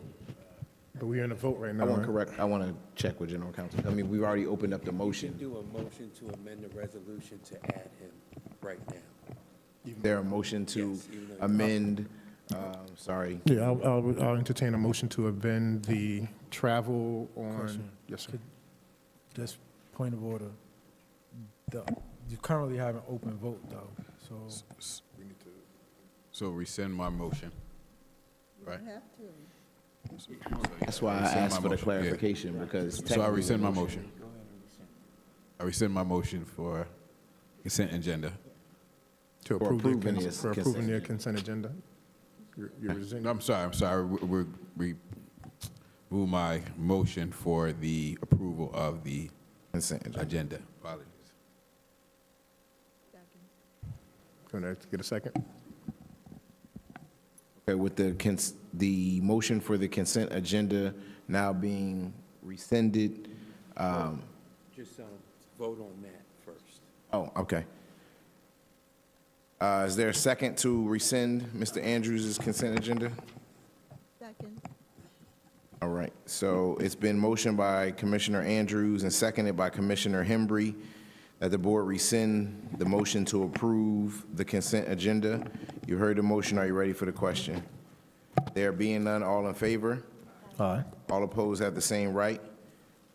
but we're in a vote right now. I want to check with general counsel. I mean, we've already opened up the motion. Do a motion to amend the resolution to add him right now. Is there a motion to amend, sorry? Yeah, I'll entertain a motion to amend the travel on. Question. Yes, sir. Just point of order. You currently have an open vote, though, so. We need to. So rescind my motion, right? You have to. That's why I asked for the clarification, because So I rescind my motion. I rescind my motion for consent agenda. To For approve approving the, this for consent approving the consent agenda. You're rescinding. No, I'm sorry. We move my motion for the approval of the consent agenda. Apologies. Can I get a second? Okay, with the motion for the consent agenda now being rescinded, Just vote on that first. oh, okay. Is there a second to rescind Mr. Andrews' consent agenda? Second. All right, so it's been motioned by Commissioner Andrews and seconded by Commissioner Hembry that the board rescind the motion to approve the consent agenda. You heard the motion. Are you ready for the question? There being none, all in favor? Aye. All opposed have the same right.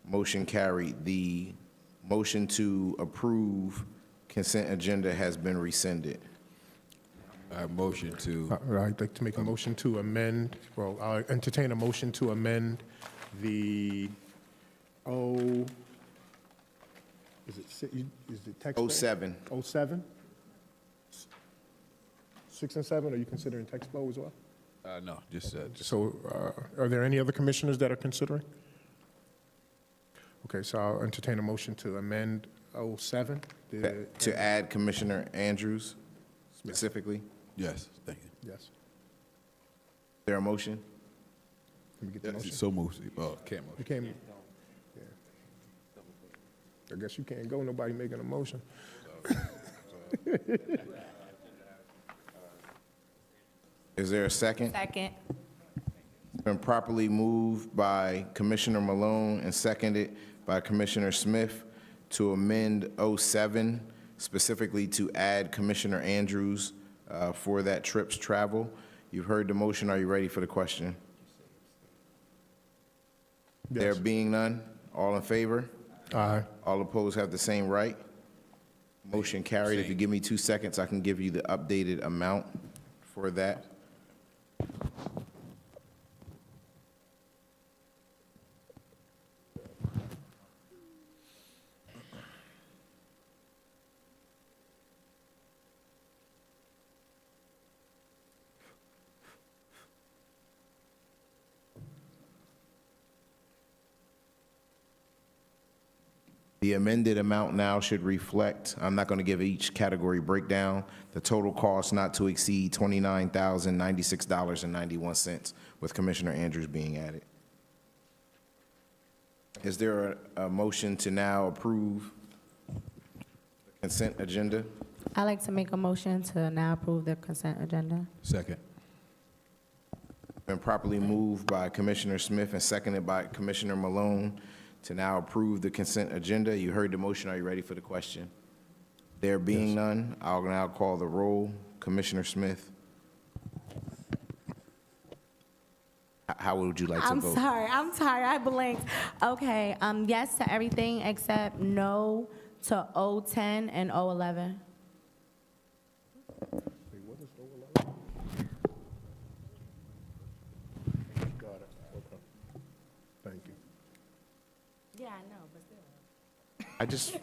Motion carried. The motion to approve consent agenda has been rescinded. I motion to. I'd like to make a motion to amend, well, I'll entertain a motion to amend the, is it text? 07. 07? 6 and 7, are you considering Texpo as well? No, just. So are there any other commissioners that are considering? Okay, so I'll entertain a motion to amend 07. To add Commissioner Andrews specifically? Yes, thank you. Yes. Is there a motion? Can we get the motion? So moved. Can't motion. You can't, yeah. I guess you can't go, nobody making a motion. Is there a second? Second. It's been properly moved by Commissioner Malone and seconded by Commissioner Smith to amend 07, specifically to add Commissioner Andrews for that trip's travel. You've heard the motion. Are you ready for the question? Yes. There being none, all in favor? Aye. All opposed have the same right. Motion carried. If you give me 2 seconds, I can give you the updated amount for that. The amended amount now should reflect, I'm not going to give each category breakdown, the total cost not to exceed $29,096.91, with Commissioner Andrews being added. Is there a motion to now approve the consent agenda? I'd like to make a motion to now approve the consent agenda. Second. Been properly moved by Commissioner Smith and seconded by Commissioner Malone to now approve the consent agenda. You heard the motion. Are you ready for the question? There being none, I'll now call the roll. Commissioner Smith. How would you like to vote? I'm sorry, I blinked. Okay, yes to everything except no to 010 and 011. Thank you. Yeah, I know, but still. I just,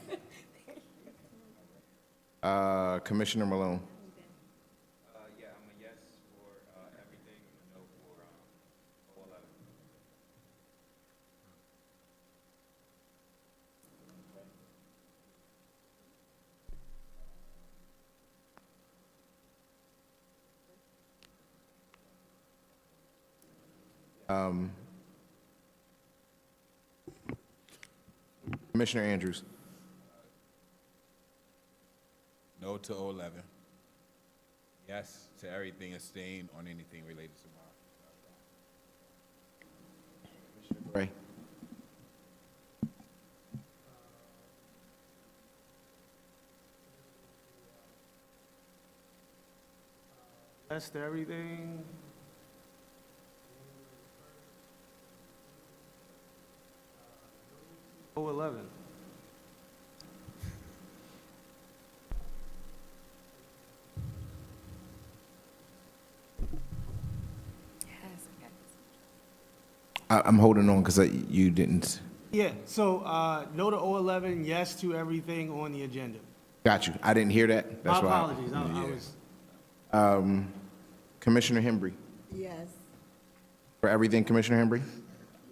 Commissioner Malone. Yeah, I'm a yes for everything and a no for 011. Commissioner Andrews. No to 11. Yes to everything, abstain on anything related to my. Ray. Yes to everything. Oh, 11. I'm holding on because you didn't. Yeah, so no to 011, yes to everything on the agenda. Got you. I didn't hear that. That's My why. apologies. I was. Commissioner Hembry. Yes. For everything, Commissioner Hembry?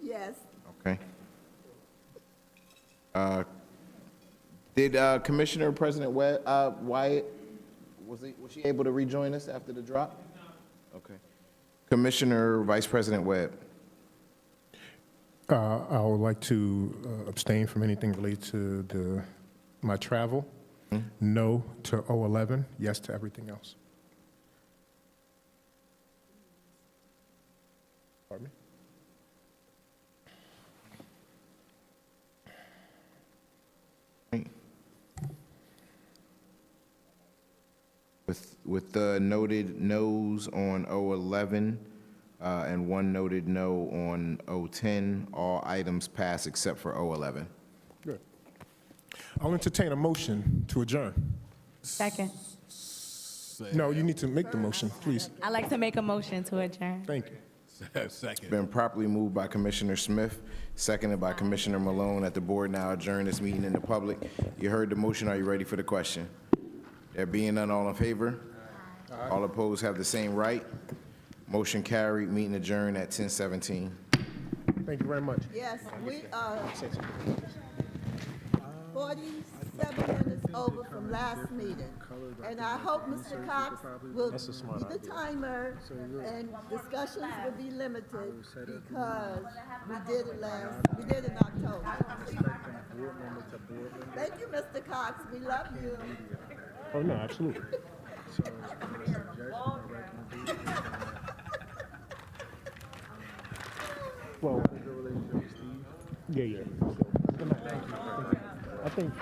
Yes. Okay. Did Commissioner President Wyatt, was she able to rejoin us after the drop? Okay. Commissioner Vice President Webb. I would like to abstain from anything related to my travel. No to 011, yes to everything else. Pardon me? With the noted no's on 011 and one noted no on 010, all items pass except for 011. Good. I'll entertain a motion to adjourn. Second. No, you need to make the motion, please. I'd like to make a motion to adjourn. Thank you. Second. Been properly moved by Commissioner Smith, seconded by Commissioner Malone, that the board now adjourn this meeting in the public. You heard the motion. Are you ready for the question? There being none, all in favor? All opposed have the same right. Motion carried. Meeting adjourned at 10:17. Thank you very much. Yes, we are 47 minutes over from last meeting. And I hope Mr. Cox will be the timer and discussions will be limited because we did it in October. Thank you, Mr. Cox. We love you. Oh, no, absolutely. Well, yeah. I think